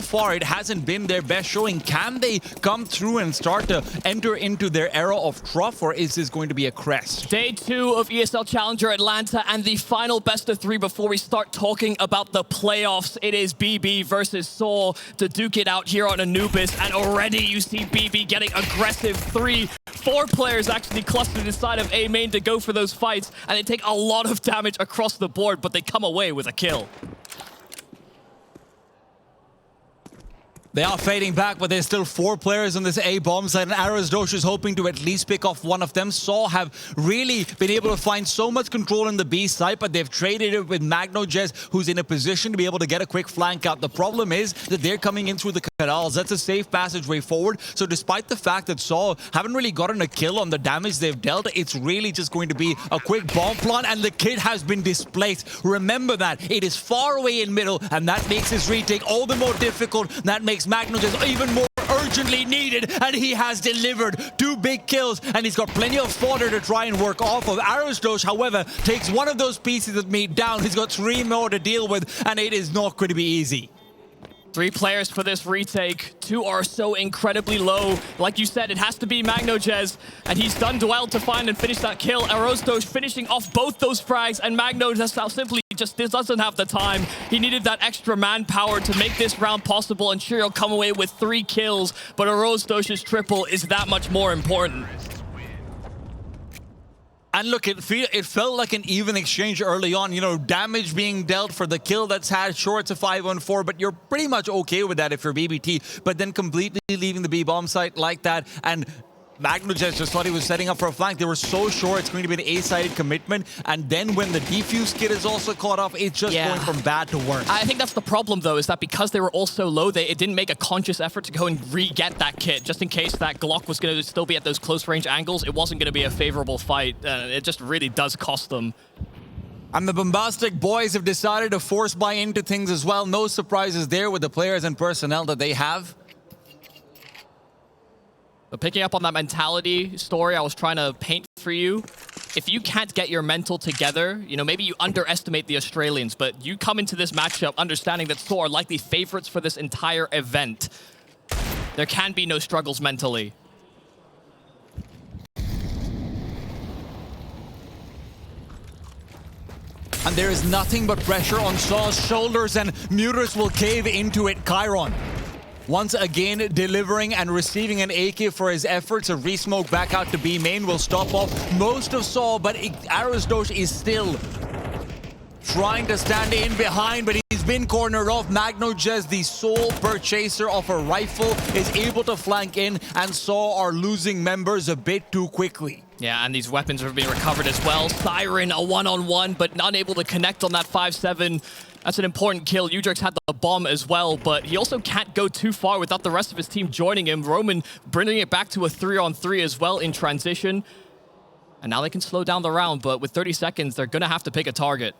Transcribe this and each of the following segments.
far, it hasn't been their best showing. Can they come through and start to enter into their era of trough, or is this going to be a crest? Day 2 of ESL Challenger Atlanta and the final best of 3 before we start talking about the playoffs. It is BB versus sAw to duke it out here on Anubis, and already you see BB getting aggressive. 4 players actually clustered inside of A main to go for those fights, and they take a lot of damage across the board, but they come away with a kill. They are fading back, but there's still 4 players on this A bomb side, and Arasdosh is hoping to at least pick off one of them. sAw have really been able to find so much control in the B side, but they've traded it with MagnoJez, who's in a position to be able to get a quick flank out. The problem is that they're coming in through the canals. That's a safe passageway forward. So despite the fact that sAw haven't really gotten a kill on the damage they've dealt, it's really just going to be a quick bomb plant, and the kid has been displaced. Remember that. It is far away in middle, and that makes his retake all the more difficult. That makes MagnoJez even more urgently needed, and he has delivered 2 big kills, and he's got plenty of fodder to try and work off of. Arasdosh, however, takes one of those pieces of meat down. He's got 3 more to deal with, and it is not going to be easy. 3 players for this retake. 2 are so incredibly low. Like you said, it has to be MagnoJez, and he's done well to find and finish that kill. Arasdosh finishing off both those frags, and MagnoJez now simply just doesn't have the time. He needed that extra manpower to make this round possible, and sure, he'll come away with 3 kills, but Arasdosh's triple is that much more important. And look, it felt like an even exchange early on. You know, damage being dealt for the kill that's had. Sure, it's a 5-on-4, but you're pretty much okay with that if you're BBT. But then completely leaving the B bomb site like that, and MagnoJez just thought he was setting up for a flank. They were so sure it's going to be an A-sided commitment, and then when the defuse kit is also caught off, it's just going from bad to worse. I think that's the problem, though, is that because they were all so low, it didn't make a conscious effort to go and re-get that kit, just in case that Glock was going to still be at those close-range angles. It wasn't going to be a favorable fight. It just really does cost them. And the Bombastic boys have decided to force buy into things as well. No surprises there with the players and personnel that they have. But picking up on that mentality story I was trying to paint for you, if you can't get your mental together, you know, maybe you underestimate the Australians, but you come into this matchup understanding that sAw are likely favorites for this entire event. There can be no struggles mentally. And there is nothing but pressure on sAw's shoulders, and Mutas will cave into it. Chiron, once again delivering and receiving an AK for his efforts. A re-smoke back out to B main will stop off most of sAw, but Arasdosh is still trying to stand in behind, but he's been cornered off. MagnoJez, the sole purchaser of a rifle, is able to flank in, and sAw are losing members a bit too quickly. Yeah, and these weapons are being recovered as well. Siren, a 1-on-1, but unable to connect on that 5-7. That's an important kill. Udrix had the bomb as well, but he also can't go too far without the rest of his team joining him. Roman bringing it back to a 3-on-3 as well in transition. And now they can slow down the round, but with 30 seconds, they're going to have to pick a target.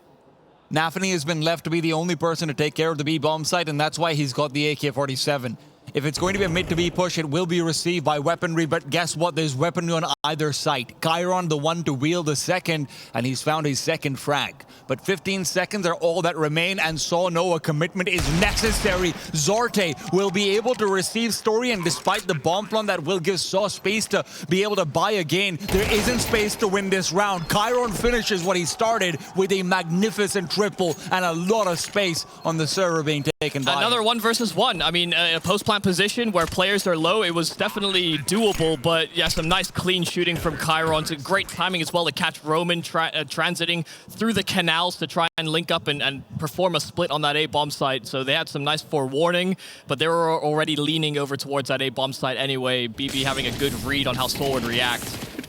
Nafany has been left to be the only person to take care of the B bomb site, and that's why he's got the AK-47. If it's going to be a mid to B push, it will be received by weaponry, but guess what? There's weaponry on either side. Chiron, the one to wield the second, and he's found his second frag. But 15 seconds are all that remain, and sAw know a commitment is necessary. Zorte will be able to receive Story, and despite the bomb plant that will give sAw space to be able to buy again, there isn't space to win this round. Chiron finishes what he started with a magnificent triple and a lot of space on the server being taken by another 1 versus 1. I mean, a post-plant position where players are low, it was definitely doable, but yeah, some nice clean shooting from Chiron. It's great timing as well to catch Roman transiting through the canals to try and link up and perform a split on that A-bomb site. So they had some nice forewarning, but they were already leaning over towards that A-bomb site anyway. BB having a good read on how sAw would react.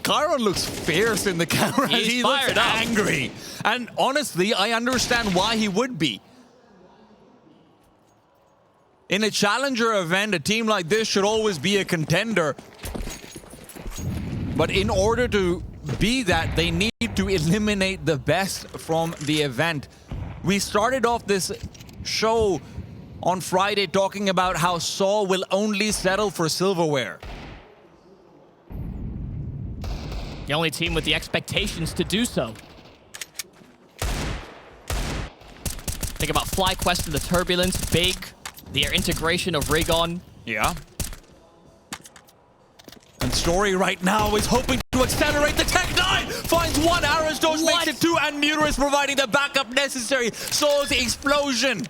Chiron looks fierce in the camera. He looks angry. And honestly, I understand why he would be. In a challenger event, a team like this should always be a contender. But in order to be that, they need to eliminate the best from the event. We started off this show on Friday talking about how sAw will only settle for silverware. The only team with the expectations to do so. Think about FlyQuest and the Turbulence, big, Their integration of Rigon. Yeah. And Story right now is hoping to accelerate the Tech 9. Finds one, Arrows Doge makes it 2, and Muter is providing the backup necessary. saw's explosion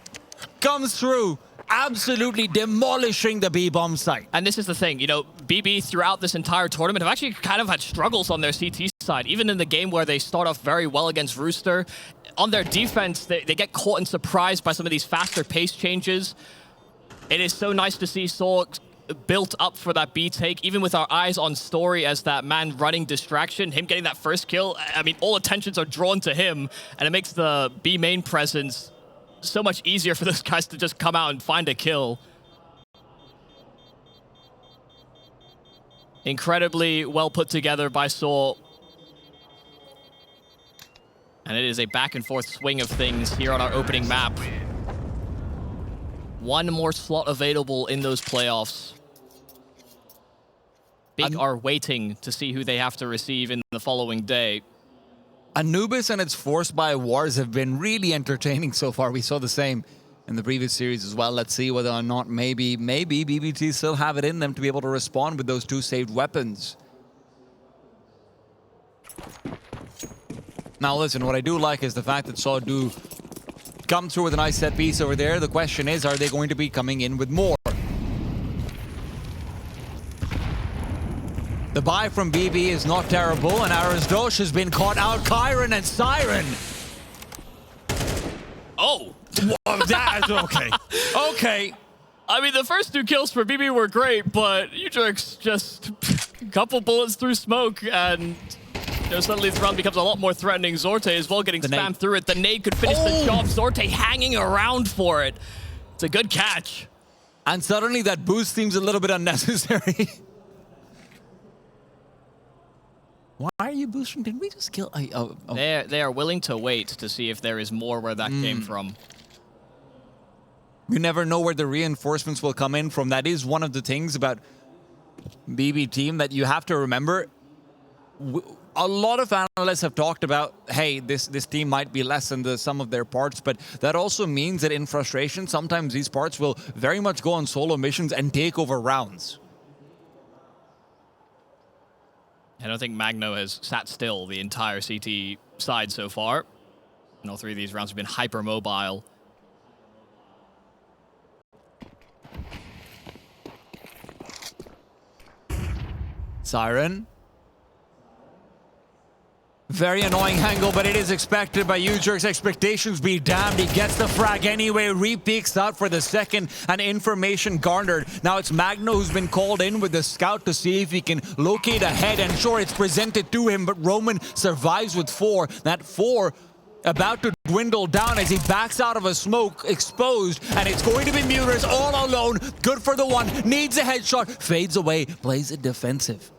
comes through, absolutely demolishing the B-bomb site. And this is the thing, you know, BB throughout this entire tournament have actually kind of had struggles on their CT side. Even in the game where they start off very well against Rooster, on their defense, they get caught and surprised by some of these faster pace changes. It is so nice to see sAw built up for that B take, even with our eyes on Story as that man running distraction, him getting that first kill. I mean, all attentions are drawn to him, and it makes the B main presence so much easier for those guys to just come out and find a kill. Incredibly well put together by sAw. And it is a back and forth swing of things here on our opening map. One more slot available in those playoffs. Big are waiting to see who they have to receive in the following day. Anubis and its Force by Wars have been really entertaining so far. We saw the same in the previous series as well. Let's see whether or not maybe BBT still have it in them to be able to respond with those 2 saved weapons. Now listen, what I do like is the fact that sAw do come through with a nice set piece over there. The question is, are they going to be coming in with more? The buy from BB is not terrible, and Arasdosh has been caught out. Kyron and Siren. Oh! Whoa, that's okay. Okay. I mean, the first 2 kills for BB were great, but Udrix just a couple bullets through smoke, and you know, suddenly this round becomes a lot more threatening. Zorte as well getting spammed through it. The nade could finish the job. Zorte hanging around for it. It's a good catch. And suddenly that boost seems a little bit unnecessary. Why are you boosting? Did we just kill? Oh. They are willing to wait to see if there is more where that came from. You never know where the reinforcements will come in from. That is one of the things about BB team that you have to remember. A lot of analysts have talked about, hey, this team might be less than the sum of their parts, but that also means that in frustration, sometimes these parts will very much go on solo missions and take over rounds. I don't think Magno has sat still the entire CT side so far. And all 3 of these rounds have been hyper-mobile. Siren. Very annoying angle, but it is expected by Udrix. Expectations be damned. He gets the frag anyway. Re-peeks out for the second, and information garnered. Now it's Magno who's been called in with the scout to see if he can locate a head. And sure, it's presented to him, but Roman survives with 4. That 4 about to dwindle down as he backs out of a smoke, exposed, and it's going to be Muter's all alone. Good for the 1, needs a headshot, fades away, plays it defensive.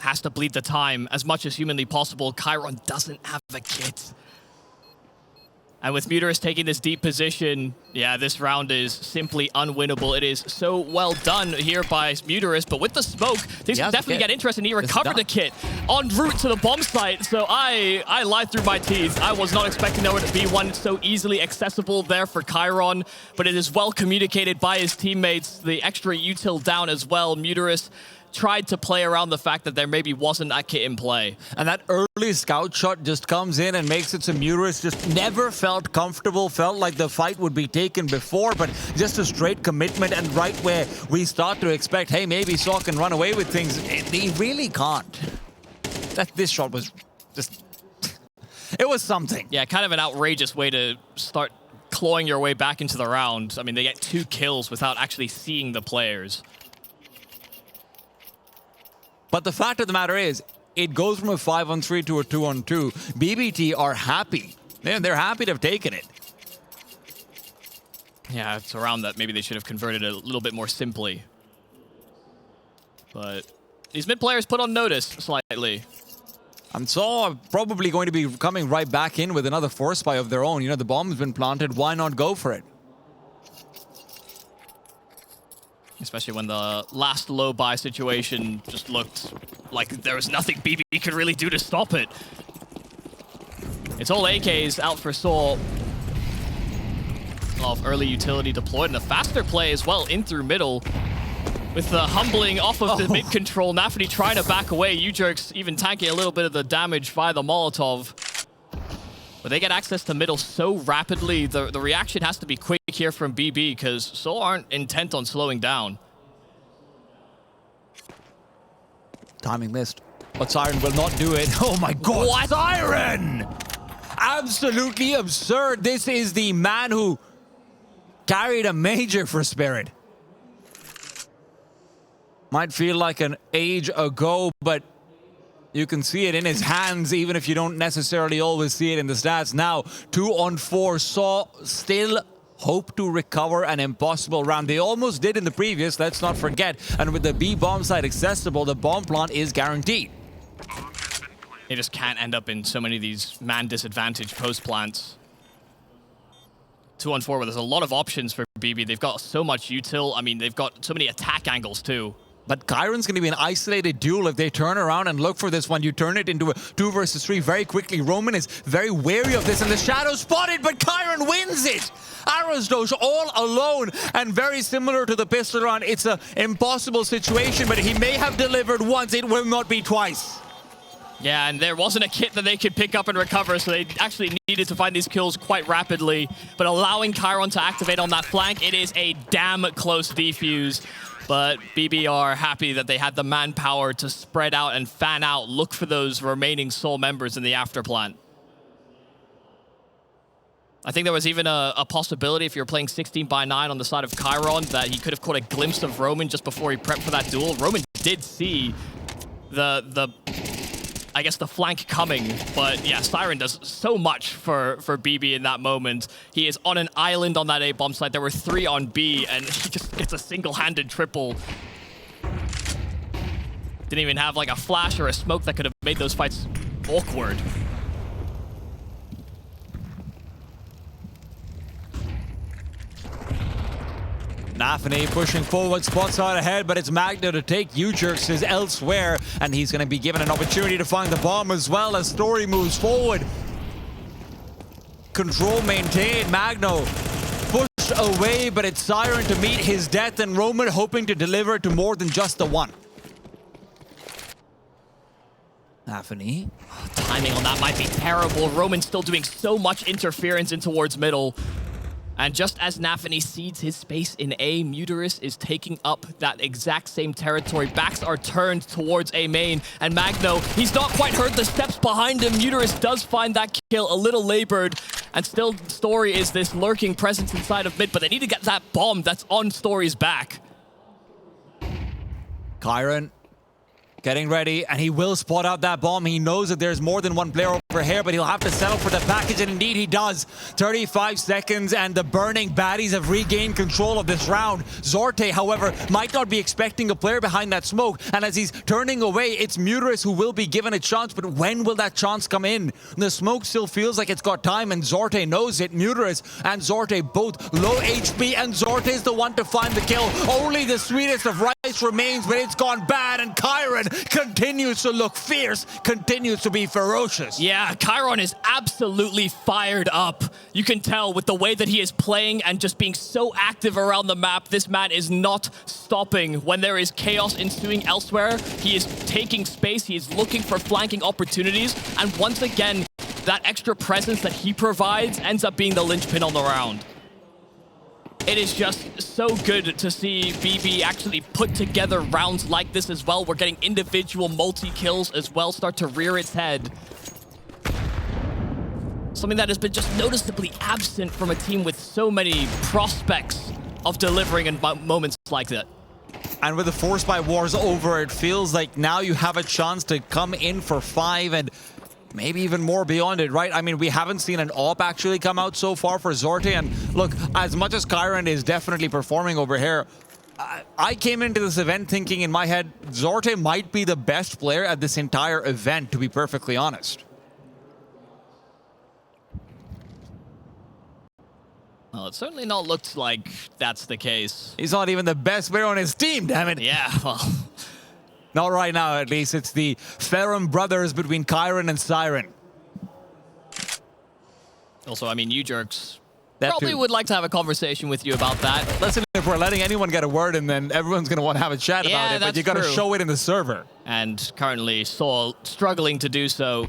Has to bleed the time as much as humanly possible. Chiron doesn't have a kit. And with Muterus taking this deep position, yeah, this round is simply unwinnable. It is so well done here by Muterus, but with the smoke, things can definitely get interesting. He recovered the kit en route to the bomb site, so I lied through my teeth. I was not expecting there would be one so easily accessible there for Chiron, but it is well communicated by his teammates. The extra util down as well. Muterus tried to play around the fact that there maybe wasn't that kit in play. And that early scout shot just comes in and makes it so Muterus just never felt comfortable, felt like the fight would be taken before, but just a straight commitment, and right where we start to expect, hey, maybe sAw can run away with things, he really can't. This shot was just, it was something. Yeah, kind of an outrageous way to start clawing your way back into the round. I mean, they get 2 kills without actually seeing the players. But the fact of the matter is, it goes from a 5-on-3 to a 2-on-2. BBT are happy. They're happy to have taken it. Yeah, it's around that maybe they should have converted a little bit more simply. But these mid players put on notice slightly. And sAw are probably going to be coming right back in with another force spy of their own. You know, the bomb's been planted. Why not go for it? Especially when the last low buy situation just looked like there was nothing BB could really do to stop it. It's all AKs out for sAw. of early utility deployed, and a faster play as well in through middle. With the humbling off of the mid control, Nafany trying to back away. U-Jerks even tanking a little bit of the damage via the Molotov. But they get access to middle so rapidly, the reaction has to be quick here from BB because sAw aren't intent on slowing down. Timing missed, but Siren will not do it. Oh my god, what? Siren! Absolutely absurd. This is the man who carried a major for Spirit. Might feel like an age ago, but you can see it in his hands, even if you don't necessarily always see it in the stats. Now, 2-on-4, sAw still hope to recover an impossible round. They almost did in the previous, let's not forget. And with the B bomb site accessible, the bomb plant is guaranteed. They just can't end up in so many of these man disadvantaged post plants. 2-on-4 where there's a lot of options for BB. They've got so much util. I mean, they've got so many attack angles too. But Kyron's going to be an isolated duel if they turn around and look for this one. You turn it into a 2 versus 3 very quickly. Roman is very wary of this, and the shadow spotted, but Kyron wins it. Arasdosh all alone, and very similar to the pistol round. It's an impossible situation, but he may have delivered once. It will not be twice. Yeah, and there wasn't a kit that they could pick up and recover, so they actually needed to find these kills quite rapidly. But allowing Kyron to activate on that flank, it is a damn close defuse. But BB are happy that they had the manpower to spread out and fan out, look for those remaining sAw members in the afterplant. I think there was even a possibility if you're playing 16 by 9 on the side of Kyron that he could have caught a glimpse of Roman just before he prepped for that duel. Roman did see I guess the flank coming, but yeah, Siren does so much for BB in that moment. He is on an island on that A bomb site. There were 3 on B, and he just gets a single-handed triple. Didn't even have like a flash or a smoke that could have made those fights awkward. Nafany pushing forward, spots out ahead, but it's Magno to take. U-Jerks is elsewhere, and he's going to be given an opportunity to find the bomb as well as Story moves forward. Control maintained. Magno pushed away, but it's Siren to meet his death, and Roman hoping to deliver to more than just the one. Nafany. Timing on that might be terrible. Roman still doing so much interference in towards middle. And just as Nafany cedes his space in A, Muterus is taking up that exact same territory. Backs are turned towards A main, and Magno, he's not quite heard the steps behind him. Muterus does find that kill a little labored, and still Story is this lurking presence inside of mid, but they need to get that bomb that's on Story's back. Kyron getting ready, and he will spot out that bomb. He knows that there's more than one player over here, but he'll have to settle for the package, and indeed he does. 35 seconds, and the burning baddies have regained control of this round. Zorte, however, might not be expecting a player behind that smoke, and as he's turning away, it's Muterus who will be given a chance, but when will that chance come in? The smoke still feels like it's got time, and Zorte knows it. Muterus and Zorte both low HP, and Zorte is the one to find the kill. Only the sweetest of rice remains, but it's gone bad, and Kyron continues to look fierce, continues to be ferocious. Yeah, Kyron is absolutely fired up. You can tell with the way that he is playing and just being so active around the map. This man is not stopping when there is chaos ensuing elsewhere. He is taking space. He is looking for flanking opportunities. And once again, that extra presence that he provides ends up being the linchpin on the round. It is just so good to see BB actually put together rounds like this as well. We're getting individual multi-kills as well start to rear its head. Something that has been just noticeably absent from a team with so many prospects of delivering in moments like that. And with the Force by Wars over, it feels like now you have a chance to come in for 5 and maybe even more beyond it, right? I mean, we haven't seen an AWP actually come out so far for Zorte. And look, as much as Kyron is definitely performing over here, I came into this event thinking in my head, Zorte might be the best player at this entire event, to be perfectly honest. Well, it certainly not looked like that's the case. He's not even the best player on his team, damn it. Yeah, well... Not right now, at least. It's the Ferrum brothers between Kyron and Siren. Also, I mean, U-Jerks, probably would like to have a conversation with you about that. Listen, if we're letting anyone get a word in, then everyone's going to want to have a chat about it, but you got to show it in the server. And currently, sAw struggling to do so.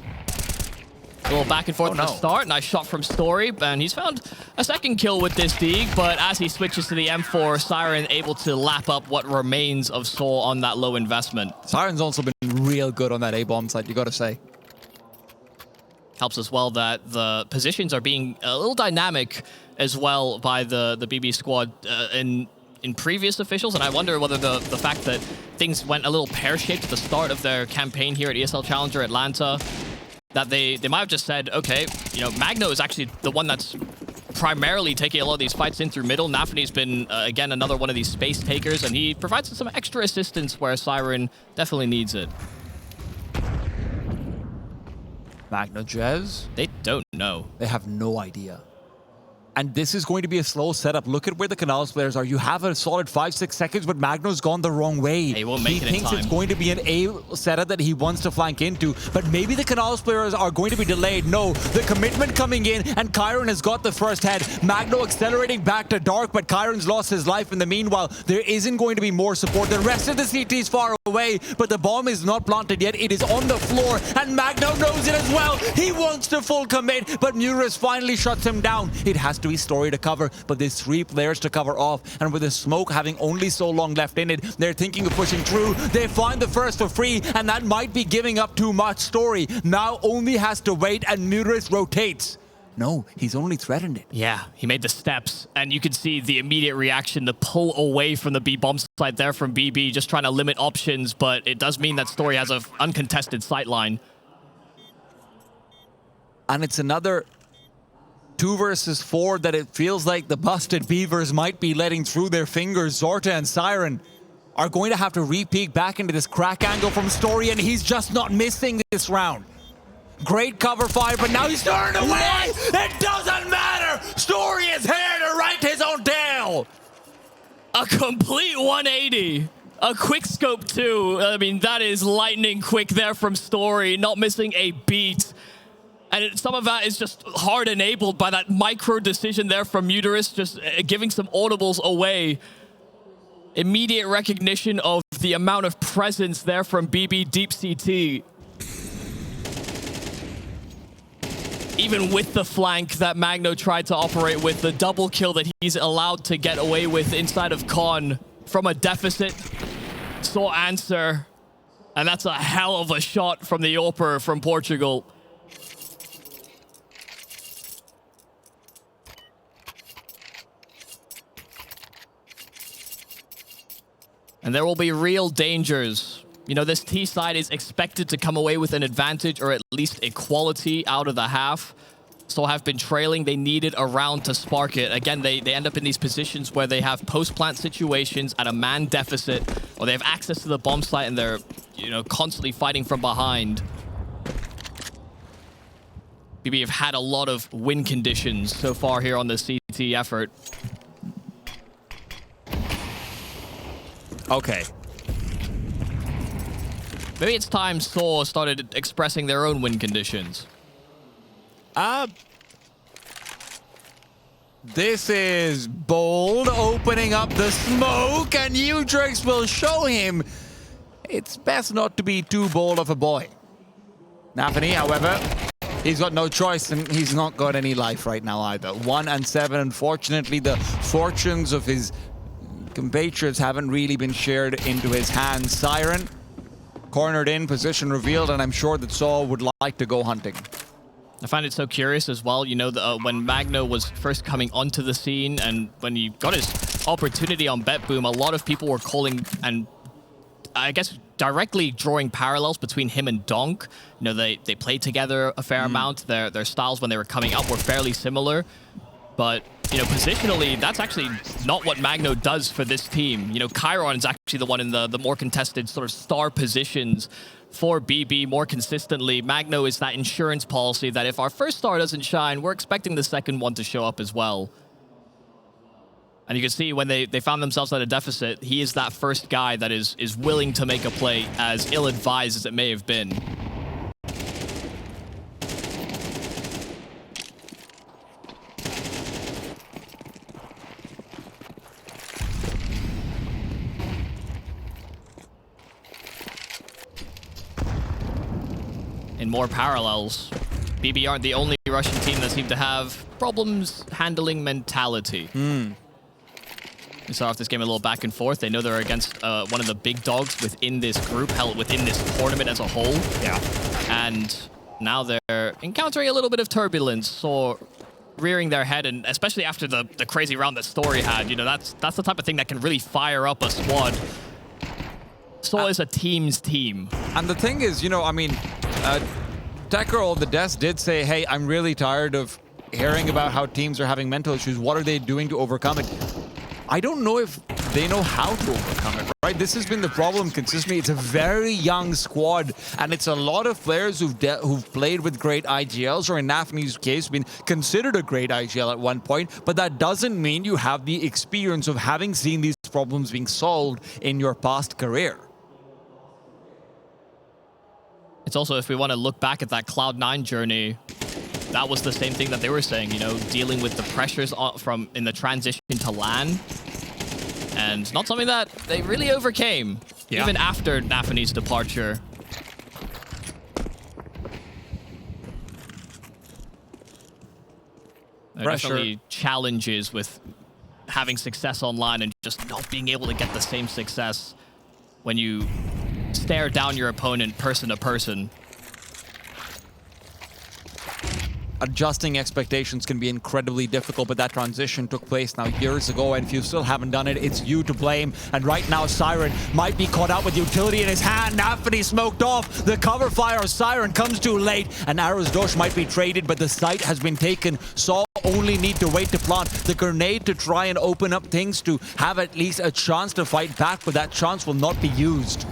A little back and forth at the start. Nice shot from Story, and he's found a second kill with this Deeg, but as he switches to the M4, Siren able to lap up what remains of sAw on that low investment. Siren's also been real good on that A-bomb side, you got to say. Helps as well that the positions are being a little dynamic as well by the BB squad in previous officials, and I wonder whether the fact that things went a little pear-shaped at the start of their campaign here at ESL Challenger Atlanta, that they might have just said, okay, you know, Magno is actually the one that's primarily taking a lot of these fights in through middle. Nafany's been, again, another one of these space takers, and he provides some extra assistance where Siren definitely needs it. Magno Jez? They don't know. They have no idea. And this is going to be a slow setup. Look at where the Canals players are. You have a solid 5-6 seconds, but Magno's gone the wrong way. He won't make it in time. He thinks it's going to be an A setup that he wants to flank into, but maybe the Canals players are going to be delayed. No, the commitment coming in, and Chiron has got the first head. Magno accelerating back to Dark, but Chiron's lost his life in the meanwhile. There isn't going to be more support. The rest of the CT is far away, but the bomb is not planted yet. It is on the floor, and Magno knows it as well. He wants to full commit, but Muris finally shuts him down. It has to be Story to cover, but there's 3 players to cover off, and with the smoke having only so long left in it, they're thinking of pushing through. They find the first for free, and that might be giving up too much. Story now only has to wait, and Muris rotates. No, he's only threatened it. Yeah, he made the steps, and you can see the immediate reaction, the pull away from the B-bomb side there from BB, just trying to limit options, but it does mean that Story has an uncontested sightline. And it's another 2 versus 4 that it feels like the busted Beavers might be letting through their fingers. Zorta and Siren are going to have to re-peek back into this crack angle from Story, and he's just not missing this round. Great cover fire, but now he's turned away! It doesn't matter! Story is here to write his own tale! A complete 180. A quick scope too. I mean, that is lightning quick there from Story, not missing a beat. And some of that is just hard enabled by that micro decision there from Muris, just giving some audibles away. Immediate recognition of the amount of presence there from BB Deep CT. Even with the flank that Magno tried to operate with, the double kill that he's allowed to get away with inside of Con from a deficit. sAw answer. And that's a hell of a shot from the AWPer from Portugal. And there will be real dangers. You know, this T side is expected to come away with an advantage or at least equality out of the half. So have been trailing. They needed a round to spark it. Again, they end up in these positions where they have post-plant situations at a man deficit, or they have access to the bomb site and they're, you know, constantly fighting from behind. BB have had a lot of win conditions so far here on the CT effort. Okay. Maybe it's time sAw started expressing their own win conditions. This is bold, opening up the smoke, and Udrix will show him it's best not to be too bold of a boy. Nafany, however, he's got no choice, and he's not got any life right now either. 1 and 7, unfortunately, the fortunes of his compatriots haven't really been shared into his hands. Siren, cornered in, position revealed, and I'm sure that sAw would like to go hunting. I find it so curious as well, you know, when Magno was first coming onto the scene and when he got his opportunity on BetBoom, a lot of people were calling and I guess directly drawing parallels between him and Donk. You know, they played together a fair amount. Their styles when they were coming up were fairly similar. But, you know, positionally, that's actually not what Magno does for this team. You know, Chiron is actually the one in the more contested sort of star positions for BB more consistently. Magno is that insurance policy that if our first star doesn't shine, we're expecting the second one to show up as well. And you can see when they found themselves at a deficit, he is that first guy that is willing to make a play, as ill-advised as it may have been. more parallels. BB aren't the only Russian team that seem to have problems handling mentality. We saw off this game a little back and forth. They know they're against one of the big dogs within this group, hell, within this tournament as a whole. Yeah. And now they're encountering a little bit of turbulence, so rearing their head, and especially after the crazy round that Story had, you know, that's the type of thing that can really fire up a squad. sAw is a team's team. And the thing is, you know, I mean, Tecker on the desk did say, hey, I'm really tired of hearing about how teams are having mental issues. What are they doing to overcome it? I don't know if they know how to overcome it, right? This has been the problem consistently. It's a very young squad, and it's a lot of players who've played with great IGLs, or in Nafany's case, been considered a great IGL at one point, but that doesn't mean you have the experience of having seen these problems being solved in your past career. It's also, if we want to look back at that Cloud9 journey, that was the same thing that they were saying, you know, dealing with the pressures from in the transition to LAN. And not something that they really overcame, even after Nafany's departure. There are definitely challenges with having success online and just not being able to get the same success when you stare down your opponent person to person. Adjusting expectations can be incredibly difficult, but that transition took place now years ago, and if you still haven't done it, it's you to blame. And right now, Siren might be caught out with utility in his hand. Nafany smoked off. The cover fire of Siren comes too late, and Arrow's Dosh might be traded, but the site has been taken. sAw only need to wait to plant the grenade to try and open up things to have at least a chance to fight back, but that chance will not be used.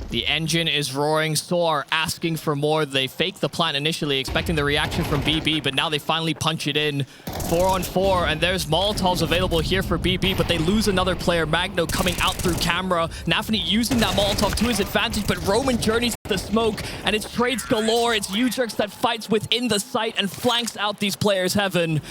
The engine is roaring. sAw are asking for more. They fake the plant initially, expecting the reaction from BB, but now they finally punch it in. 4-on-4, and there's Molotovs available here for BB, but they lose another player. Magno coming out through camera. Nafany using that Molotov to his advantage, but Roman journeys the smoke, and it's trades galore. It's Ujerx that fights within the site and flanks out these players, Heaven.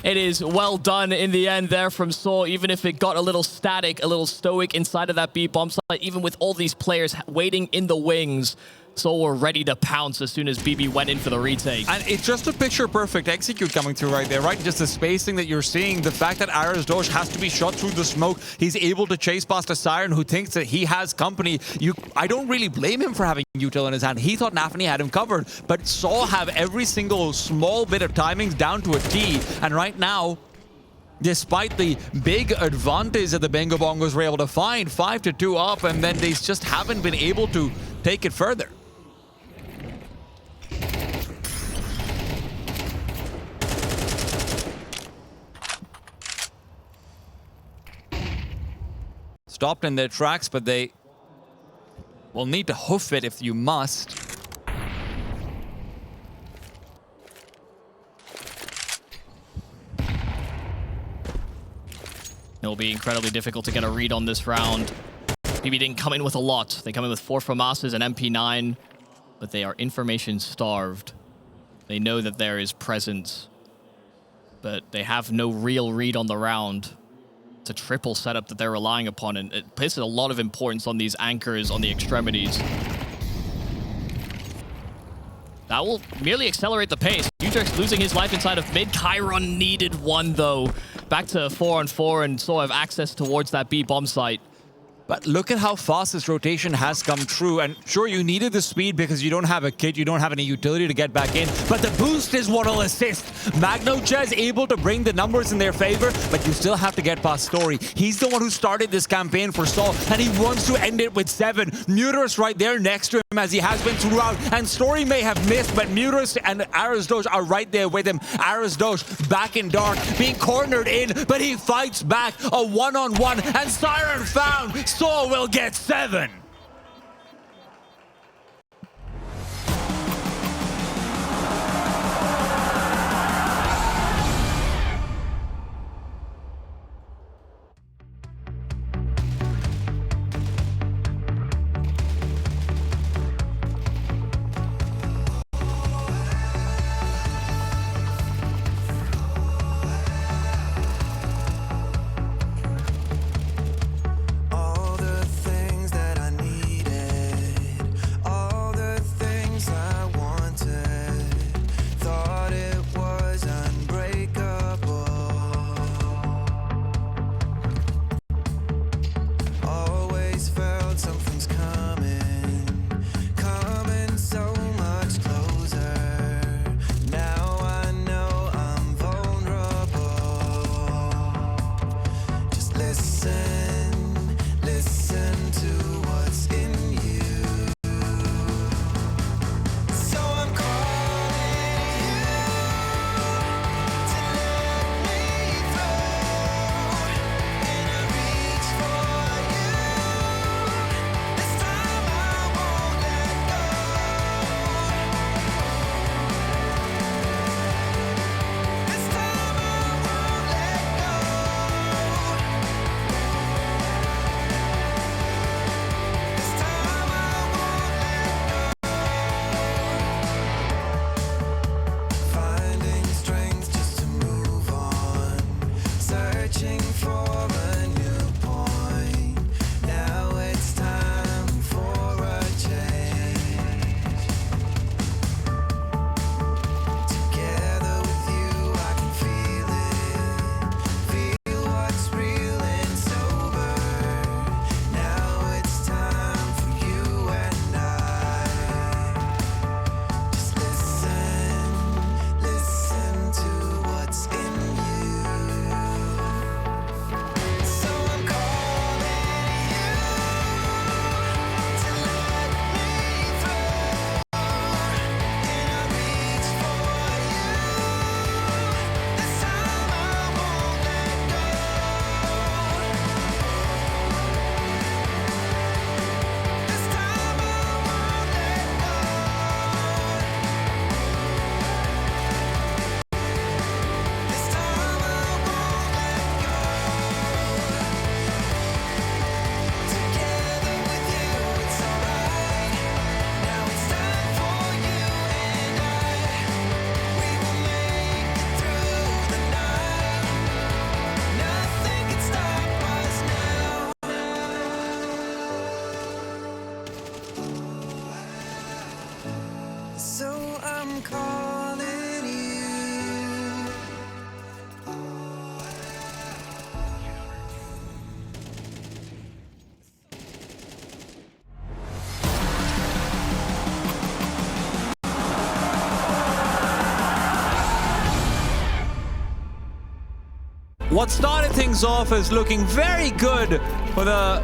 It is well done in the end there from sAw, even if it got a little static, a little stoic inside of that B bomb site, even with all these players waiting in the wings. sAw were ready to pounce as soon as BB went in for the retake. And it's just a picture-perfect execute coming through right there, right? Just the spacing that you're seeing, the fact that Arrow's Dosh has to be shot through the smoke. He's able to chase past a Siren who thinks that he has company. I don't really blame him for having util in his hand. He thought Nafany had him covered, but sAw have every single small bit of timings down to a T. And right now, despite the big advantage that the Bengo Bongos were able to find, 5-2 up, and then they just haven't been able to take it further. Stopped in their tracks, but they will need to hoof it if you must. It'll be incredibly difficult to get a read on this round. BB didn't come in with a lot. They come in with 4 FAMASs and MP9, but they are information starved. They know that there is presence, but they have no real read on the round. It's a triple setup that they're relying upon, and it places a lot of importance on these anchors on the extremities. That will merely accelerate the pace. Ujerx losing his life inside of mid. Chiron needed one, though. Back to 4-on-4, and sAw have access towards that B bomb site. But look at how fast this rotation has come true. And sure, you needed the speed because you don't have a kit, you don't have any utility to get back in. But the boost is what will assist. Magnocha able to bring the numbers in their favor, but you still have to get past Story. He's the one who started this campaign for sAw, and he wants to end it with 7. Muterus right there next to him, as he has been throughout. And Story may have missed, but Muterus and Arrow's Dosh are right there with him. Arrow's Dosh back in dark, being cornered in, but he fights back. A one-on-one, and Siren found. sAw will get 7. All the things that I What started things off as looking very good for the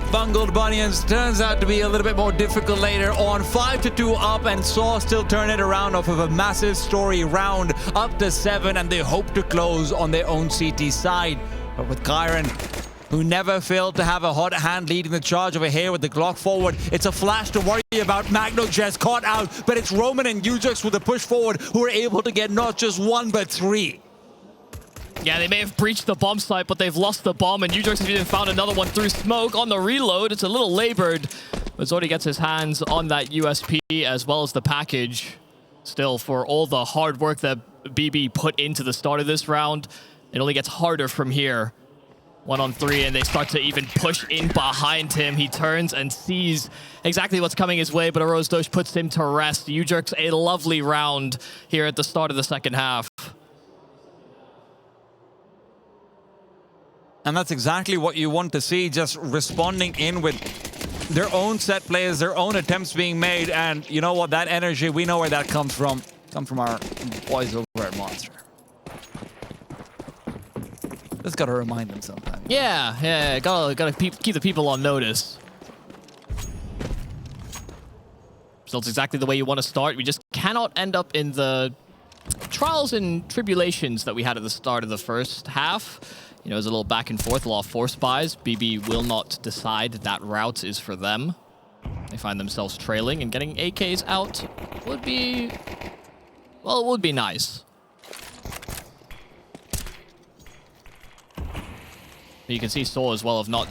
bungled Bunions turns out to be a little bit more difficult later on. 5-2 up, and sAw still turn it around off of a massive story round, up to 7, and they hope to close on their own CT side. But with Kyron, who never failed to have a hot hand leading the charge over here with the Glock forward, it's a flash to worry about. Magno just caught out, but it's Roman and Ujox with the push forward who are able to get not just 1 but 3. Yeah, they may have breached the bomb site, but they've lost the bomb, and Ujox has even found another one through smoke on the reload. It's a little labored, but Zordy gets his hands on that USP as well as the package. Still, for all the hard work that BB put into the start of this round, it only gets harder from here. 1-on-3, and they start to even push in behind him. He turns and sees exactly what's coming his way, but Arozdosh puts him to rest. Ujox, a lovely round here at the start of the second half. And that's exactly what you want to see, just responding in with their own set plays, their own attempts being made. And you know what? That energy, we know where that comes from. Comes from our boys over at Monster. Just gotta remind them sometimes. Yeah, gotta keep the people on notice. So it's exactly the way you want to start. We just cannot end up in the trials and tribulations that we had at the start of the first half. You know, there's a little back and forth, a lot of force buys. BB will not decide that route is for them. They find themselves trailing, and getting AKs out would be, well, it would be nice. You can see sAw as well have not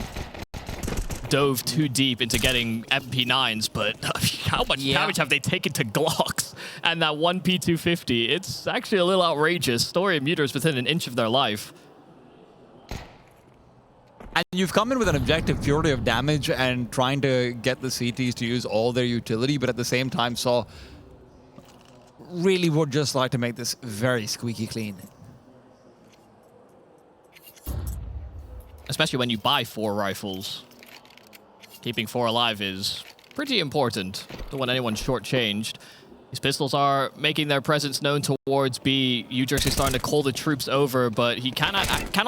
dove too deep into getting MP9s, but how much damage have they taken to Glocks? And that one P250, it's actually a little outrageous. Story and Muter's within an inch of their life. And you've come in with an objective purely of damage and trying to get the CTs to use all their utility, but at the same time, sAw really would just like to make this very squeaky clean. Especially when you buy 4 rifles. Keeping 4 alive is pretty important. Don't want anyone shortchanged. These pistols are making their presence known towards B. Ujox is starting to call the troops over, but he cannot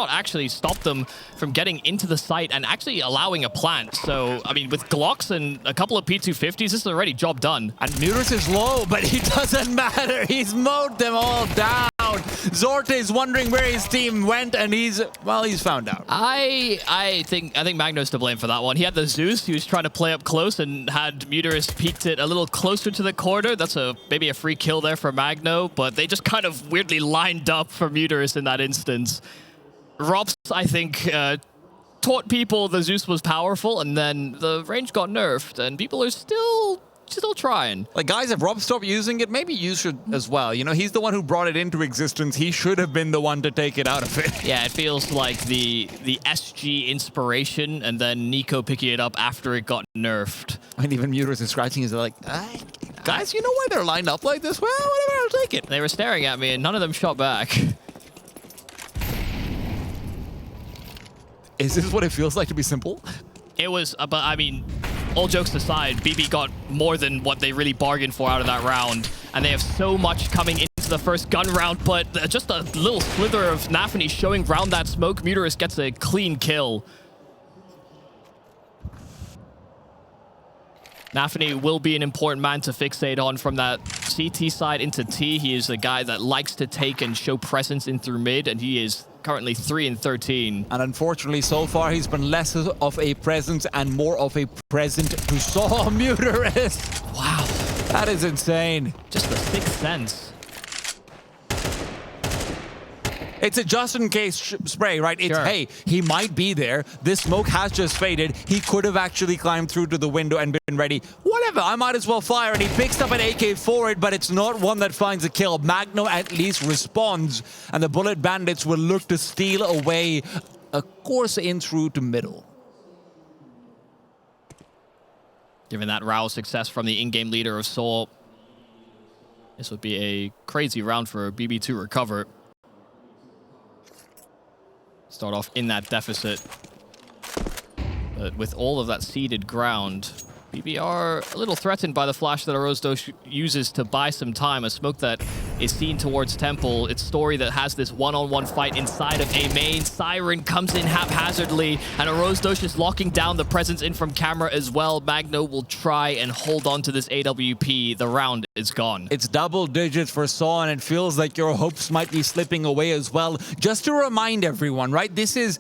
actually stop them from getting into the site and actually allowing a plant. So, I mean, with Glocks and a couple of P250s, this is already job done. And Muter's is low, but it doesn't matter. He's mowed them all down. Zorte is wondering where his team went, and he's found out. I think Magno's to blame for that one. He had the Zeus. He was trying to play up close and had Muterus peeked it a little closer to the corner. That's maybe a free kill there for Magno, but they just kind of weirdly lined up for Muterus in that instance. Rops, I think, taught people the Zeus was powerful, and then the range got nerfed, and people are still trying. Like, guys, if Rob stopped using it, maybe you should as well. You know, he's the one who brought it into existence. He should have been the one to take it out of it. Yeah, it feels like the SG inspiration, and then Nico picking it up after it got nerfed. And even Muterus is scratching his like, guys, you know why they're lined up like this? Well, whatever, I'll take it. They were staring at me, and none of them shot back. Is this what it feels like to be simple? It was, but I mean, all jokes aside, BB got more than what they really bargained for out of that round. And they have so much coming into the first gun round, but just a little slither of Nafany showing round that smoke. Muterus gets a clean kill. Nafany will be an important man to fixate on from that CT side into T. He is a guy that likes to take and show presence in through mid, and he is currently 3-13. And unfortunately, so far, he's been less of a presence and more of a present to sAw. Muterus. Wow. That is insane. Just the sixth sense. It's a just-in-case spray, right? It's, sure. Hey, he might be there. This smoke has just faded. He could have actually climbed through to the window and been ready. Whatever, I might as well fire. And he picks up an AK for it, but it's not one that finds a kill. Magno at least responds, and the Bullet Bandits will look to steal away a course in through to middle. Given that rouse success from the in-game leader of sAw, this would be a crazy round for BB to recover. Start off in that deficit. But with all of that seeded ground, BB are a little threatened by the flash that Arozdosh uses to buy some time. A smoke that is seen towards Temple. It's Story that has this one-on-one fight inside of A main. Siren comes in haphazardly, and Arosdosh is locking down the presence in from camera as well. Magno will try and hold on to this AWP. The round is gone. It's double digits for sAw, and it feels like your hopes might be slipping away as well. Just to remind everyone, right? This is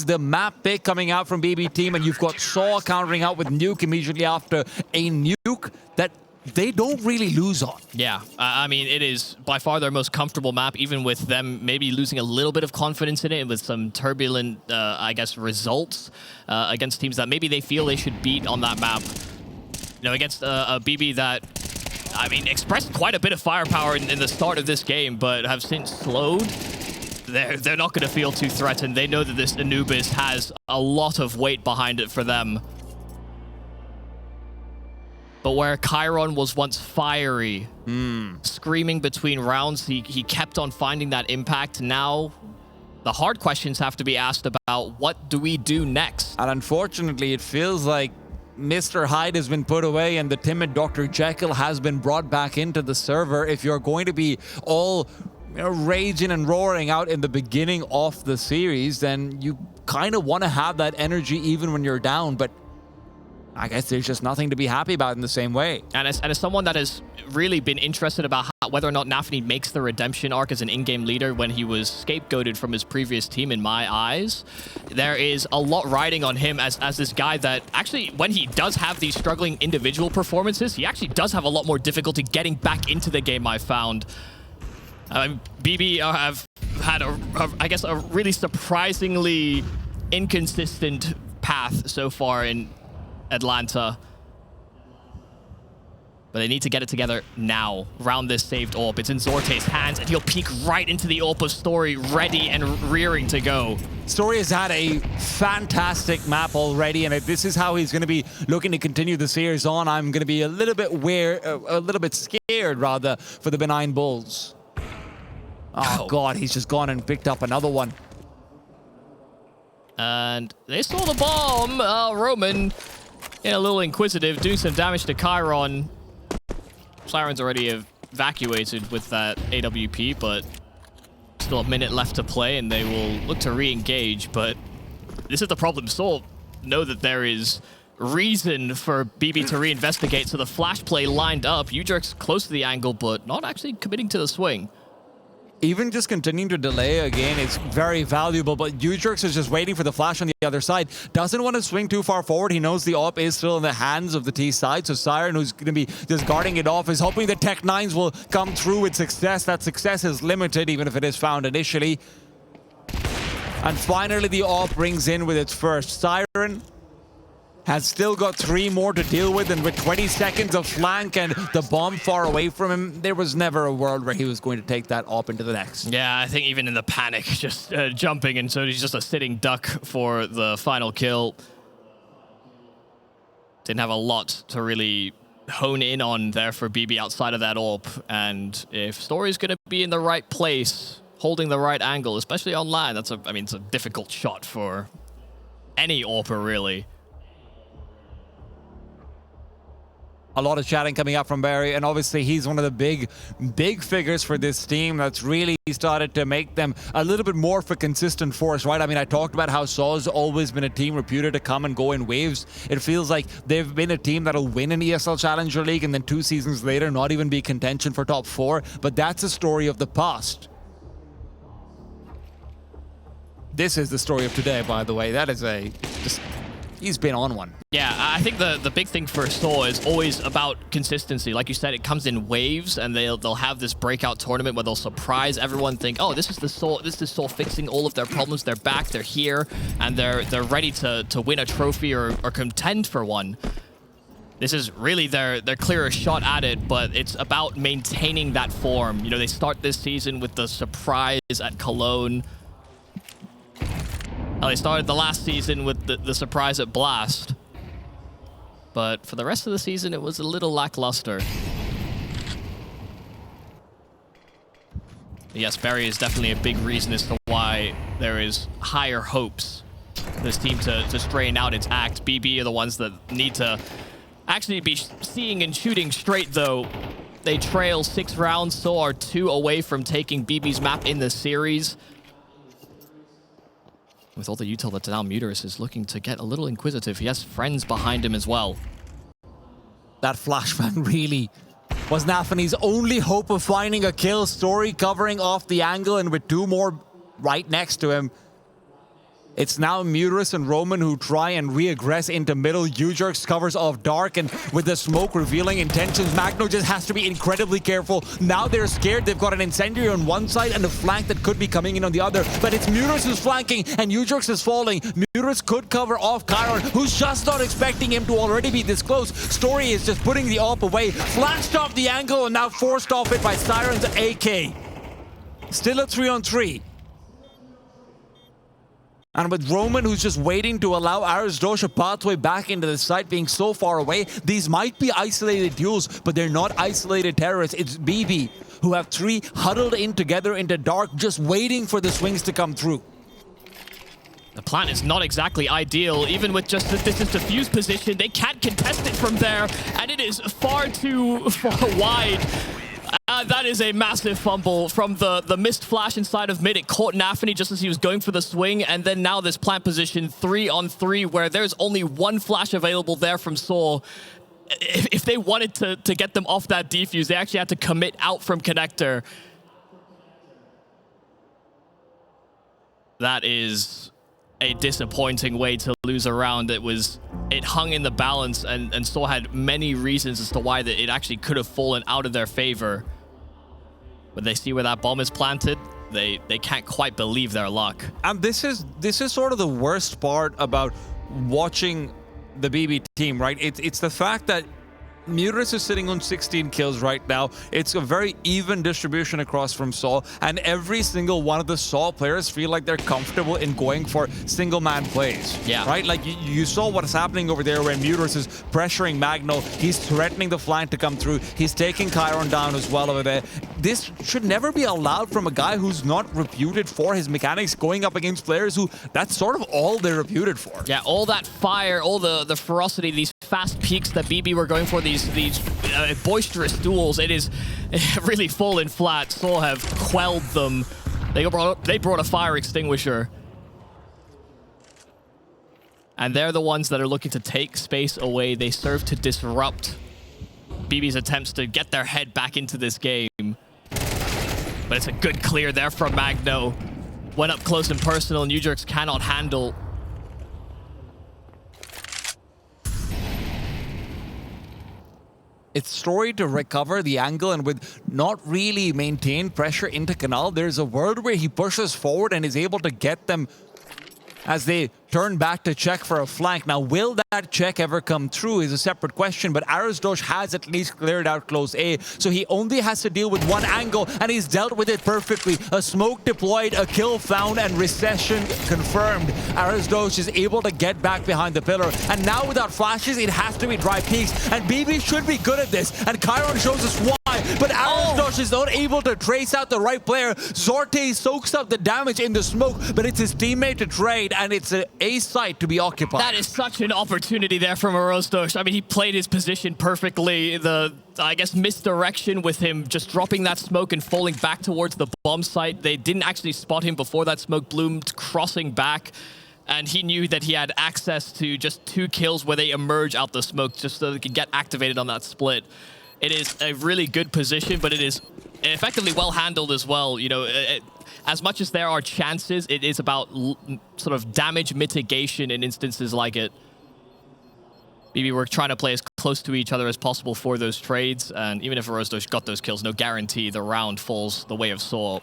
the map pick coming out from BB team, and you've got sAw countering out with Nuke immediately after a nuke that they don't really lose on. Yeah, I mean, it is by far their most comfortable map, even with them maybe losing a little bit of confidence in it with some turbulent, I guess, results against teams that maybe they feel they should beat on that map. You know, against a BB that, I mean, expressed quite a bit of firepower in the start of this game, but have since slowed. They're not going to feel too threatened. They know that this Anubis has a lot of weight behind it for them. But where Chiron was once fiery, screaming between rounds, he kept on finding that impact. Now, the hard questions have to be asked about what do we do next? And unfortunately, it feels like Mr. Hyde has been put away and the timid Dr. Jekyll has been brought back into the server. If you're going to be all raging and roaring out in the beginning of the series, then you kind of want to have that energy even when you're down. But I guess there's just nothing to be happy about in the same way. And as someone that has really been interested about whether or not Nafny makes the redemption arc as an in-game leader when he was scapegoated from his previous team, in my eyes, there is a lot riding on him as this guy that actually, when he does have these struggling individual performances, he actually does have a lot more difficulty getting back into the game, I found. BB have had, I guess, a really surprisingly inconsistent path so far in Atlanta. But they need to get it together now. Round this saved AWP. It's in Zorte's hands, and he'll peek right into the AWP of Story, ready and rearing to go. Story has had a fantastic map already, and if this is how he's going to be looking to continue the series on, I'm going to be a little bit scared, rather, for the Benign Bulls. Oh, God, he's just gone and picked up another one. And they saw the bomb. Roman, a little inquisitive, doing some damage to Chiron. Siren's already evacuated with that AWP, but still a minute left to play, and they will look to re-engage. But this is the problem. sAw know that there is reason for BB to re-investigate, so the flash play lined up. Ujerk's close to the angle, but not actually committing to the swing. Even just continuing to delay again is very valuable, but Ujerks is just waiting for the flash on the other side. Doesn't want to swing too far forward. He knows the AWP is still in the hands of the T side, so Siren, who's going to be just guarding it off, is hoping the Tech-9s will come through with success. That success is limited, even if it is found initially. And finally, the AWP brings in with its first. Siren has still got 3 more to deal with, and with 20 seconds of flank and the bomb far away from him, there was never a world where he was going to take that AWP into the next. Yeah, I think even in the panic, just jumping, and so he's just a sitting duck for the final kill. Didn't have a lot to really hone in on there for BB outside of that AWP, and if Story's going to be in the right place, holding the right angle, especially on land, it's a difficult shot for any AWPer, really. A lot of chatting coming up from Barry, and obviously he's one of the big figures for this team that's really started to make them a little bit more of a consistent force, right? I mean, I talked about how sAw's always been a team reputed to come and go in waves. It feels like they've been a team that'll win an ESL Challenger League and then 2 seasons later not even be contention for top 4, but that's a story of the past. This is the story of today, by the way. That is he's been on one. Yeah, I think the big thing for sAw is always about consistency. Like you said, it comes in waves, and they'll have this breakout tournament where they'll surprise everyone, think, oh, this is sAw fixing all of their problems. They're back, they're here, and they're ready to win a trophy or contend for one. This is really their clearest shot at it, but it's about maintaining that form. You know, they start this season with the surprise at Cologne. They started the last season with the surprise at Blast. But for the rest of the season, it was a little lackluster. Yes, Barry is definitely a big reason as to why there is higher hopes for this team to straighten out its act. BB are the ones that need to actually be seeing and shooting straight, though. They trail 6 rounds, so are 2 away from taking BB's map in the series. With all the util that's now, Muterus is looking to get a little inquisitive. He has friends behind him as well. That flashbang really was Nafany's only hope of finding a kill. Story covering off the angle, and with 2 more right next to him. It's now Muterus and Roman who try and re-aggress into middle. Ujerks covers off Dark, and with the smoke revealing intentions, Magno just has to be incredibly careful. Now they're scared. They've got an incendiary on one side and a flank that could be coming in on the other. But it's Muterus who's flanking, and Ujerks is falling. Muterus could cover off Chiron, who's just not expecting him to already be this close. Story is just putting the AWP away. Flashed off the angle and now forced off it by Siren's AK. Still a 3-on-3. And with Roman, who's just waiting to allow Arizdosh a pathway back into the site, being so far away, these might be isolated duels, but they're not isolated terrorists. It's BB, who have 3 huddled in together into Dark, just waiting for the swings to come through. The plan is not exactly ideal. Even with just this defuse position, they can't contest it from there, and it is far too wide. That is a massive fumble from the missed flash inside of mid. It caught Nafany just as he was going for the swing, and then now this plant position 3-on-3 where there's only 1 flash available there from sAw. If they wanted to get them off that defuse, they actually had to commit out from connector. That is a disappointing way to lose a round. It hung in the balance, and sAw had many reasons as to why that it actually could have fallen out of their favor. But they see where that bomb is planted, they can't quite believe their luck. And this is sort of the worst part about watching the BB team, right? It's the fact that Muterus is sitting on 16 kills right now. It's a very even distribution across from sAw, and every single one of the sAw players feel like they're comfortable in going for single-man plays. Yeah. Right? Like, you saw what is happening over there when Muterus is pressuring Magno. He's threatening the flank to come through. He's taking Chiron down as well over there. This should never be allowed from a guy who's not reputed for his mechanics, going up against players who, that's sort of all they're reputed for. Yeah, all that fire, all the ferocity, these fast peaks that BB were going for, these boisterous duels, it is really fallen flat. sAw have quelled them. They brought a fire extinguisher. And they're the ones that are looking to take space away. They serve to disrupt BB's attempts to get their head back into this game. But it's a good clear there from Magno. Went up close and personal, and Ujerks cannot handle. It's Story to recover the angle, and with not really maintained pressure into Canal, there's a world where he pushes forward and is able to get them as they turn back to check for a flank. Now, will that check ever come through is a separate question, but Arizdosh has at least cleared out close A, so he only has to deal with 1 angle, and he's dealt with it perfectly. A smoke deployed, a kill found, and recession confirmed. Arizdosh is able to get back behind the pillar, and now without flashes, it has to be dry peaks, and BB should be good at this, and Chiron shows us why. But Arizdosh is not able to trace out the right player. Zorte soaks up the damage in the smoke, but it's his teammate to trade, and it's an A site to be occupied. That is such an opportunity there from Arizdosh. I mean, he played his position perfectly. I guess, misdirection with him just dropping that smoke and falling back towards the bomb site. They didn't actually spot him before that smoke bloomed, crossing back. And he knew that he had access to just 2 kills where they emerge out the smoke just so they could get activated on that split. It is a really good position, but it is effectively well handled as well. You know, as much as there are chances, it is about sort of damage mitigation in instances like it. BB were trying to play as close to each other as possible for those trades, and even if Arizdosh got those kills, no guarantee the round falls the way of sAw.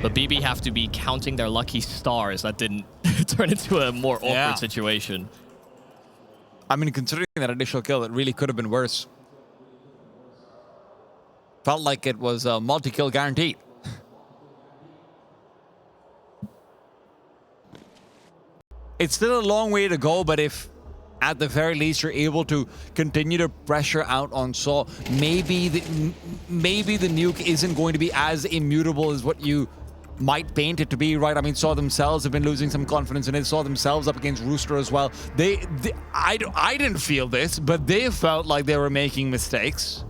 But BB have to be counting their lucky stars. That didn't turn into a more awkward situation. I mean, considering that initial kill, it really could have been worse. Felt like it was a multi-kill guaranteed. It's still a long way to go, but if at the very least you're able to continue to pressure out on sAw, maybe the nuke isn't going to be as immutable as what you might paint it to be, right? I mean, sAw themselves have been losing some confidence in it. SAw themselves up against Rooster as well. I didn't feel this, but they felt like they were making mistakes.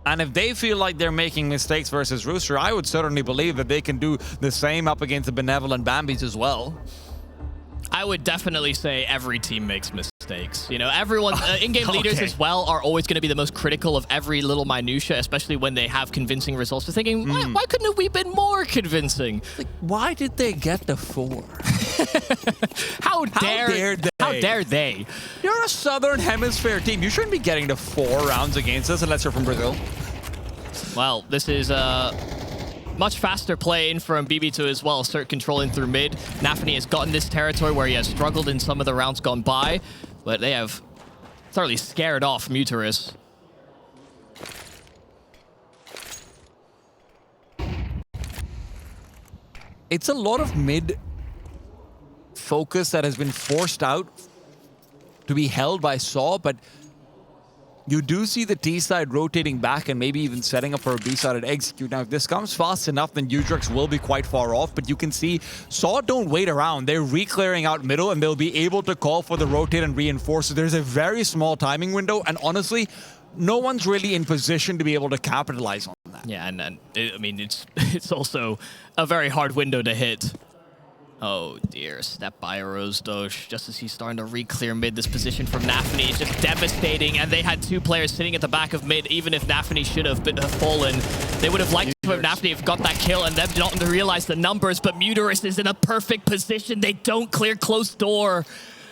And if they feel like they're making mistakes versus Rooster, I would certainly believe that they can do the same up against the Benevolent Bambis as well. I would definitely say every team makes mistakes. You know, everyone, in-game leaders as well are always going to be the most critical of every little minutia, especially when they have convincing results. They're thinking, why couldn't we have been more convincing? Like, why did they get the 4? How dare they? How dare they? You're a Southern Hemisphere team. You shouldn't be getting to 4 rounds against us unless you're from Brazil. Well, this is much faster play in from BB2 as well. Cert controlling through mid. Nafany has gotten this territory where he has struggled in some of the rounds gone by, but they have thoroughly scared off Muterus. It's a lot of mid focus that has been forced out to be held by sAw, but you do see the T side rotating back and maybe even setting up for a B side at execute. Now, if this comes fast enough, then Udrex will be quite far off, but you can see sAw don't wait around. They're re-clearing out middle, and they'll be able to call for the rotate and reinforce. So there's a very small timing window, and honestly, no one's really in position to be able to capitalize on that. Yeah, and I mean, it's also a very hard window to hit. Oh dear, step by Rosdosh just as he's starting to re-clear mid. This position from Nafany is just devastating, and they had 2 players sitting at the back of mid. Even if Nafany should have fallen, they would have liked to have Nafany have got that kill and them not to realize the numbers, but Muterus is in a perfect position. They don't clear close door.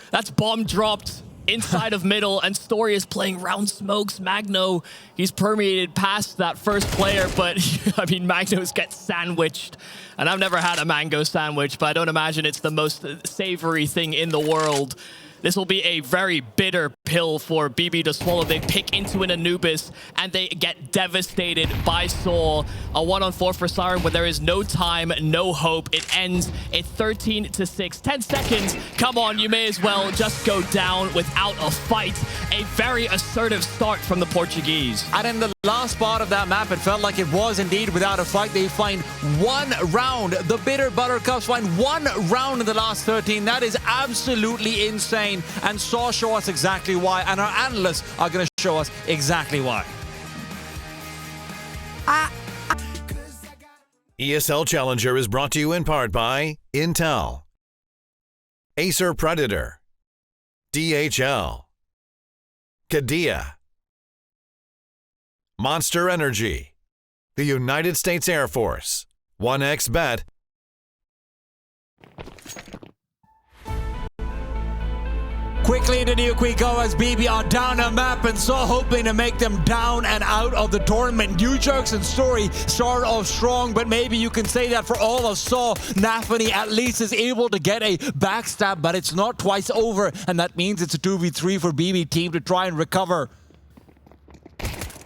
That's bomb dropped inside of middle, and Story is playing round smokes. Magno, he's permeated past that first player, but I mean, Magno's gets sandwiched. And I've never had a mango sandwich, but I don't imagine it's the most savory thing in the world. This will be a very bitter pill for BB to swallow. They pick into an Anubis, and they get devastated by sAw. A 1-on-4 for Siren, where there is no time, no hope. It ends at 13-6. 10 seconds. Come on, you may as well just go down without a fight. A very assertive start from the Portuguese. And in the last part of that map, it felt like it was indeed without a fight. They find 1 round. The Bitter Buttercups find 1 round in the last 13. That is absolutely insane. And sAw show us exactly why, and our analysts are going to show us exactly why. ESL Challenger is brought to you in part by Intel, Acer Predator, DHL, Kadia, Monster Energy, the United States Air Force, 1xBet, Quickly into Nuke we go as BB are down a map, and sAw hoping to make them down and out of the tournament. Udrex and Story start off strong, but maybe you can say that for all of sAw. Nafany at least is able to get a backstab, but it's not twice over, and that means it's a 2v3 for BB team to try and recover.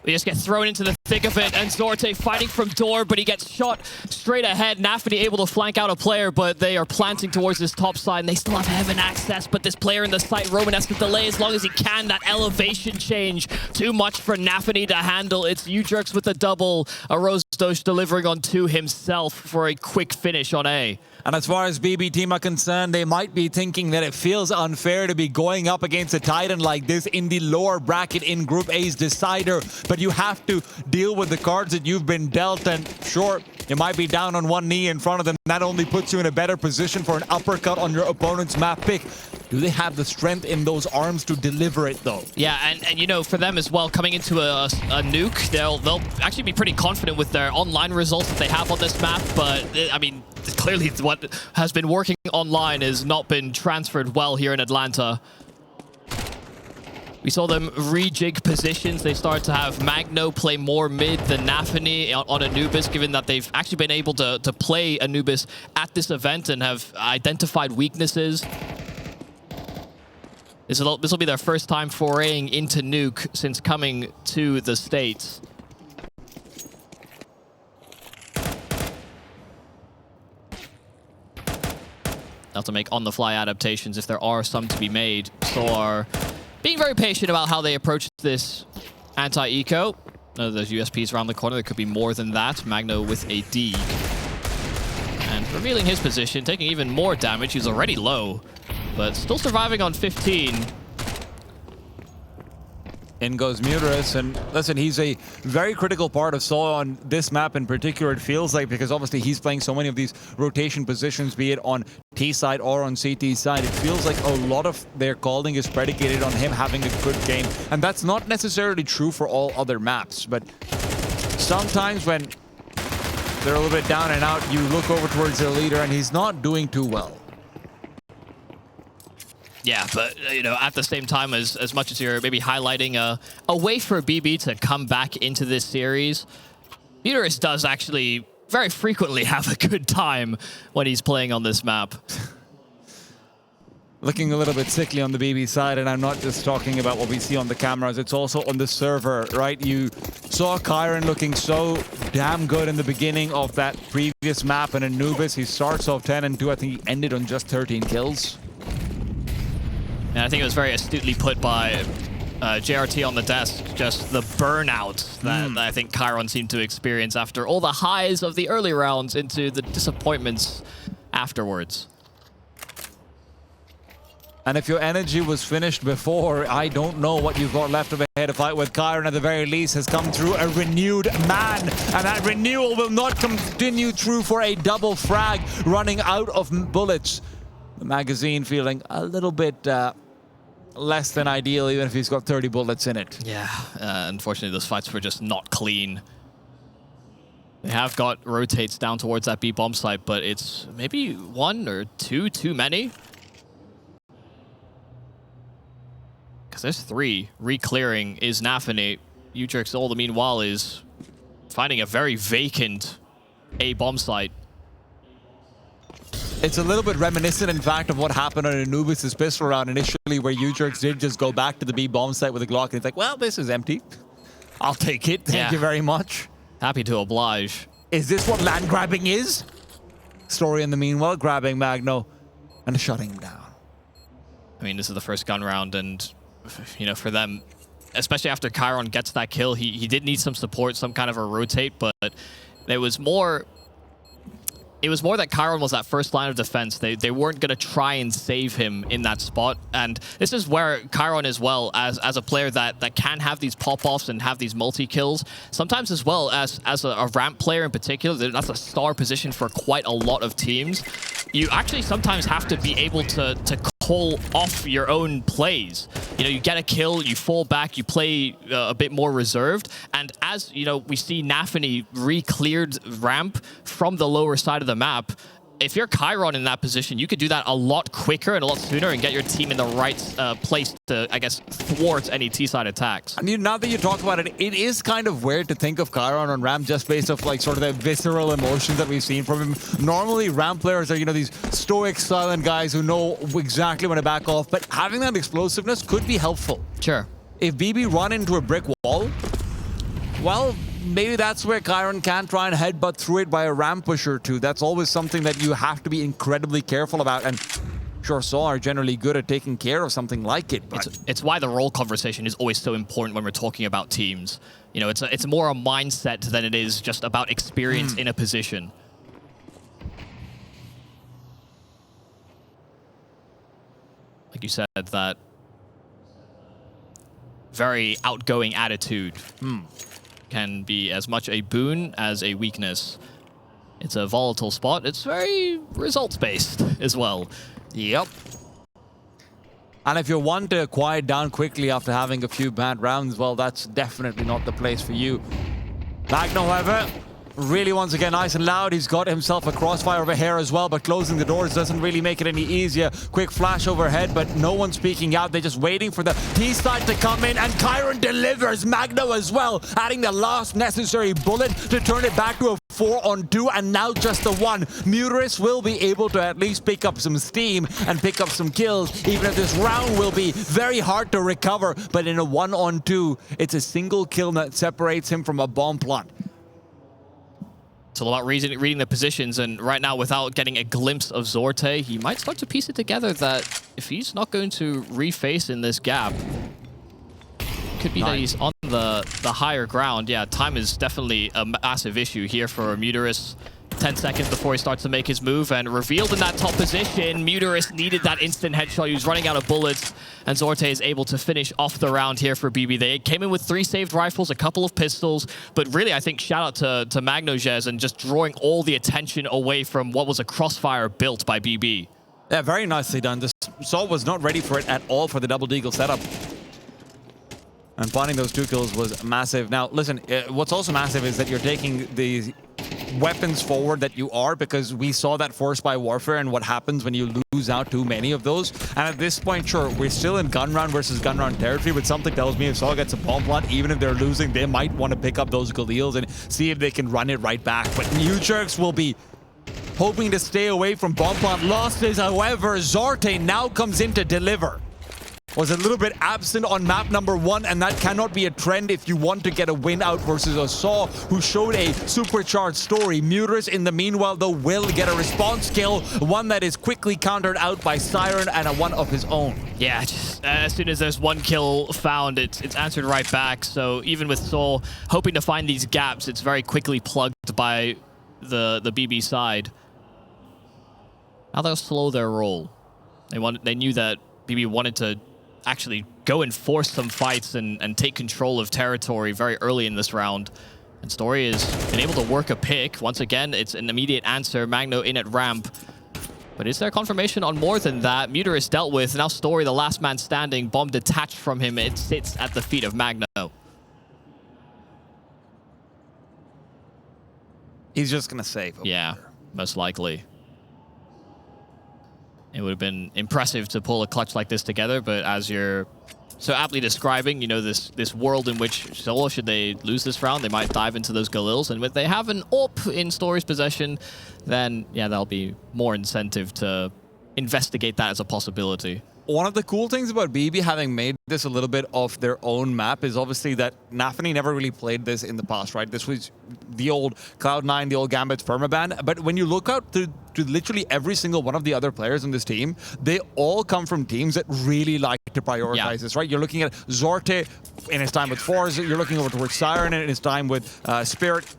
We just get thrown into the thick of it, and Zorte fighting from door, but he gets shot straight ahead. Nafany able to flank out a player, but they are planting towards this top side, and they still have heaven access, but this player in the site, Roman, has to delay as long as he can. That elevation change, too much for Nafany to handle. It's Udrex with a double, a Rosdosh delivering on 2 himself for a quick finish on A. And as far as BB team are concerned, they might be thinking that it feels unfair to be going up against a Titan like this in the lower bracket in Group A's decider. But you have to deal with the cards that you've been dealt, and sure, you might be down on 1 knee in front of them. That only puts you in a better position for an uppercut on your opponent's map pick. Do they have the strength in those arms to deliver it, though? Yeah, and you know, for them as well, coming into a nuke, they'll actually be pretty confident with their online results that they have on this map, but I mean, clearly what has been working online has not been transferred well here in Atlanta. We saw them rejig positions. They started to have Magno play more mid than Nafany on Anubis, given that they've actually been able to play Anubis at this event and have identified weaknesses. This will be their first time foraying into Nuke since coming to the States. They'll have to make on-the-fly adaptations if there are some to be made. So are being very patient about how they approach this anti-eco. There's USPs around the corner. There could be more than that. Magno with a D. revealing his position, taking even more damage. He's already low, but still surviving on 15. In goes Muterus, and listen, he's a very critical part of sAw on this map in particular, it feels like, because obviously he's playing so many of these rotation positions, be it on T side or on CT side. It feels like a lot of their calling is predicated on him having a good game, and that's not necessarily true for all other maps, but sometimes when they're a little bit down and out, you look over towards their leader and he's not doing too well. Yeah, but, you know, at the same time, as much as you're maybe highlighting a way for BB to come back into this series, Muterus does actually very frequently have a good time when he's playing on this map. Looking a little bit sickly on the BB side, and I'm not just talking about what we see on the cameras, it's also on the server, right? You saw Kyron looking so damn good in the beginning of that previous map, and Anubis, he starts off 10 and 2. I think he ended on just 13 kills. And I think it was very astutely put by JRT on the desk, just the burnout that I think Kyron seemed to experience after all the highs of the early rounds into the disappointments afterwards. And if your energy was finished before, I don't know what you've got left of a head to fight with. Kyron, at the very least, has come through a renewed man. And that renewal will not continue through for a double frag, running out of bullets. The magazine feeling a little bit less than ideal, even if he's got 30 bullets in it. Yeah, unfortunately, those fights were just not clean. They have got rotates down towards that B bomb site, but it's maybe one or two too many. Because there's three. Re-clearing is Nafany. Utrix, all the meanwhile, is finding a very vacant A bomb site. It's a little bit reminiscent, in fact, of what happened on Anubis' pistol round initially, where Utrix did just go back to the B bomb site with a Glock, and it's like, well, this is empty. I'll take it. Thank you very much. Happy to oblige. Is this what land grabbing is? Story in the meanwhile, grabbing Magno and shutting him down. I mean, this is the first gun round, and, you know, for them, especially after Kyron gets that kill, he did need some support, some kind of a rotate, but there was more... It was more that Kyron was that first line of defense. They weren't going to try and save him in that spot. And this is where Kyron as well, as a player that can have these pop-offs and have these multi-kills, sometimes as well as a ramp player in particular, that's a star position for quite a lot of teams. You actually sometimes have to be able to call off your own plays. You know, you get a kill, you fall back, you play a bit more reserved. And as, you know, we see Nafany re-cleared ramp from the lower side of the map, if you're Kyron in that position, you could do that a lot quicker and a lot sooner and get your team in the right place to, I guess, thwart any T-side attacks. I mean, now that you talk about it, it is kind of weird to think of Kyron on ramp just based off, like, sort of the visceral emotions that we've seen from him. Normally, ramp players are, you know, these stoic, silent guys who know exactly when to back off, but having that explosiveness could be helpful. Sure. If BB run into a brick wall, well, maybe that's where Kyron can try and headbutt through it by a ramp push or two. That's always something that you have to be incredibly careful about. And sure, sAw are generally good at taking care of something like it. But it's why the role conversation is always so important when we're talking about teams. You know, it's more a mindset than it is just about experience in a position. Like you said, that very outgoing attitude can be as much a boon as a weakness. It's a volatile spot. It's very results-based as well. Yep. And if you're one to quiet down quickly after having a few bad rounds, well, that's definitely not the place for you. Magno, however, really wants to get nice and loud. He's got himself a crossfire over here as well, but closing the doors doesn't really make it any easier. Quick flash overhead, but no one's speaking out. They're just waiting for the T-side to come in, and Kyron delivers. Magno as well, adding the last necessary bullet to turn it back to a 4-on-2, and now just the one. Muterus will be able to at least pick up some steam and pick up some kills, even if this round will be very hard to recover. But in a 1-on-2, it's a single kill that separates him from a bomb plant. It's all about reading the positions, and right now, without getting a glimpse of Zorte, he might start to piece it together that if he's not going to reface in this gap, could be that he's on the higher ground. Yeah, time is definitely a massive issue here for Muterus. 10 seconds before he starts to make his move, and revealed in that top position. Muterus needed that instant headshot. He was running out of bullets, and Zorte is able to finish off the round here for BB. They came in with 3 saved rifles, a couple of pistols, but really, I think shout out to Magnojez and just drawing all the attention away from what was a crossfire built by BB. Yeah, very nicely done. The sAw was not ready for it at all for the double deagle setup. And finding those 2 kills was massive. Now, listen, what's also massive is that you're taking the weapons forward that you are, because we saw that forced by warfare and what happens when you lose out too many of those. And at this point, sure, we're still in gun round versus gun round territory, but something tells me if sAw gets a bomb plant, even if they're losing, they might want to pick up those Galils and see if they can run it right back. But New Jerks will be hoping to stay away from bomb plant losses. However, Zorte now comes in to deliver. Was a little bit absent on map number 1, and that cannot be a trend if you want to get a win out versus a sAw, who showed a supercharged story. Muterus, in the meanwhile, though, will get a response kill, one that is quickly countered out by Siren and a one of his own. Yeah, just as soon as there's 1 kill found, it's answered right back. So even with sAw hoping to find these gaps, it's very quickly plugged by the BB side. Now they'll slow their roll. They knew that BB wanted to actually go and force some fights and take control of territory very early in this round. And Story has been able to work a pick. Once again, it's an immediate answer. Magno in at ramp. But is there confirmation on more than that? Muterus dealt with. Now Story, the last man standing. Bomb detached from him. It sits at the feet of Magno. He's just going to save. Yeah, most likely. It would have been impressive to pull a clutch like this together, but as you're so aptly describing, you know, this world in which sAw, should they lose this round, they might dive into those Galils, and if they have an AWP in Story's possession, then yeah, there'll be more incentive to investigate that as a possibility. One of the cool things about BB having made this a little bit of their own map is obviously that Nafany never really played this in the past, right? This was the old Cloud9, the old Gambit permaban. But when you look out to literally every single one of the other players on this team, they all come from teams that really like to prioritize this, right? You're looking at Zorte in his time with Force, you're looking over towards Siren in his time with Spirit.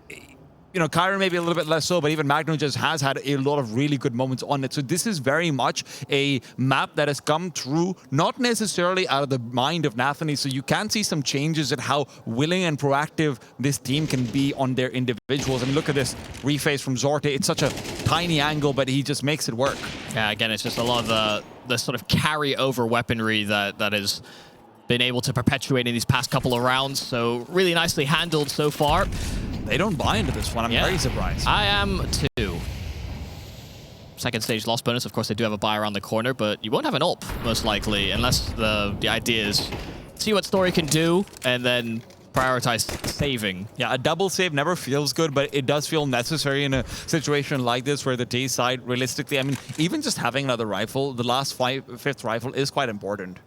You know, Kyron maybe a little bit less so, but even Magno just has had a lot of really good moments on it. So this is very much a map that has come through, not necessarily out of the mind of Nafany. So you can see some changes in how willing and proactive this team can be on their individuals. I mean, look at this reface from Zorte. It's such a tiny angle, but he just makes it work. Yeah, again, it's just a lot of the sort of carry-over weaponry that has been able to perpetuate in these past couple of rounds. So really nicely handled so far. They don't buy into this one. I'm very surprised. I am too. Second stage loss bonus. Of course, they do have a buy around the corner, but you won't have an AWP, most likely, unless the idea is see what Story can do and then prioritize saving. Yeah, a double save never feels good, but it does feel necessary in a situation like this where the T side, realistically, I mean, even just having another rifle, the last fifth rifle is quite important.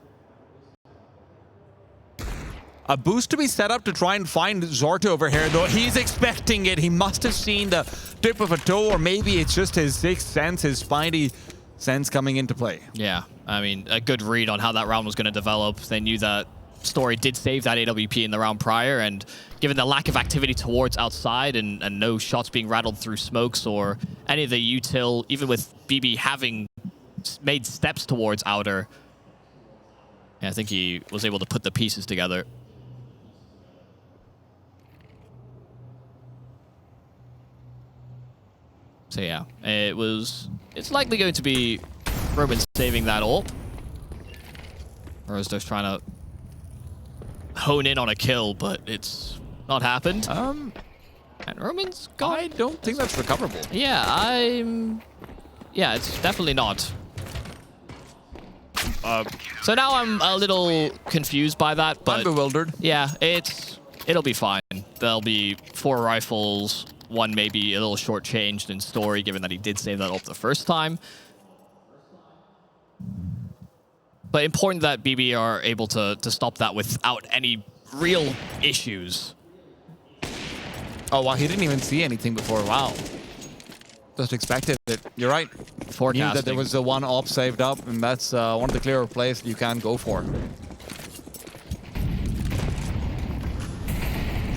A boost to be set up to try and find Zorte over here, though. He's expecting it. He must have seen the tip of a toe, or maybe it's just his sixth sense, his spidey sense coming into play. Yeah, I mean, a good read on how that round was going to develop. They knew that Story did save that AWP in the round prior, and given the lack of activity towards outside and no shots being rattled through smokes or any of the util, even with BB having made steps towards outer, yeah, I think he was able to put the pieces together. So yeah, it's likely going to be Roman saving that AWP. Rosdo's trying to hone in on a kill, but it's not happened. And Roman's gone. I don't think that's recoverable. Yeah, yeah, it's definitely not. So now I'm a little confused by that, but I'm bewildered. Yeah, it'll be fine. There'll be 4 rifles. One maybe a little short-changed in Story, given that he did save that up the first time. But important that BB are able to stop that without any real issues. Oh, wow, he didn't even see anything before. Wow. Just expected it. You're right. Forecasting. Knew that there was the one AWP saved up, and that's one of the clearer plays you can go for.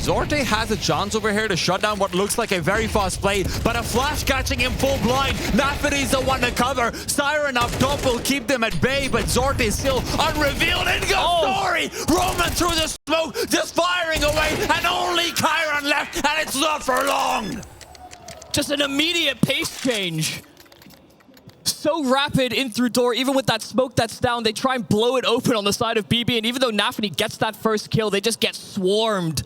Zorte has a chance over here to shut down what looks like a very fast play, but a flash catching him full blind. Nafany's the one to cover. Siren up top will keep them at bay, but Zorte is still unrevealed. And go Story! Roman through the smoke, just firing away, and only Chiron left, and it's not for long. Just an immediate pace change. So rapid in through door, even with that smoke that's down, they try and blow it open on the side of BB, and even though Nafany gets that first kill, they just get swarmed.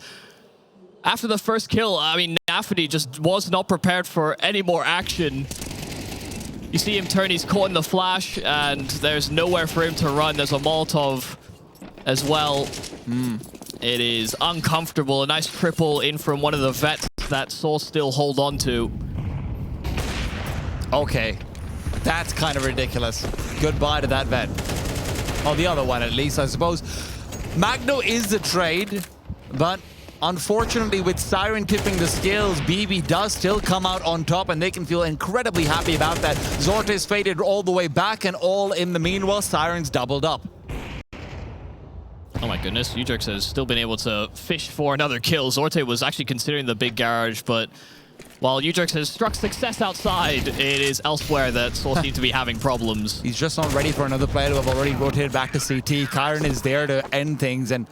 After the first kill, I mean, Nafany just was not prepared for any more action. You see him turn, he's caught in the flash, and there's nowhere for him to run. There's a Molotov as well. It is uncomfortable. A nice triple in from one of the vets that sAw still hold on to. Okay. That's kind of ridiculous. Goodbye to that vet. Oh, the other one at least, I suppose. Magno is the trade, but unfortunately with Siren tipping the scales, BB does still come out on top, and they can feel incredibly happy about that. Zorte's faded all the way back, and all in the meanwhile, Siren's doubled up. Oh my goodness, Udrix has still been able to fish for another kill. Zorte was actually considering the big garage, but while Udrix has struck success outside, it is elsewhere that sAw seem to be having problems. He's just not ready for another player to have already rotated back to CT. Chiron is there to end things, and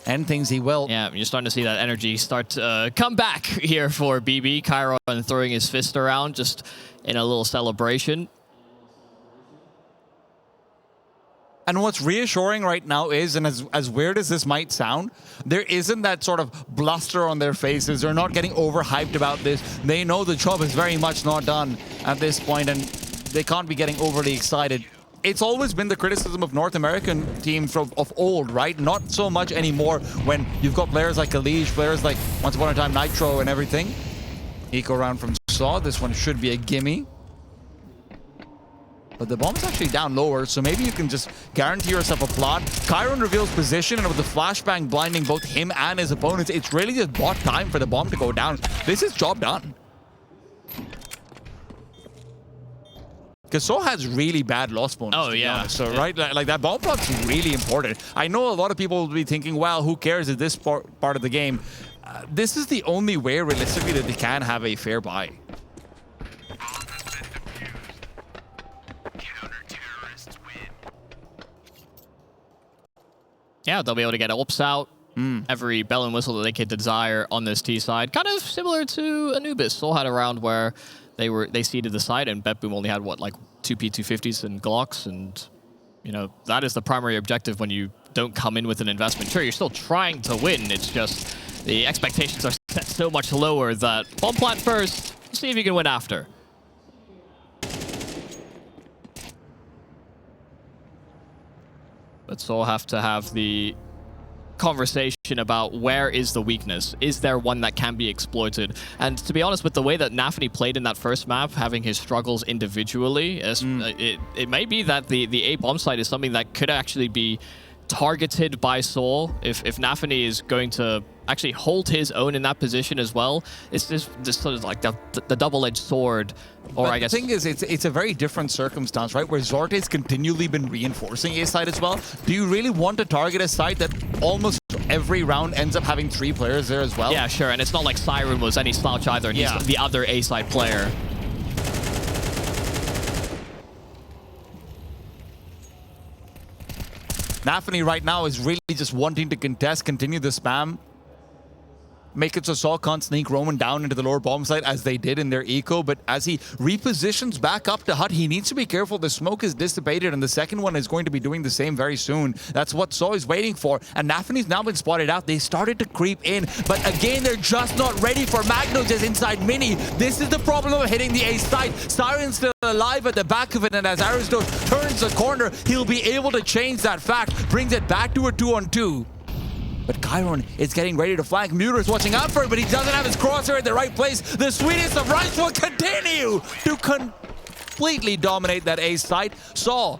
end things he will. Yeah, you're starting to see that energy start to come back here for BB. Chiron throwing his fist around just in a little celebration. And what's reassuring right now is, and as weird as this might sound, there isn't that sort of bluster on their faces. They're not getting overhyped about this. They know the job is very much not done at this point, and they can't be getting overly excited. It's always been the criticism of North American teams of old, right? Not so much anymore when you've got players like Elige, players like Once Upon a Time Nitro and everything. Eco round from sAw. This one should be a gimme. But the bomb's actually down lower, so maybe you can just guarantee yourself a plot. Chiron reveals position, and with the flashbang blinding both him and his opponents, it's really just bought time for the bomb to go down. This is job done. Because sAw has really bad loss bonus. Oh, yeah. Honest. So, right, like that bomb plot's really important. I know a lot of people will be thinking, well, who cares at this part of the game? This is the only way, realistically, that they can have a fair buy. Yeah, they'll be able to get ups out. Every bell and whistle that they could desire on this T side. Kind of similar to Anubis. sAw had a round where they seeded the side, and BetBoom only had, what, like 2 P250s and Glocks, and, you know, that is the primary objective when you don't come in with an investment. Sure, you're still trying to win. It's just the expectations are set so much lower that bomb plant first, see if you can win after. But sAw have to have the conversation about where is the weakness. Is there one that can be exploited? And to be honest, with the way that Nafany played in that first map, having his struggles individually, it may be that the A bomb site is something that could actually be targeted by sAw. If Nafany is going to actually hold his own in that position as well, it's just sort of like the double-edged sword. Or but I guess the thing is, it's a very different circumstance, right? Where Zorte's continually been reinforcing A side as well. Do you really want to target a site that almost every round ends up having 3 players there as well? Yeah, sure. And it's not like Siren was any slouch either, and he's the other A side player. Nafany right now is really just wanting to contest, continue the spam. Make it so sAw can't sneak Roman down into the lower bomb site as they did in their eco, but as he repositions back up to Hut, he needs to be careful. The smoke is dissipated, and the second one is going to be doing the same very soon. That's what sAw is waiting for, and Nafany's now been spotted out. They started to creep in, but again, they're just not ready for Magno just inside Mini. This is the problem of hitting the A site. Siren's still alive at the back of it, and as Aristos turns the corner, he'll be able to change that fact, brings it back to a 2-on-2. But Chiron is getting ready to flank. Muter is watching out for it, but he doesn't have his crosshair in the right place. The sweetest of rice will continue to completely dominate that A site. sAw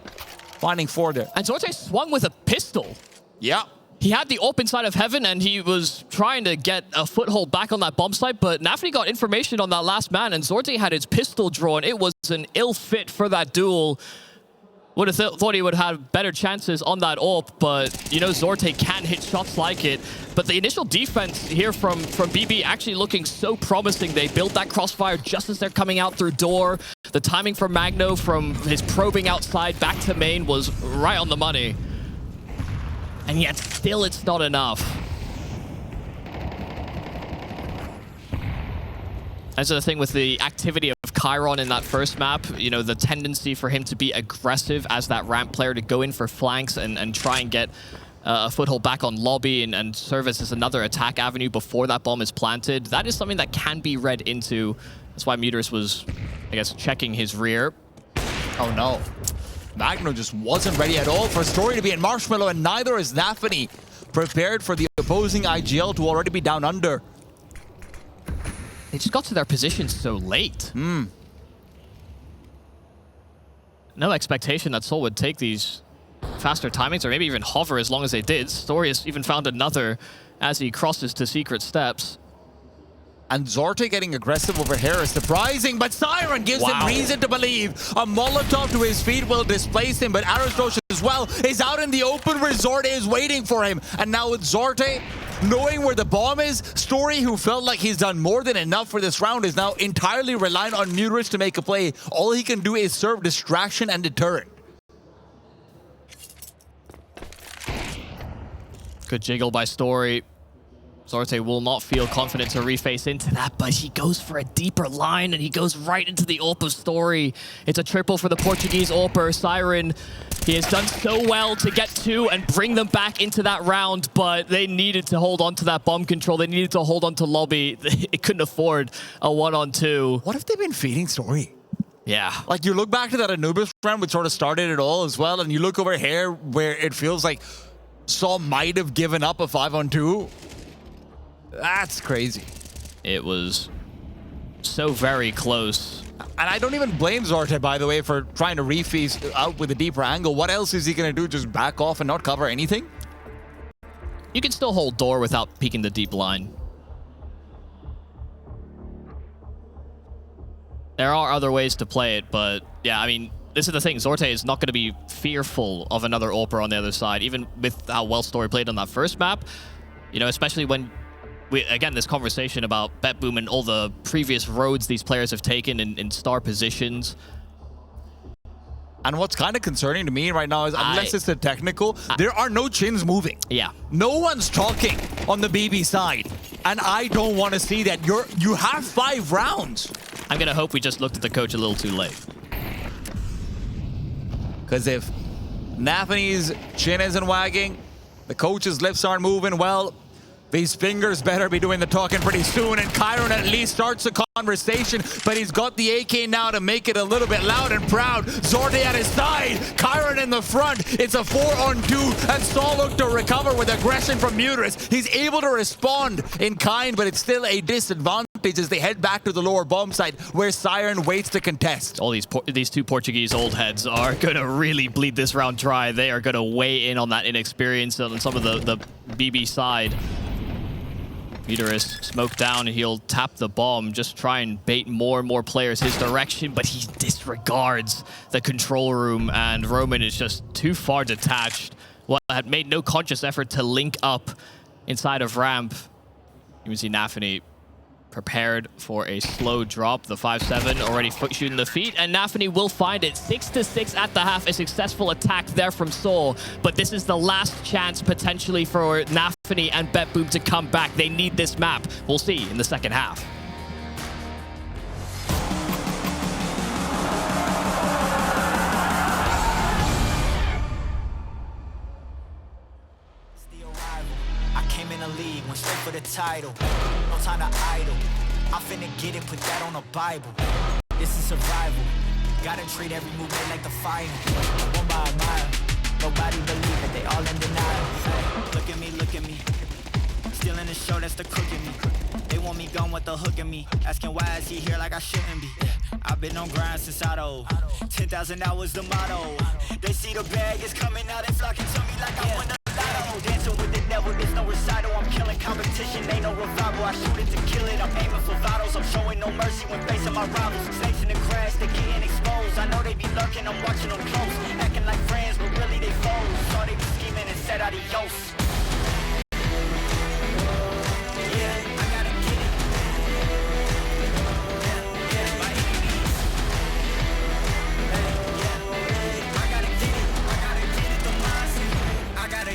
finding 4 there. And Zorte swung with a pistol. Yeah. He had the AWP inside of heaven, and he was trying to get a foothold back on that bomb site, but Nafany got information on that last man, and Zorte had his pistol drawn. It was an ill fit for that duel. Would have thought he would have better chances on that AWP, but you know Zorte can hit shots like it. But the initial defense here from BB actually looking so promising. They built that crossfire just as they're coming out through door. The timing from Magno from his probing outside back to main was right on the money. And yet still it's not enough. That's the thing with the activity of Chiron in that first map, you know, the tendency for him to be aggressive as that ramp player, to go in for flanks and try and get a foothold back on lobby and serve as another attack avenue before that bomb is planted. That is something that can be read into. That's why Muterus was, I guess, checking his rear. Oh no. Magno just wasn't ready at all for Story to be in Marshmallow, and neither is Nafany prepared for the opposing IGL to already be down under. They just got to their positions so late. No expectation that sAw would take these faster timings or maybe even hover as long as they did. Story has even found another as he crosses to secret steps. And Zorte getting aggressive over here is surprising, but Siren gives him reason to believe a Molotov to his feet will displace him, but Arasdosh as well is out in the open where Zorte is waiting for him. And now with Zorte knowing where the bomb is, Story, who felt like he's done more than enough for this round, is now entirely reliant on Muterus to make a play. All he can do is serve distraction and deterrent. Good jiggle by Story. Zorte will not feel confident to reface into that, but he goes for a deeper line and he goes right into the AWP of Story. It's a triple for the Portuguese AWPer. Siren, he has done so well to get two and bring them back into that round, but they needed to hold on to that bomb control. They needed to hold on to lobby. It couldn't afford a 1-on-2. What if they've been feeding Story? Yeah. Like, you look back to that Anubis round, which sort of started it all as well, and you look over here where it feels like sAw might have given up a 5-on-2. That's crazy. It was so very close. And I don't even blame Zorte, by the way, for trying to refeast out with a deeper angle. What else is he going to do? Just back off and not cover anything? You can still hold door without peeking the deep line. There are other ways to play it, but yeah, I mean, this is the thing. Zorte is not going to be fearful of another AWPer on the other side, even with how well Story played on that first map. You know, especially when again, this conversation about BetBoom and all the previous roads these players have taken in star positions. And what's kind of concerning to me right now is, unless it's a technical, there are no chins moving. Yeah. No one's talking on the BB side. And I don't want to see that. You have 5 rounds. I'm going to hope we just looked at the coach a little too late. Because if Nafany's chin isn't wagging, the coach's lips aren't moving, well, these fingers better be doing the talking pretty soon, and Chiron at least starts the conversation, but he's got the AK now to make it a little bit loud and proud. Zorte at his side, Chiron in the front. It's a 4-on-2, and sAw look to recover with aggression from Muterus. He's able to respond in kind, but it's still a disadvantage as they head back to the lower bomb site, where Siren waits to contest. All these two Portuguese old heads are going to really bleed this round dry. They are going to weigh in on that inexperience on some of the BB side. Muterus smoked down, and he'll tap the bomb, just try and bait more and more players his direction, but he disregards the control room, and Roman is just too far detached. Had made no conscious effort to link up inside of ramp. You can see Nafany prepared for a slow drop. The 5-7 already shooting the feet, and Nafany will find it. 6-6 at the half. A successful attack there from sAw, but this is the last chance potentially for Nafany and BetBoom to come back. They need this map. We'll see in the second half. Straight for the title, no time to idle. I'm finna get it, put that on the Bible. This is survival. Gotta treat every movement like the final. One by a mile. Nobody believe it, they all in denial. Look at me. Still in the show, that's the crook in me. They want me gone with the hook in me. Asking why is he here like I shouldn't be. I've been on grind since Auto. 10,000 hours the motto. They see the bag is coming out, they flocking to me like I won the lotto. dancing with the devil, there's no recital. I'm killing competition, ain't no revival. I shoot it to kill it, I'm aiming for vitals. I'm showing no mercy when facing my rivals. Snakes in the grass, they getting exposed. I know they be lurking, I'm watching them close. Acting like friends, but really they foes. Saw they be scheming and said adios.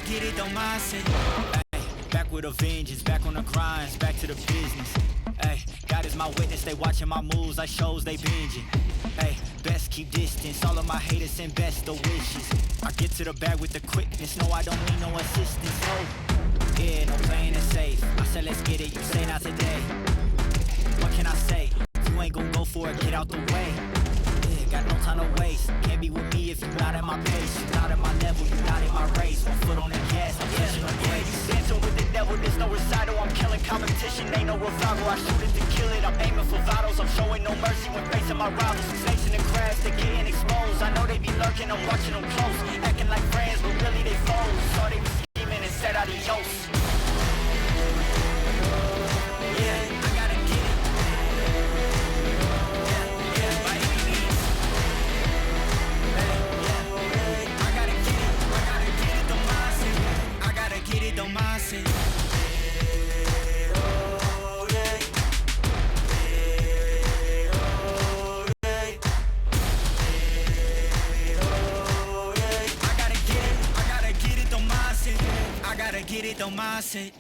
Get it, don't mindset. Ay, back with a vengeance, back on the grinds, back to the business. Ay, God is my witness, they watching my moves, like shows they binging. Ay, best keep distance, all of my haters send best the wishes. I get to the bag with the quickness, no I don't need no assistance, no. Yeah, no playing it safe, I said let's get it, you say not today. What can I say, if you ain't gon' go for it, get out the way. Got no time to waste. Can't be with me if you're not at my pace. You're not at my level, you're not in my race. One foot on the gas, I'm pushing the brakes. Dancing with the devil, there's no recital. I'm killing competition, ain't no revival. I shoot it to kill it, I'm aiming for vitals. I'm showing no mercy when facing my rivals. Snakes in the grass, they getting exposed. I know they be lurking, I'm watching them close. Acting like friends, but really they foes. Saw they be scheming and said adios. Don't mindset. I gotta get it, don't mindset.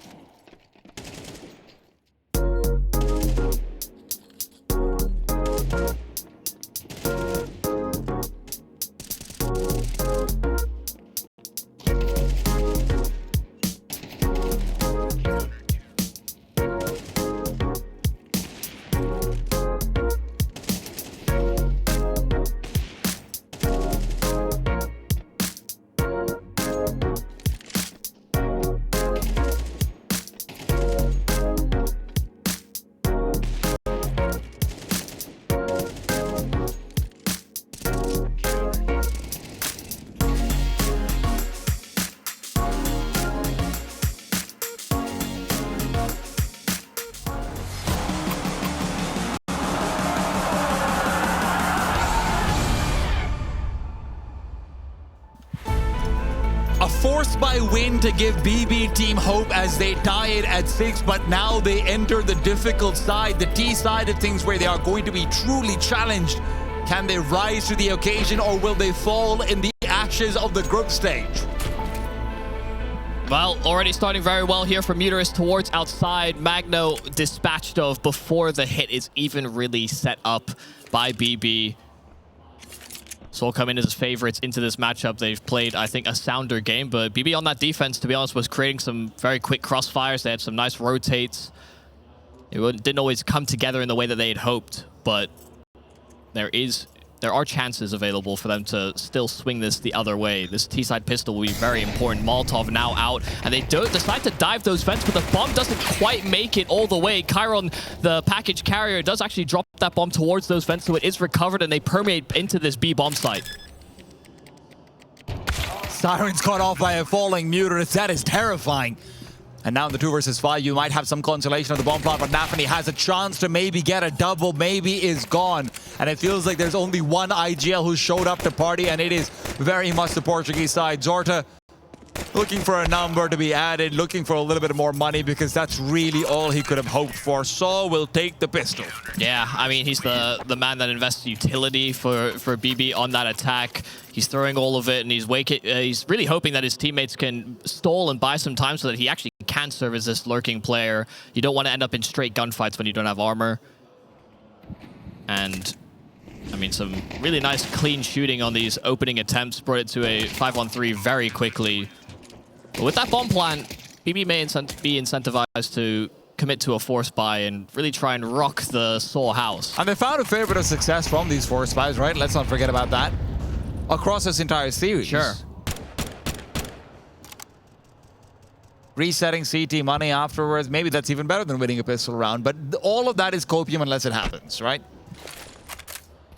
A forced by win to give BB team hope as they tie it at 6, but now they enter the difficult side, the T side of things, where they are going to be truly challenged. Can they rise to the occasion, or will they fall in the ashes of the group stage? Well, already starting very well here from Muterus towards outside. Magno dispatched of before the hit is even really set up by BB. sAw come in as favorites into this matchup. They've played, I think, a sounder game, but BB on that defense, to be honest, was creating some very quick crossfires. They had some nice rotates. It didn't always come together in the way that they had hoped, but there are chances available for them to still swing this the other way. This T-side pistol will be very important. Molotov now out, and they decide to dive those vents, but the bomb doesn't quite make it all the way. Chiron, the package carrier, does actually drop that bomb towards those vents, so it is recovered, and they permeate into this B bomb site. Siren's caught off by a falling Muterus. That is terrifying. And now in the 2 versus 5, you might have some consolation of the bomb plot, but Nafany has a chance to maybe get a double, maybe is gone. And it feels like there's only one IGL who showed up to party, and it is very much the Portuguese side. Zorta looking for a number to be added, looking for a little bit more money, because that's really all he could have hoped for. sAw will take the pistol. Yeah, I mean, he's the man that invests utility for BB on that attack. He's throwing all of it, and he's really hoping that his teammates can stall and buy some time so that he actually can serve as this lurking player. You don't want to end up in straight gunfights when you don't have armor. And, I mean, some really nice clean shooting on these opening attempts brought it to a 5-on-3 very quickly. But with that bomb plant, BB may be incentivized to commit to a force buy and really try and rock the sAw house. And they found a fair bit of success from these force buys, right? Let's not forget about that. Across this entire series. Sure. Resetting CT money afterwards, maybe that's even better than winning a pistol round, but all of that is copium unless it happens, right?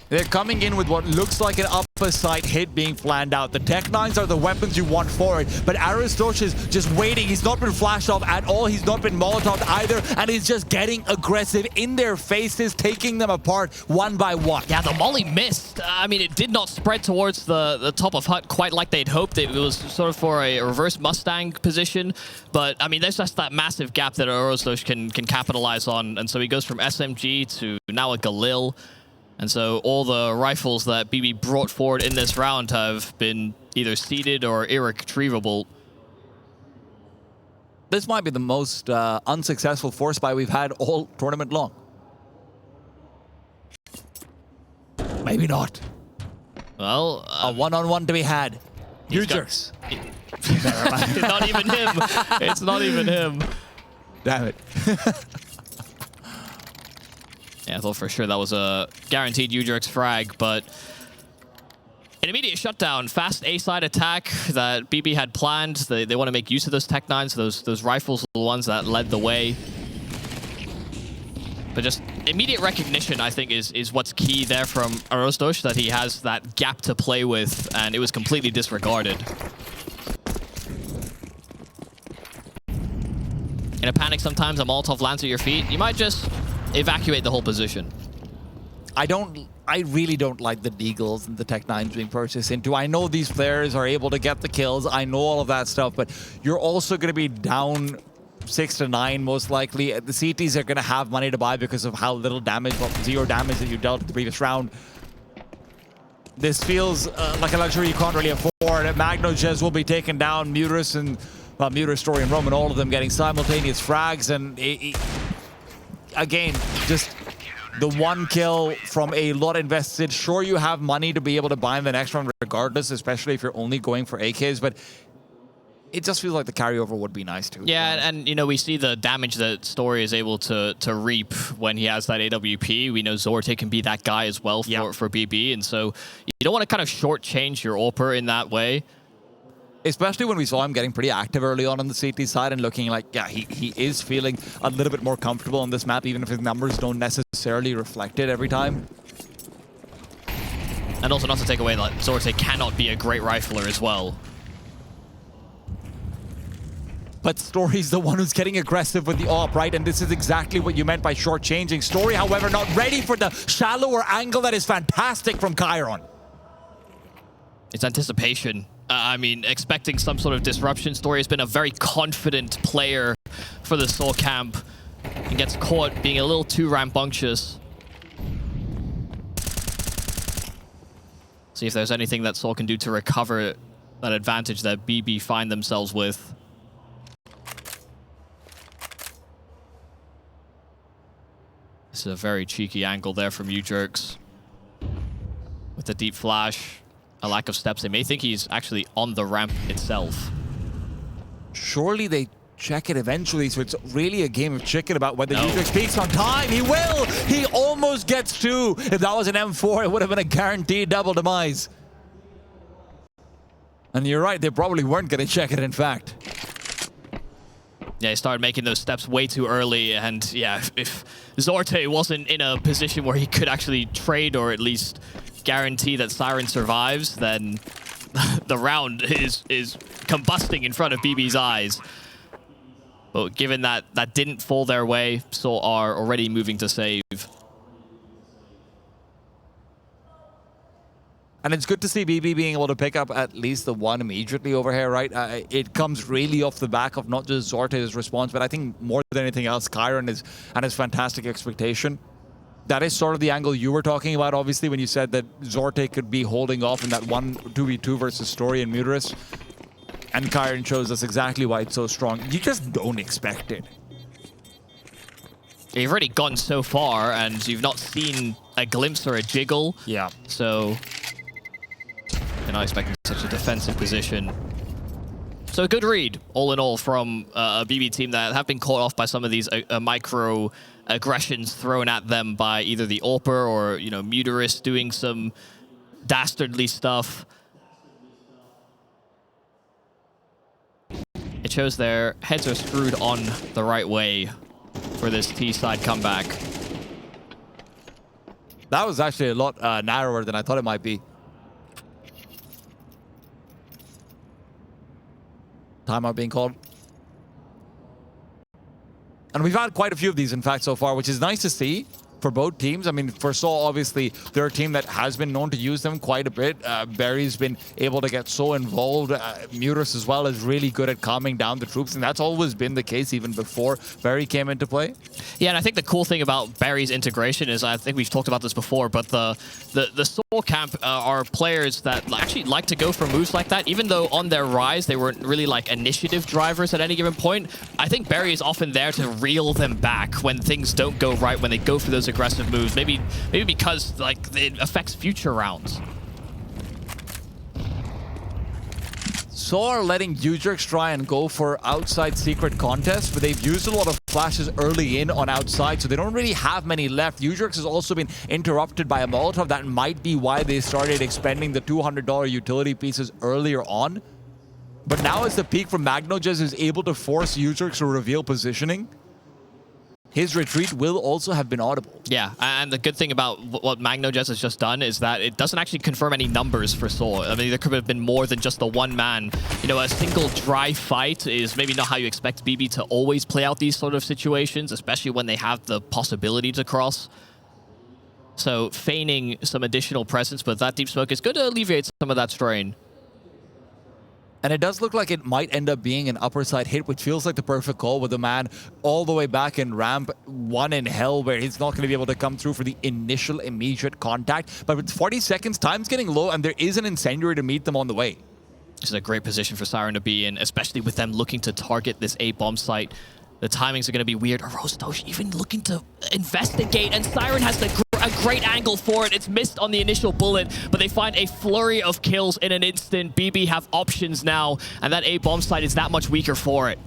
They're coming in with what looks like an up site hit being planned out. The Tech-9s are the weapons you want for it, but Aristosh is just waiting. He's not been flashed off at all. He's not been Molotoved either, and he's just getting aggressive in their faces, taking them apart one by one. Yeah, the molly missed. I mean, it did not spread towards the top of hut quite like they'd hoped. It was sort of for a reverse Mustang position, but I mean, there's just that massive gap that Aristosh can capitalize on, and so he goes from SMG to now a Galil. And so all the rifles that BB brought forward in this round have been either seeded or irretrievable. This might be the most unsuccessful force buy we've had all tournament long. Maybe not. Well, a one-on-one to be had. You jerks. It's not even him. It's not even him. Damn it. Yeah, I thought for sure that was a guaranteed Udrix frag, but an immediate shutdown, fast A-side attack that BB had planned. They want to make use of those Tech-9s, those rifles are the ones that led the way. But just immediate recognition, I think, is what's key there from Aristosh, that he has that gap to play with, and it was completely disregarded. In a panic, sometimes a Molotov lands at your feet. You might just evacuate the whole position. I really don't like the Deagles and the Tech-9s being purchased into. I know these players are able to get the kills. I know all of that stuff, but you're also going to be down 6 to 9 most likely. The CTs are going to have money to buy because of how little damage, well, 0 damage that you dealt in the previous round. This feels like a luxury you can't really afford. Magno Jez will be taken down. Muterus and Muterus, Story, and Roman, all of them getting simultaneous frags, and again, just the one kill from a lot invested. Sure, you have money to be able to buy in the next round regardless, especially if you're only going for AKs, but it just feels like the carryover would be nice too. Yeah, and you know, we see the damage that Story is able to reap when he has that AWP. We know Zorte can be that guy as well for BB, and so you don't want to kind of shortchange your AWPer in that way. Especially when we saw him getting pretty active early on the CT side and looking like, yeah, he is feeling a little bit more comfortable on this map, even if his numbers don't necessarily reflect it every time. And also not to take away that Zorte cannot be a great rifler as well. But Story's the one who's getting aggressive with the AWP, right? And this is exactly what you meant by shortchanging. Story, however, not ready for the shallower angle that is fantastic from Chiron. It's anticipation. I mean, expecting some sort of disruption. Story has been a very confident player for the sAw camp and gets caught being a little too rambunctious. See if there's anything that sAw can do to recover that advantage that BB find themselves with. This is a very cheeky angle there from Udrix. With the deep flash. A lack of steps. They may think he's actually on the ramp itself. Surely they check it eventually, so it's really a game of chicken about whether Udrix peaks on time. He will! He almost gets 2. If that was an M4, it would have been a guaranteed double demise. And you're right, they probably weren't going to check it, in fact. Yeah, he started making those steps way too early, and yeah, if Zorte wasn't in a position where he could actually trade or at least guarantee that Siren survives, then the round is combusting in front of BB's eyes. But given that that didn't fall their way, sAw are already moving to save. And it's good to see BB being able to pick up at least the one immediately over here, right? It comes really off the back of not just Zorte's response, but I think more than anything else, Chiron and his fantastic expectation. That is sort of the angle you were talking about, obviously, when you said that Zorte could be holding off in that 1-2v2 versus Story and Muterus. And Chiron shows us exactly why it's so strong. You just don't expect it. You've already gone so far, and you've not seen a glimpse or a jiggle. Yeah. So you're not expecting such a defensive position. So a good read, all in all, from a BB team that have been caught off by some of these micro aggressions thrown at them by either the AWPer or, you know, Muterus doing some dastardly stuff. It shows their heads are screwed on the right way for this T-side comeback. That was actually a lot narrower than I thought it might be. Timeout being called. And we've had quite a few of these, in fact, so far, which is nice to see for both teams. I mean, for sAw, obviously, they're a team that has been known to use them quite a bit. Barry's been able to get so involved. Muris as well is really good at calming down the troops, and that's always been the case even before Barry came into play. Yeah, and I think the cool thing about Barry's integration is, I think we've talked about this before, but the sAw camp are players that actually like to go for moves like that, even though on their rise, they weren't really like initiative drivers at any given point. I think Barry is often there to reel them back when things don't go right, when they go for those aggressive moves, maybe because like it affects future rounds. sAw are letting Udrix try and go for outside secret contests, but they've used a lot of flashes early in on outside, so they don't really have many left. Udrix has also been interrupted by a Molotov. That might be why they started expending the $200 utility pieces earlier on. But now as the peak from Magnojez is able to force Udrix to reveal positioning, his retreat will also have been audible. Yeah, and the good thing about what Magnojez has just done is that it doesn't actually confirm any numbers for sAw. I mean, there could have been more than just the one man. You know, a single dry fight is maybe not how you expect BB to always play out these sort of situations, especially when they have the possibility to cross. So feigning some additional presence, but that deep smoke is good to alleviate some of that strain. And it does look like it might end up being an upper side hit, which feels like the perfect call with the man all the way back in ramp, one in hell, where he's not going to be able to come through for the initial immediate contact. But with 40 seconds, time's getting low, and there is an incendiary to meet them on the way. This is a great position for Siren to be in, especially with them looking to target this A-bomb site. The timings are going to be weird. Rostosh even looking to investigate, and Siren has a great angle for it. It's missed on the initial bullet, but they find a flurry of kills in an instant. BB have options now, and that A-bomb site is that much weaker for it.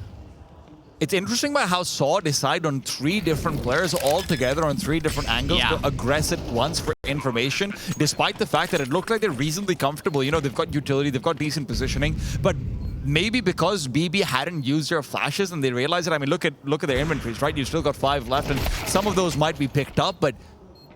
It's interesting about how sAw decide on 3 different players all together on 3 different angles to aggress at once for information, despite the fact that it looked like they're reasonably comfortable. You know, they've got utility, they've got decent positioning, but maybe because BB hadn't used their flashes and they realized it. I mean, look at their inventories, right? You've still got 5 left, and some of those might be picked up, but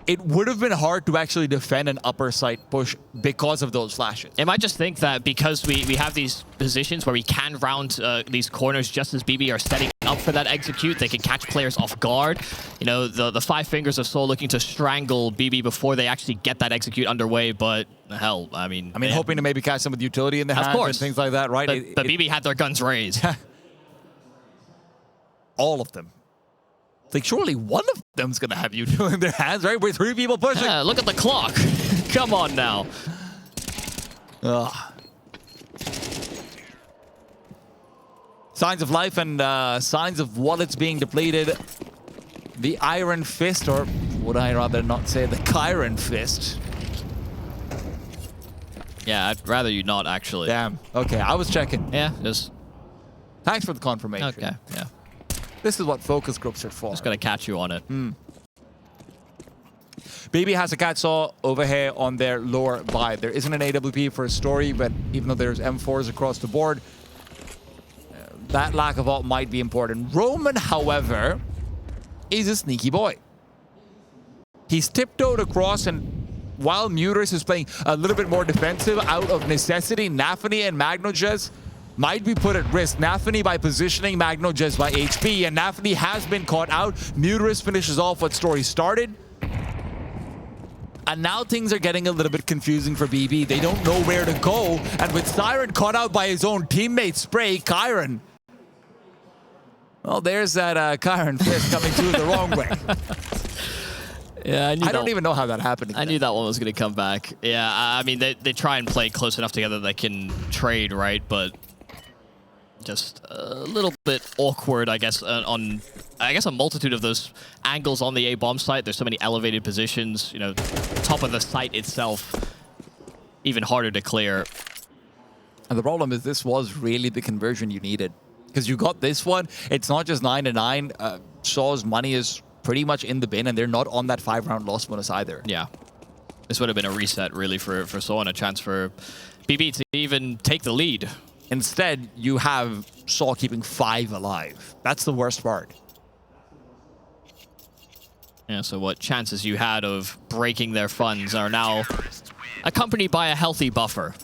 it would have been hard to actually defend an upper site push because of those flashes. It might just think that because we have these positions where we can round these corners just as BB are setting up for that execute, they can catch players off guard. You know, the 5 fingers of sAw looking to strangle BB before they actually get that execute underway, but hell, I mean, hoping to maybe catch some with utility in the hands and things like that, right? But BB had their guns raised. All of them. Like, surely one of them's going to have utility in their hands, right? With 3 people pushing. Yeah, look at the clock. Come on now. Ugh. Signs of life and signs of wallets being depleted. The Iron Fist, or would I rather not say the Chiron Fist? Yeah, I'd rather you not, actually. Damn. Okay, I was checking. Yeah, just... Thanks for the confirmation. Okay, yeah. This is what focus groups are for. Just gonna catch you on it. BB has a cat sAw over here on their lower buy. There isn't an AWP for a story, but even though there's M4s across the board, that lack of ult might be important. Roman, however, is a sneaky boy. He's tiptoed across, and while Muris is playing a little bit more defensive out of necessity, Nafany and Magnojez might be put at risk. Nafany by positioning, Magnojez by HP, and Nafany has been caught out. Muris finishes off what story started. And now things are getting a little bit confusing for BB. They don't know where to go. And with Siren caught out by his own teammate Spray, Chiron. Well, there's that Chiron Fist coming through the wrong way. Yeah, I don't even know how that happened. I knew that one was going to come back. Yeah, I mean, they try and play close enough together they can trade, right? But just a little bit awkward, I guess, on a multitude of those angles on the A-bomb site. There's so many elevated positions, you know, top of the site itself, even harder to clear. And the problem is this was really the conversion you needed. Because you got this one, it's not just 9-9. sAw's money is pretty much in the bin, and they're not on that 5-round loss bonus either. Yeah. This would have been a reset, really, for sAw, and a chance for BB to even take the lead. Instead, you have sAw keeping 5 alive. That's the worst part. Yeah, so what chances you had of breaking their funds are now accompanied by a healthy buffer.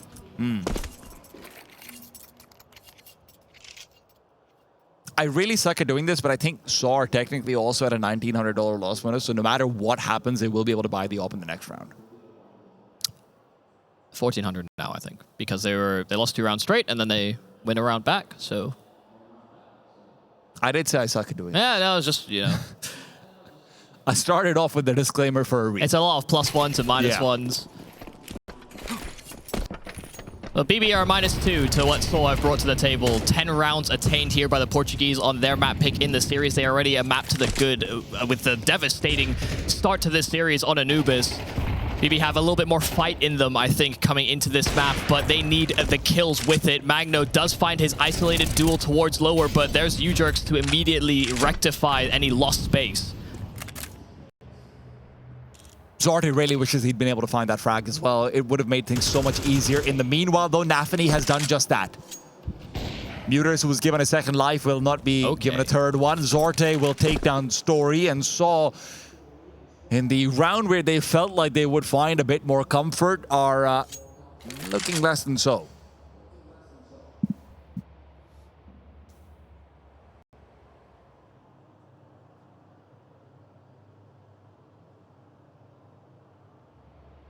I really suck at doing this, but I think sAw are technically also at a $1,900 loss bonus, so no matter what happens, they will be able to buy the op in the next round. 1,400 now, I think, because they lost 2 rounds straight and then they win a round back. So I did say I suck at doing it. yeah, no, it's just, you know. I started off with the disclaimer for a reason. It's a lot of +1s and -1s. Well, BB are -2 to what sAw have brought to the table. 10 rounds attained here by the Portuguese on their map pick in the series. They are already a map to the good with the devastating start to this series on Anubis. BB have a little bit more fight in them, I think, coming into this map, but they need the kills with it. Magno does find his isolated duel towards lower, but there's Ujerks to immediately rectify any lost space. Zorti really wishes he'd been able to find that frag as well. It would have made things so much easier. In the meanwhile, though, Nafany has done just that. Muters, who was given a second life, will not be given a third one. Zorte will take down Story, and sAw, in the round where they felt like they would find a bit more comfort, are looking less than so.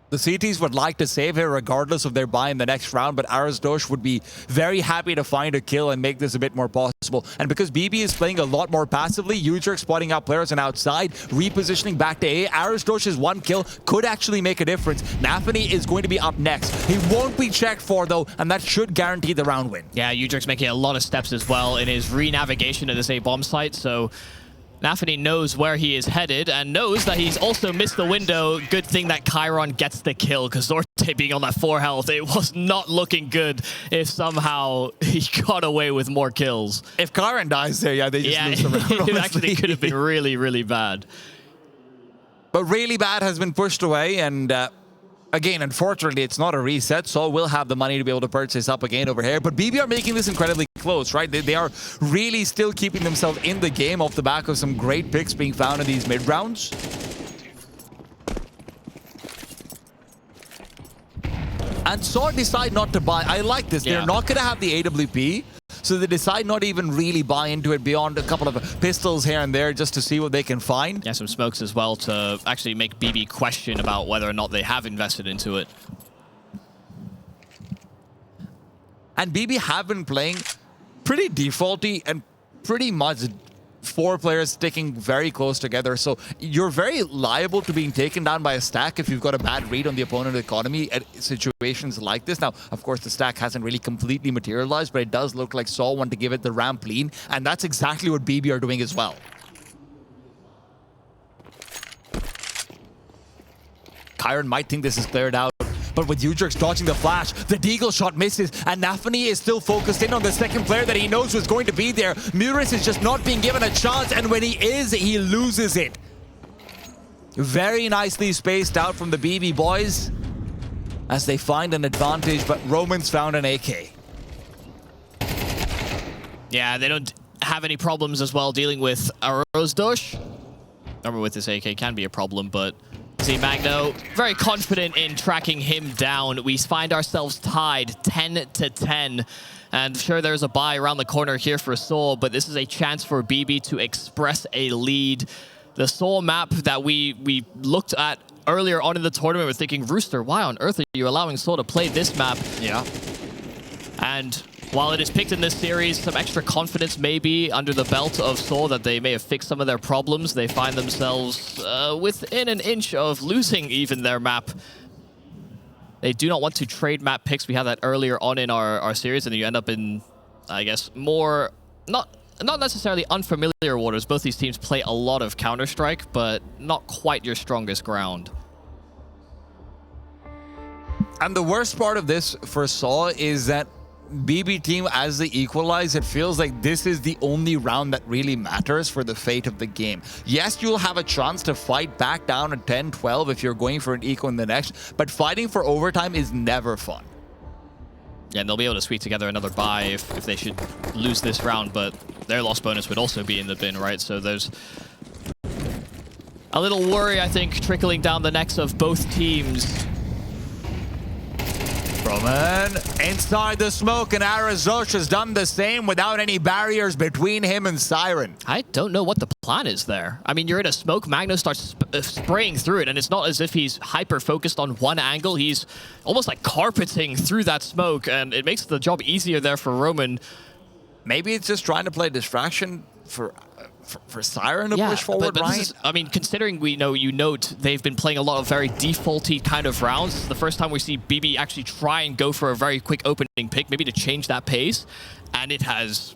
The CTs would like to save here regardless of their buy in the next round, but Arasdosh would be very happy to find a kill and make this a bit more possible. And because BB is playing a lot more passively, Ujerk spotting out players on outside, repositioning back to A, Arasdosh's one kill could actually make a difference. Nafany is going to be up next. He won't be checked for, though, and that should guarantee the round win. Yeah, Ujerk's making a lot of steps as well in his re-navigation of this A-bomb site, so Nafany knows where he is headed and knows that he's also missed the window. Good thing that Chiron gets the kill, because Zorte being on that 4 health, it was not looking good if somehow he got away with more kills. If Chiron dies there, yeah, they just lose the round. It actually could have been really, really bad. But really bad has been pushed away, and again, unfortunately, it's not a reset, so we'll have the money to be able to purchase up again over here. But BB are making this incredibly close, right? They are really still keeping themselves in the game off the back of some great picks being found in these mid-rounds. And sAw decide not to buy. I like this. Yeah. They're not going to have the AWP, so they decide not even really buy into it beyond a couple of pistols here and there just to see what they can find. Yeah, some smokes as well to actually make BB question about whether or not they have invested into it. And BB have been playing pretty defaulty and pretty much 4 players sticking very close together. So you're very liable to being taken down by a stack if you've got a bad read on the opponent economy at situations like this. Now, of course, the stack hasn't really completely materialized, but it does look like sAw want to give it the ramp lean, and that's exactly what BB are doing as well. Chiron might think this is cleared out, but with Ujerks dodging the flash, the deagle shot misses, and Nafany is still focused in on the second player that he knows was going to be there. Muris is just not being given a chance, and when he is, he loses it. Very nicely spaced out from the BB boys as they find an advantage, but Romans found an AK. Yeah, they don't have any problems as well dealing with Arasdosh. Remember, with this AK can be a problem, but see Magno very confident in tracking him down. We find ourselves tied 10-10. And sure, there's a buy around the corner here for sAw, but this is a chance for BB to express a lead. The sAw map that we looked at earlier on in the tournament, we're thinking, Rooster, why on earth are you allowing sAw to play this map? Yeah. And while it is picked in this series, some extra confidence maybe under the belt of sAw that they may have fixed some of their problems. They find themselves within an inch of losing even their map. They do not want to trade map picks. We had that earlier on in our series, and you end up in, I guess, more, not necessarily unfamiliar waters. Both these teams play a lot of Counter-Strike, but not quite your strongest ground. And the worst part of this for sAw is that BB team, as they equalize, it feels like this is the only round that really matters for the fate of the game. Yes, you'll have a chance to fight back down at 10-12 if you're going for an eco in the next, but fighting for overtime is never fun. Yeah, and they'll be able to squeak together another buy if they should lose this round, but their loss bonus would also be in the bin, right? So there's a little worry, I think, trickling down the necks of both teams. Roman inside the smoke, and Arazosh has done the same without any barriers between him and Siren. I don't know what the plan is there. I mean, you're in a smoke, Magno starts spraying through it, and it's not as if he's hyper-focused on one angle. He's almost like carpeting through that smoke, and it makes the job easier there for Roman. Maybe it's just trying to play distraction for Siren to push forward, but right? This is, I mean, considering you note they've been playing a lot of very defaulty kind of rounds. This is the first time we see BB actually try and go for a very quick opening pick, maybe to change that pace, and it has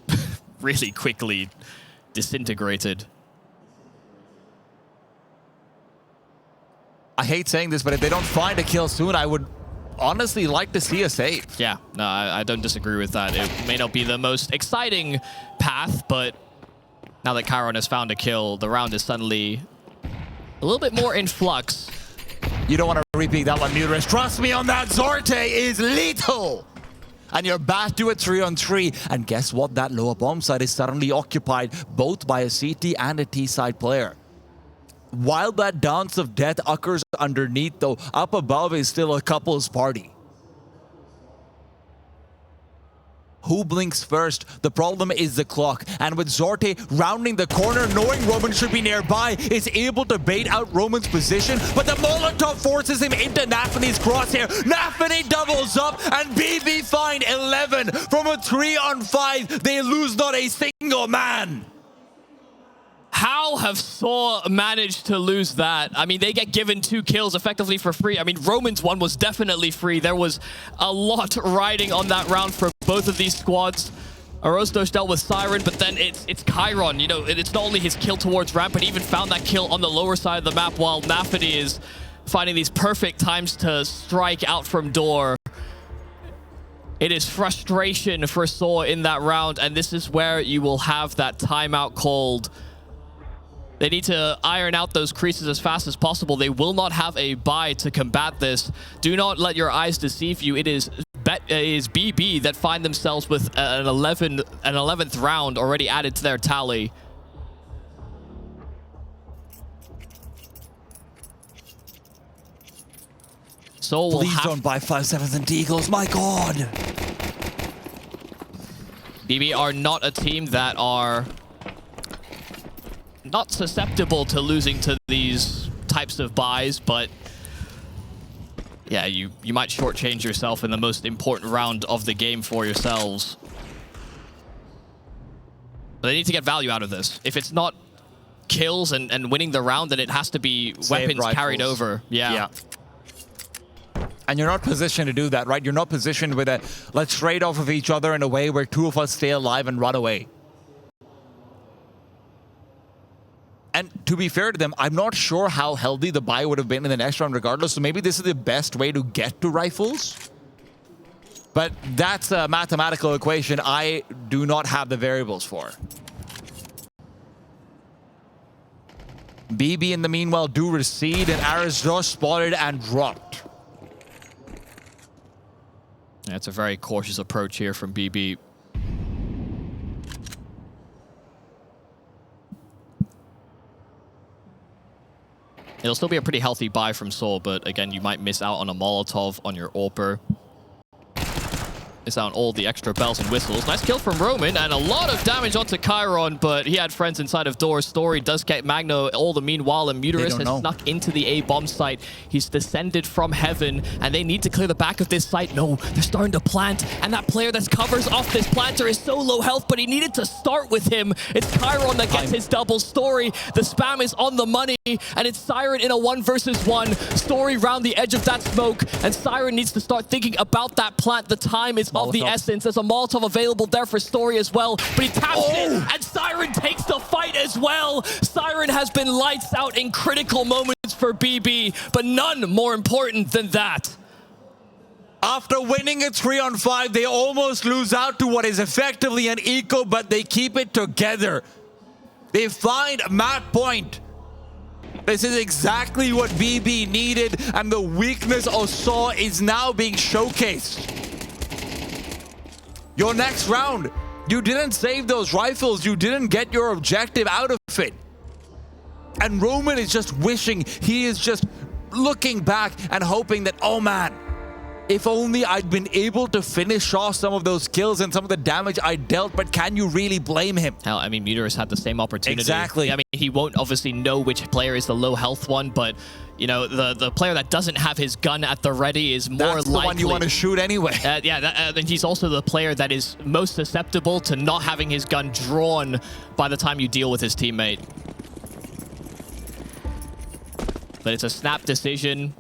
really quickly disintegrated. I hate saying this, but if they don't find a kill soon, I would honestly like to see a save. Yeah, no, I don't disagree with that. It may not be the most exciting path, but now that Chiron has found a kill, the round is suddenly a little bit more in flux. You don't want to repeat that one, Muterus. Trust me on that. Zorte is lethal. And you're back to a 3-on-3. And guess what? That lower bomb side is suddenly occupied both by a CT and a T-side player. While that dance of death occurs underneath, though, up above is still a couple's party. Who blinks first? The problem is the clock. And with Zorte rounding the corner, knowing Roman should be nearby, is able to bait out Roman's position, but the Molotov forces him into Nafany's crosshair. Nafany doubles up, and BB find 11 from a 3-on-5. They lose not a single man. How have sAw managed to lose that? I mean, they get given 2 kills effectively for free. I mean, Roman's one was definitely free. There was a lot riding on that round for both of these squads. Arostos dealt with Siren, but then it's Chiron. You know, it's not only his kill towards ramp, but he even found that kill on the lower side of the map, while Nafany is finding these perfect times to strike out from door. It is frustration for sAw in that round, and this is where you will have that timeout called. They need to iron out those creases as fast as possible. They will not have a buy to combat this. Do not let your eyes deceive you. It is BB that find themselves with an 11th round already added to their tally. So we'll Please don't buy 5/7 and Eagles, my God. BB are not a team that are not susceptible to losing to these types of buys, but yeah, you might shortchange yourself in the most important round of the game for yourselves. But they need to get value out of this. If it's not kills and winning the round, then it has to be weapons carried over. Yeah. And you're not positioned to do that, right? You're not positioned with a let's trade off of each other in a way where 2 of us stay alive and run away. And to be fair to them, I'm not sure how healthy the buy would have been in the next round regardless, so maybe this is the best way to get to rifles. But that's a mathematical equation I do not have the variables for. BB in the meanwhile do recede, and Arizos spotted and dropped. That's a very cautious approach here from BB. It'll still be a pretty healthy buy from sAw, but again, you might miss out on a Molotov on your AWPer. Miss out on all the extra bells and whistles. Nice kill from Roman, and a lot of damage onto Chiron, but he had friends inside of doors. Story does get Magno all the meanwhile, and Muterus has snuck into the A-bomb site. He's descended from heaven, and they need to clear the back of this site. No, they're starting to plant, and that player that covers off this planter is so low health, but he needed to start with him. It's Chiron that gets his double. Story, the spam is on the money, and it's Siren in a 1v1. Story round the edge of that smoke, and Siren needs to start thinking about that plant. The time is of the essence. There's a Molotov available there for Story as well, but he taps it, and Siren takes the fight as well. Siren has been lights out in critical moments for BB, but none more important than that. After winning a 3-on-5, they almost lose out to what is effectively an eco, but they keep it together. They find map point. This is exactly what BB needed, and the weakness of sAw is now being showcased. Your next round, you didn't save those rifles. You didn't get your objective out of it. And Roman is just wishing, he is just looking back and hoping that, oh man, If only I'd been able to finish off some of those kills and some of the damage I dealt, but can you really blame him? Hell, I mean, Muterus had the same opportunity. Exactly. I mean, he won't obviously know which player is the low health one, but, you know, the player that doesn't have his gun at the ready is more That's the likely. one you want to shoot anyway. And he's also the player that is most susceptible to not having his gun drawn by the time you deal with his teammate. But it's a snap decision.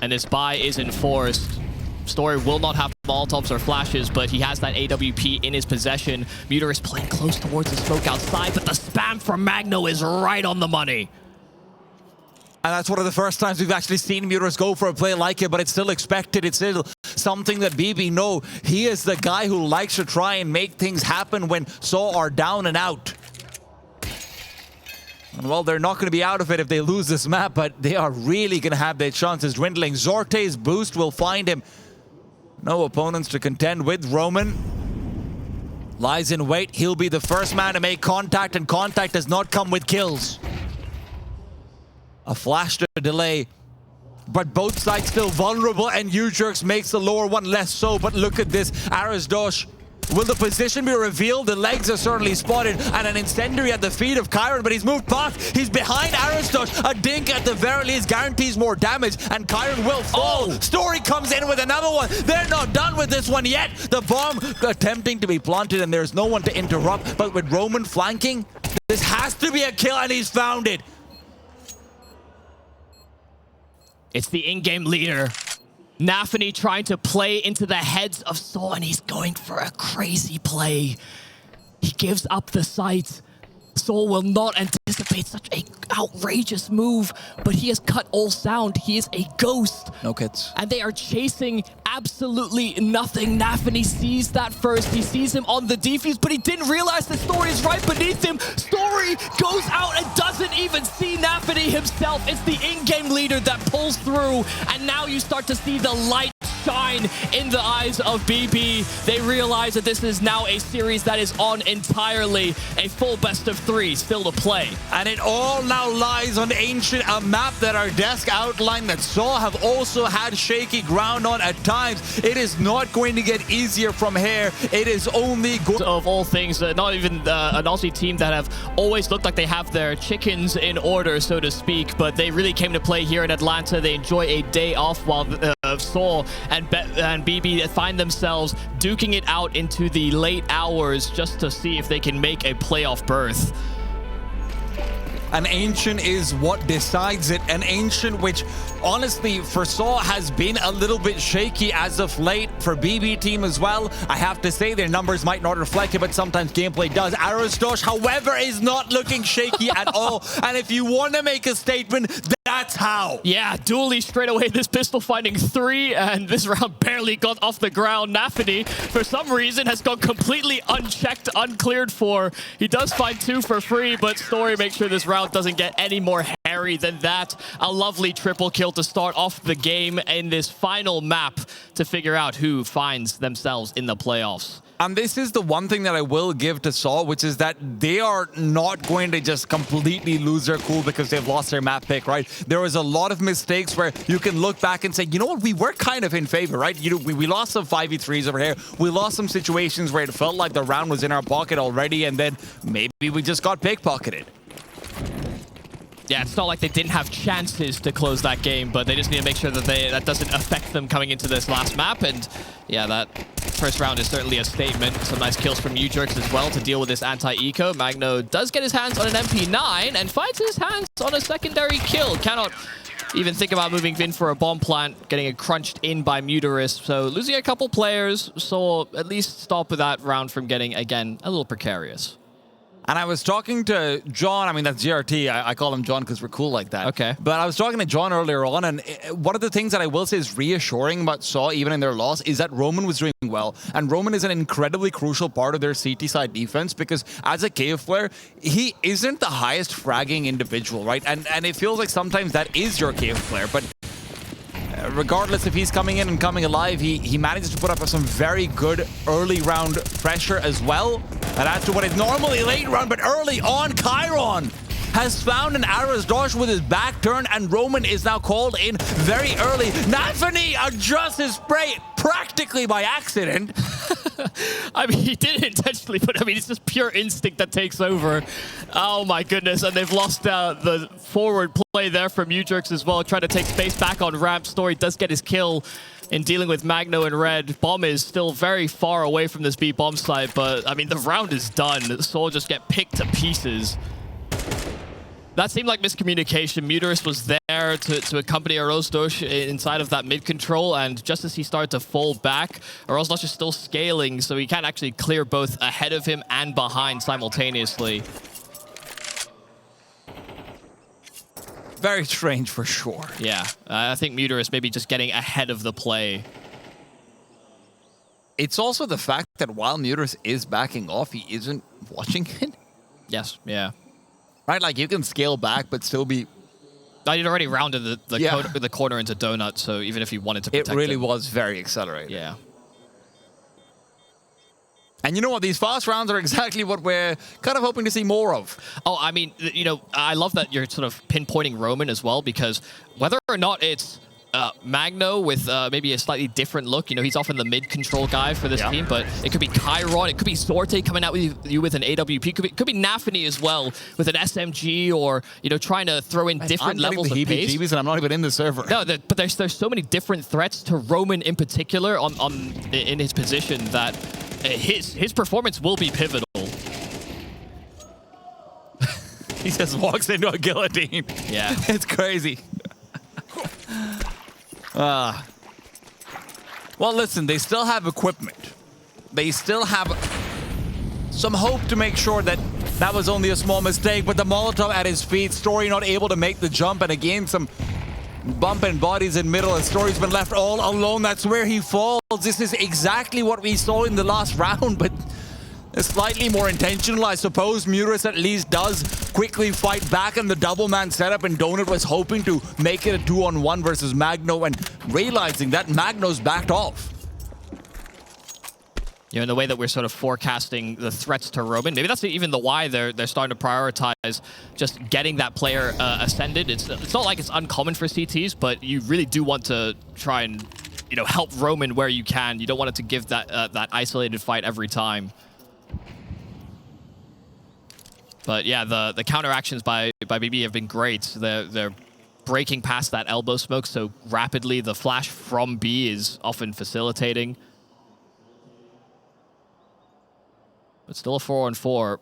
And this buy is enforced. Story will not have Molotovs or flashes, but he has that AWP in his possession. Muterus playing close towards the smoke outside, but the spam from Magno is right on the money. And that's one of the first times we've actually seen Muterus go for a play like it, but it's still expected. It's still something that BB know. He is the guy who likes to try and make things happen when sAw are down and out. And well, they're not going to be out of it if they lose this map, but they are really going to have their chances dwindling. Zorte's boost will find him. No opponents to contend with. Roman lies in wait. He'll be the first man to make contact, and contact does not come with kills. A flash to delay, but both sides still vulnerable, and Ujerks makes the lower one less so. But look at this, Arazdosh. Will the position be revealed? The legs are certainly spotted, and an incendiary at the feet of Chiron, but he's moved past. He's behind Arazdosh. A dink at the very least guarantees more damage, and Chiron will fall. Oh. Story comes in with another one. They're not done with this one yet. The bomb attempting to be planted, and there's no one to interrupt. But with Roman flanking, this has to be a kill, and he's found it. It's the in-game leader. Nafany trying to play into the heads of sAw, and he's going for a crazy play. He gives up the sight. sAw will not anticipate such an outrageous move, but he has cut all sound. He is a ghost. No kits. And they are chasing absolutely nothing. Nafany sees that first. He sees him on the defuse, but he didn't realize the Story is right beneath him. Story goes out and doesn't even see Nafany himself. It's the in-game leader that pulls through, and now you start to see the light shine in the eyes of BB. They realize that this is now a series that is on entirely. A full best of 3 still to play. And it all now lies on Ancient, a map that our desk outlined that sAw have also had shaky ground on at times. It is not going to get easier from here. It is only going... Of all things, not even an Aussie team that have always looked like they have their chickens in order, so to speak, but they really came to play here in Atlanta. They enjoy a day off while sAw and BB find themselves duking it out into the late hours just to see if they can make a playoff berth. An Ancient is what decides it. An Ancient which, honestly, for sAw has been a little bit shaky as of late. For BB team as well, I have to say their numbers might not reflect it, but sometimes gameplay does. Arazdosh, however, is not looking shaky at all. And if you want to make a statement, that's how. Yeah, Dooley straight away, this pistol finding 3, and this round barely got off the ground. Nafany, for some reason, has gone completely unchecked, uncleared for. He does find 2 for free, but Story makes sure this round doesn't get any more hairy than that. A lovely triple kill to start off the game in this final map to figure out who finds themselves in the playoffs. And this is the one thing that I will give to sAw, which is that they are not going to just completely lose their cool because they've lost their map pick, right? There was a lot of mistakes where you can look back and say, you know what, we were kind of in favor, right? You know, we lost some 5v3s over here. We lost some situations where it felt like the round was in our pocket already, and then maybe we just got pickpocketed. Yeah, it's not like they didn't have chances to close that game, but they just need to make sure that that doesn't affect them coming into this last map. And yeah, that first round is certainly a statement. Some nice kills from Ujerks as well to deal with this anti-eco. Magno does get his hands on an MP9 and finds his hands on a secondary kill. Cannot even think about moving in for a bomb plant, getting it crunched in by Muterus. So losing a couple players, so at least stop that round from getting, again, a little precarious. And I was talking to John, I mean, that's GRT. I call him John because we're cool like that. Okay. But I was talking to John earlier on, and one of the things that I will say is reassuring about sAw, even in their loss, is that Roman was doing well. And Roman is an incredibly crucial part of their CT side defense because as a cave player, he isn't the highest fragging individual, right? And it feels like sometimes that is your cave player, but regardless if he's coming in and coming alive, he manages to put up some very good early round pressure as well. And after what is normally late round, but early on, Chiron has found an Aras Dosh with his back turned, and Roman is now called in very early. Nafany adjusts his spray practically by accident. I mean, he did it intentionally, but I mean, it's just pure instinct that takes over. Oh my goodness, and they've lost the forward play there from Ujerks as well, trying to take space back on ramp. Story does get his kill in dealing with Magno and Red. Bomb is still very far away from this B bomb site, but I mean, the round is done. sAw just get picked to pieces. That seemed like miscommunication. Muterus was there to accompany Arozdosh inside of that mid-control, and just as he started to fall back, Arozdosh is still scaling, so he can't actually clear both ahead of him and behind simultaneously. Very strange for sure. Yeah, I think Muterus maybe just getting ahead of the play. It's also the fact that while Muterus is backing off, he isn't watching it. Yes, yeah. Right, like you can scale back, but still be... I'd already rounded the corner into Donut, so even if you wanted to protect it really him. was very accelerated. Yeah. And you know what? These fast rounds are exactly what we're kind of hoping to see more of. Oh, I mean, you know, I love that you're sort of pinpointing Roman as well, because whether or not it's Magno with maybe a slightly different look, you know, he's often the mid-control guy for this team, but it could be Chiron, it could be Zorte coming out with you with an AWP, could be Nafany as well with an SMG, or, you know, trying to throw in different levels of pace. And I'm not even in the server. No, but there's so many different threats to Roman in particular in his position that his performance will be pivotal. He just walks into a guillotine. Yeah. It's crazy. Well, listen, they still have equipment. They still have some hope to make sure that that was only a small mistake, but the Molotov at his feet, Story not able to make the jump, and again, some bumping bodies in middle, and Story's been left all alone. That's where he falls. This is exactly what we saw in the last round, but slightly more intentional, I suppose. Muterus at least does quickly fight back in the double man setup, and Donut was hoping to make it a 2-on-1 versus Magno, and realizing that Magno's backed off. You know, in the way that we're sort of forecasting the threats to Roman, maybe that's even the why they're starting to prioritize just getting that player ascended. It's not like it's uncommon for CTs, but you really do want to try and, you know, help Roman where you can. You don't want it to give that that isolated fight every time. But yeah, the counteractions by BB have been great. They're breaking past that elbow smoke so rapidly. The flash from B is often facilitating. But still a 4-on-4.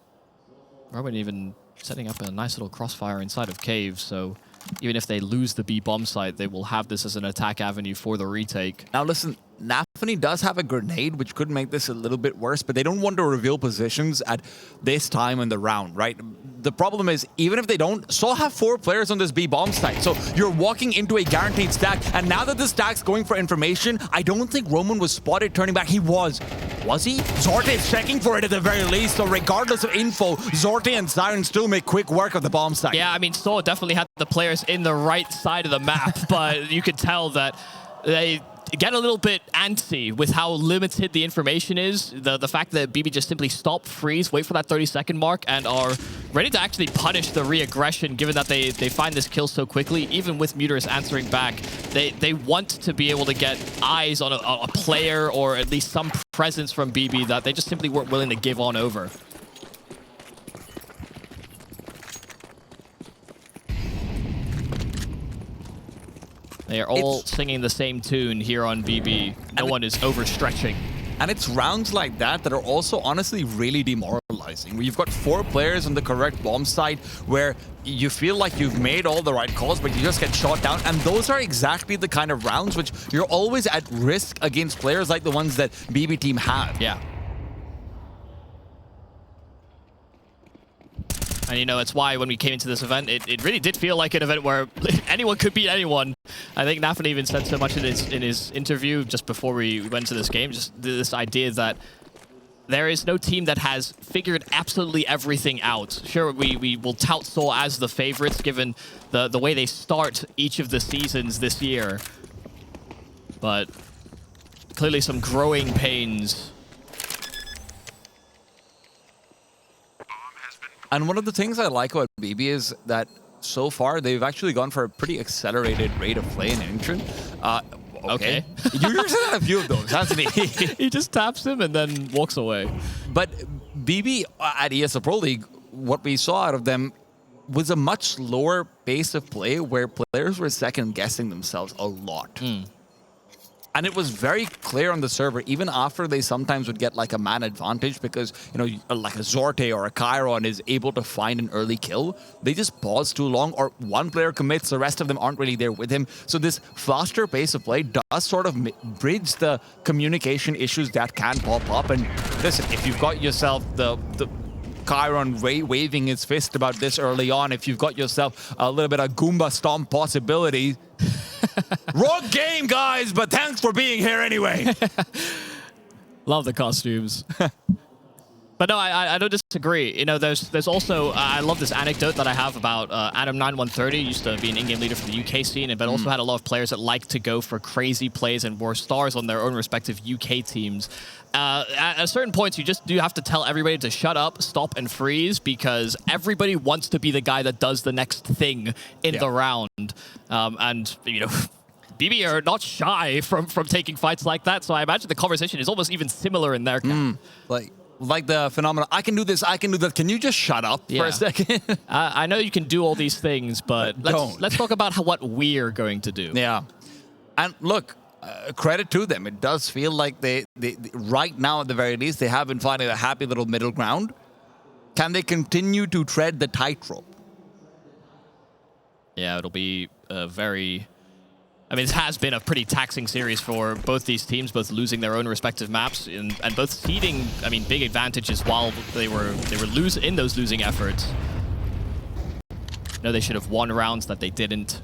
Roman even setting up a nice little crossfire inside of Cave, so even if they lose the B bomb site, they will have this as an attack avenue for the retake. Now listen, Nafany does have a grenade, which could make this a little bit worse, but they don't want to reveal positions at this time in the round, right? The problem is, even if they don't, sAw have 4 players on this B bomb stack, so you're walking into a guaranteed stack, and now that the stack's going for information, I don't think Roman was spotted turning back. He was. Was he? Zorte is checking for it at the very least, so regardless of info, Zorte and Siren still make quick work of the bomb stack. Yeah, I mean, sAw definitely had the players in the right side of the map, but you could tell that they get a little bit antsy with how limited the information is. The fact that BB just simply stop, freeze, wait for that 30-second mark, and are ready to actually punish the re-aggression, given that they find this kill so quickly. Even with Muterus answering back, they want to be able to get eyes on a player, or at least some presence from BB that they just simply weren't willing to give on over. They are all singing the same tune here on BB. No one is overstretching. And it's rounds like that that are also honestly really demoralizing, where you've got 4 players on the correct bomb site, where you feel like you've made all the right calls, but you just get shot down. And those are exactly the kind of rounds which you're always at risk against players like the ones that BB team have. Yeah. And, you know, it's why when we came into this event, it really did feel like an event where anyone could beat anyone. I think Nafany even said so much in his interview just before we went to this game, just this idea that there is no team that has figured absolutely everything out. Sure, we will tout sAw as the favorites, given the way they start each of the seasons this year. But clearly some growing pains. And one of the things I like about BB is that so far they've actually gone for a pretty accelerated rate of play in Ancient. Okay. You're just had a few of those, hasn't he? He just taps him and then walks away. But BB at ESL Pro League, what we saw out of them was a much slower pace of play where players were second-guessing themselves a lot. And it was very clear on the server, even after they sometimes would get like a man advantage because, you know, like a Zorte or a Chiron is able to find an early kill. They just pause too long, or one player commits, the rest of them aren't really there with him. So this faster pace of play does sort of bridge the communication issues that can pop up. And listen, if you've got yourself the Chiron waving his fist about this early on, if you've got yourself a little bit of Goomba Stomp possibility, wrong game, guys, but thanks for being here anyway. Love the costumes. But no, I don't disagree. You know, there's also, I love this anecdote that I have about Adam9130, used to be an in-game leader for the UK scene, but also had a lot of players that like to go for crazy plays and were stars on their own respective UK teams. At certain points, you just do have to tell everybody to shut up, stop, and freeze, because everybody wants to be the guy that does the next thing in the round. And, you know, BB are not shy from taking fights like that, so I imagine the conversation is almost even similar in their camp. Like the phenomenon, I can do this, I can do that. Can you just shut up for a second? I know you can do all these things, but let's talk about what we're going to do. Yeah. And look, credit to them. It does feel like they right now, at the very least, they have been finding a happy little middle ground. Can they continue to tread the tightrope? Yeah, it'll be very... I mean, it has been a pretty taxing series for both these teams, both losing their own respective maps and both ceding, I mean, big advantages while they were in those losing efforts. No, they should have won rounds that they didn't.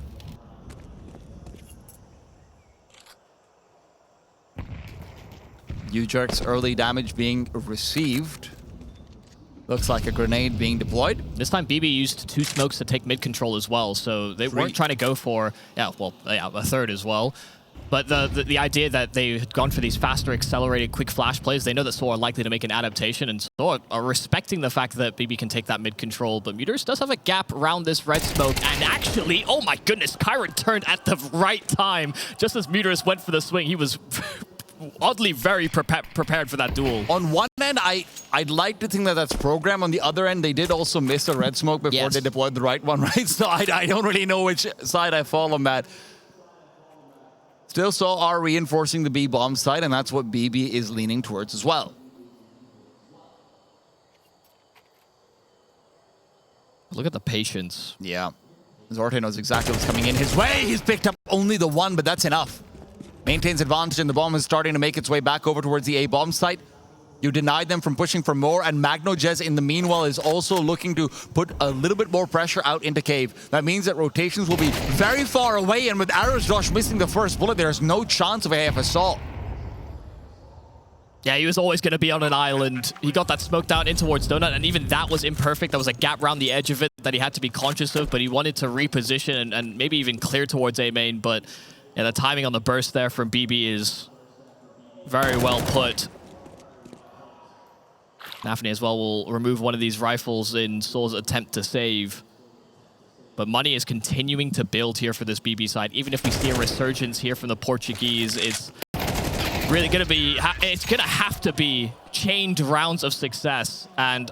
U-Jerk's early damage being received. Looks like a grenade being deployed. This time BB used 2 smokes to take mid control as well, so they weren't trying to go for, a third as well. But the idea that they had gone for these faster, accelerated, quick flash plays, they know that sAw are likely to make an adaptation, and sAw are respecting the fact that BB can take that mid control. But Muterus does have a gap around this red smoke, and actually, oh my goodness, Chiron turned at the right time. Just as Muterus went for the swing, he was oddly very prepared for that duel. On one end, I'd like to think that that's programmed. On the other end, they did also miss a red smoke before they deployed the right one, right? So I don't really know which side I fall on that. Still, sAw are reinforcing the B bomb side, and that's what BB is leaning towards as well. Look at the patience. Yeah. Zorte knows exactly what's coming in his way. He's picked up only the one, but that's enough. Maintains advantage, and the bomb is starting to make its way back over towards the A bomb site. You denied them from pushing for more, and MagnoJez in the meanwhile is also looking to put a little bit more pressure out into Cave. That means that rotations will be very far away, and with Arrows Rush missing the first bullet, there's no chance of AF assault. Yeah, he was always going to be on an island. He got that smoke down in towards Donut, and even that was imperfect. There was a gap around the edge of it that he had to be conscious of, but he wanted to reposition and maybe even clear towards A main, but yeah, the timing on the burst there from BB is very well put. Nafny as well will remove one of these rifles in sAw's attempt to save. But money is continuing to build here for this BB side. Even if we see a resurgence here from the Portuguese, it's really going to be, it's going to have to be chained rounds of success. And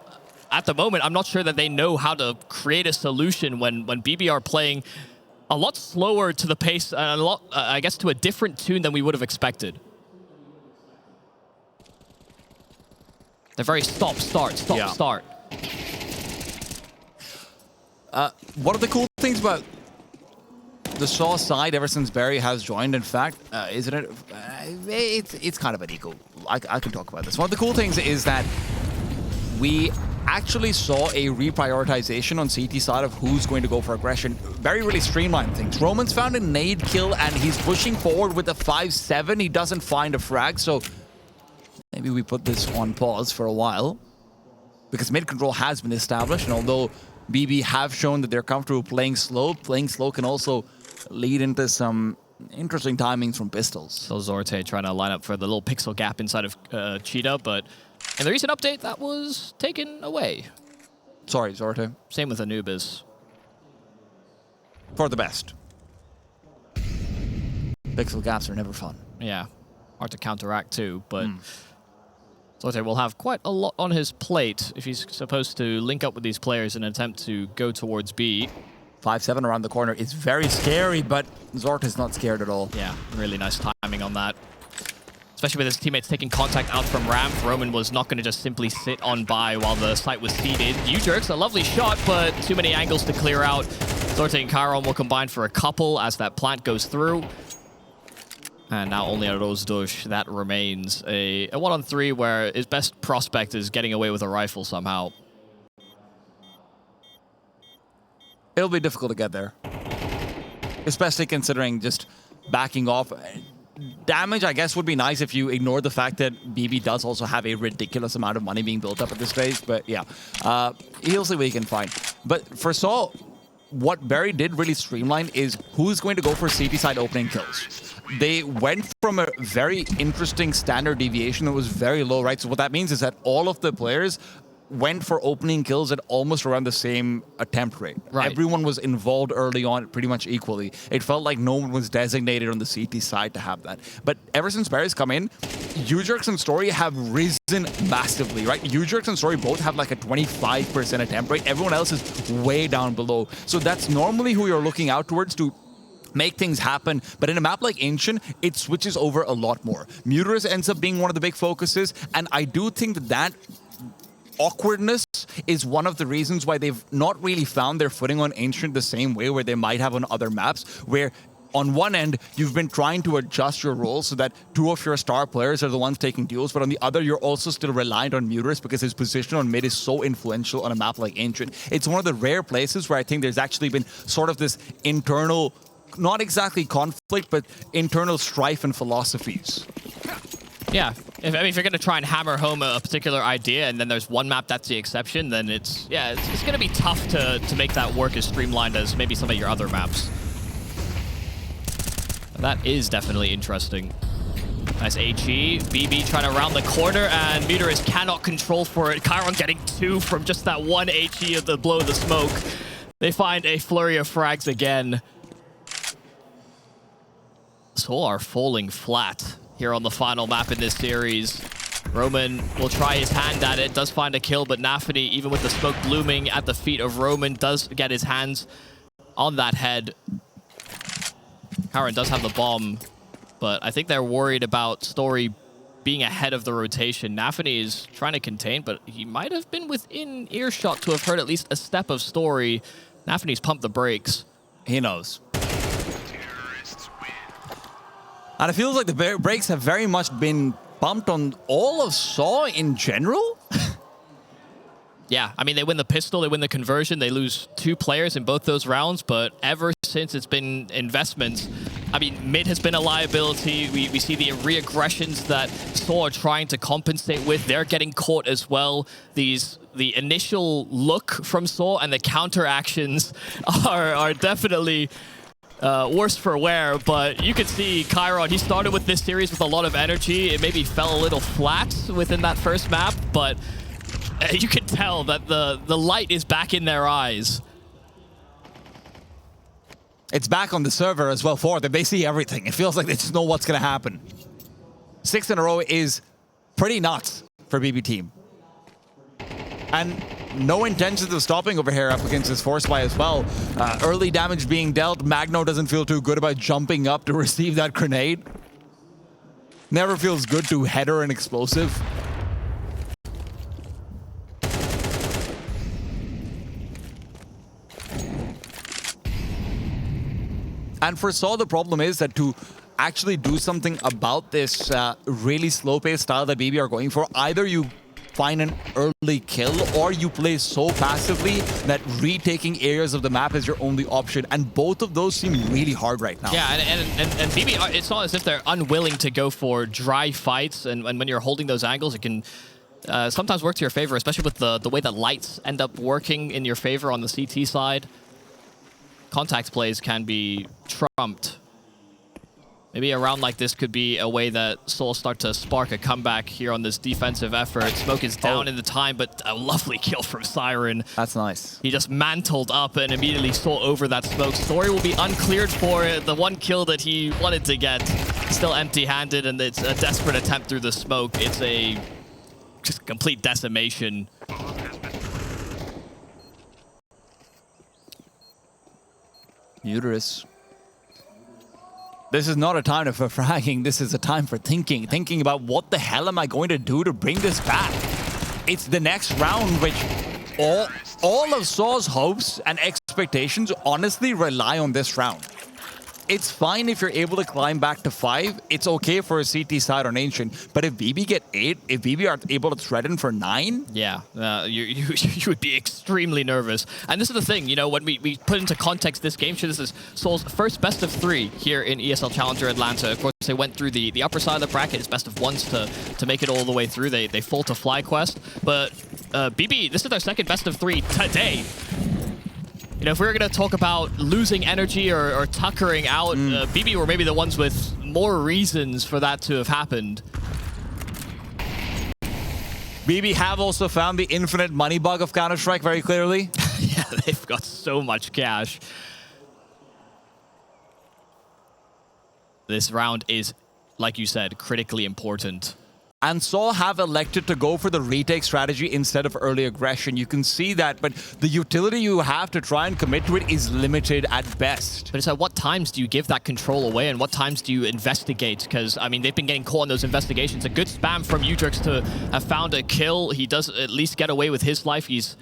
at the moment, I'm not sure that they know how to create a solution when BB are playing a lot slower to the pace, and a lot, I guess, to a different tune than we would have expected. They're very stop, start. One of the cool things about the sAw side ever since Barry has joined, in fact, isn't it? It's kind of an equal. I can talk about this. One of the cool things is that we actually saw a reprioritization on CT side of who's going to go for aggression. Barry really streamlined things. Roman's found a nade kill, and he's pushing forward with a 5-7. He doesn't find a frag, so maybe we put this on pause for a while, because mid control has been established, and although BB have shown that they're comfortable playing slow can also lead into some interesting timings from pistols. So Zorte trying to line up for the little pixel gap inside of Cheetah, but in the recent update, that was taken away. Sorry, Zorte. Same with Anubis. For the best. Pixel gaps are never fun. Yeah, hard to counteract too, but Zorte will have quite a lot on his plate if he's supposed to link up with these players in an attempt to go towards B. 5-7 around the corner is very scary, but Zorte is not scared at all. Yeah, really nice timing on that. Especially with his teammates taking contact out from ramp. Roman was not going to just simply sit on by while the site was seeded. U-Jerk's a lovely shot, but too many angles to clear out. Zorte and Chiron will combine for a couple as that plant goes through. And now only a Rose Douche. That remains a 1-on-3 where his best prospect is getting away with a rifle somehow. It'll be difficult to get there. Especially considering just backing off. Damage, I guess, would be nice if you ignore the fact that BB does also have a ridiculous amount of money being built up at this stage. But yeah, he'll see what he can find. But for sAw, what Barry did really streamline is who's going to go for CT side opening kills. They went from a very interesting standard deviation that was very low, right? So what that means is that all of the players went for opening kills at almost around the same attempt rate. Right. Everyone was involved early on pretty much equally. It felt like no one was designated on the CT side to have that. But ever since Barry's come in, U-Jerks and Story have risen massively, right? U-Jerks and Story both have like a 25% attempt rate. Everyone else is way down below. So that's normally who you're looking out towards to make things happen, but in a map like Ancient, it switches over a lot more. Muterus ends up being one of the big focuses, and I do think that awkwardness is one of the reasons why they've not really found their footing on Ancient the same way where they might have on other maps, where on one end, you've been trying to adjust your roles so that two of your star players are the ones taking duels, but on the other, you're also still reliant on Muterus because his position on mid is so influential on a map like Ancient. It's one of the rare places where I think there's actually been sort of this internal, not exactly conflict, but internal strife and philosophies. Yeah, if you're going to try and hammer home a particular idea and then there's one map that's the exception, then it's going to be tough to make that work as streamlined as maybe some of your other maps. And that is definitely interesting. Nice HE, BB trying to round the corner, and Muterus cannot control for it. Chiron getting 2 from just that one HE of the blow of the smoke. They find a flurry of frags again. sAw are falling flat here on the final map in this series. Roman will try his hand at it, does find a kill, but Nafany, even with the smoke blooming at the feet of Roman, does get his hands on that head. Karen does have the bomb, but I think they're worried about Story being ahead of the rotation. Nafany is trying to contain, but he might have been within earshot to have heard at least a step of Story. Nafany's pumped the brakes. He knows. And it feels like the brakes have very much been bumped on all of sAw in general. Yeah, I mean, they win the pistol, they win the conversion, they lose 2 players in both those rounds, but ever since it's been investments, I mean, mid has been a liability. We see the re-aggressions that sAw are trying to compensate with. They're getting caught as well. The initial look from sAw and the counter actions are definitely worse for wear, but you can see Chiron, he started with this series with a lot of energy. It maybe fell a little flat within that first map, but you can tell that the light is back in their eyes. It's back on the server as well for them. They see everything. It feels like they just know what's going to happen. 6 in a row is pretty nuts for BB team. And no intentions of stopping over here up against this force buy as well. Early damage being dealt. Magno doesn't feel too good about jumping up to receive that grenade. Never feels good to header an explosive. And for sAw, the problem is that to actually do something about this really slow-paced style that BB are going for, either you find an early kill or you play so passively that retaking areas of the map is your only option. And both of those seem really hard right now. Yeah, and BB, it's not as if they're unwilling to go for dry fights. And when you're holding those angles, it can sometimes work to your favor, especially with the way that lights end up working in your favor on the CT side. Contact plays can be trumped. Maybe a round like this could be a way that sAw start to spark a comeback here on this defensive effort. Smoke is down in the time, but a lovely kill from Siren. That's nice. He just mantled up and immediately saw over that smoke. Story will be uncleared for the one kill that he wanted to get. Still empty-handed, and it's a desperate attempt through the smoke. It's a just complete decimation. Uterus. This is not a time for fragging. This is a time for thinking about what the hell am I going to do to bring this back. It's the next round, which all of sAw's hopes and expectations honestly rely on this round. It's fine if you're able to climb back to 5. It's okay for a CT side on Ancient. But if BB get 8, if BB are able to threaten for 9... Yeah, you would be extremely nervous. And this is the thing, you know, when we put into context this game, this is sAw's first best of 3 here in ESL Challenger Atlanta. Of course, they went through the upper side of the bracket. It's best of 1s to make it all the way through. They fall to FlyQuest. But BB, this is their second best of 3 today. You know, if we were going to talk about losing energy or tuckering out, BB were maybe the ones with more reasons for that to have happened. BB have also found the infinite money bug of Counter-Strike very clearly. Yeah, they've got so much cash. This round is, like you said, critically important. And sAw have elected to go for the retake strategy instead of early aggression. You can see that, but the utility you have to try and commit to it is limited at best. But it's at what times do you give that control away and what times do you investigate? Because, I mean, they've been getting caught in those investigations. A good spam from Udrix to have found a kill. He does at least get away with his life. He's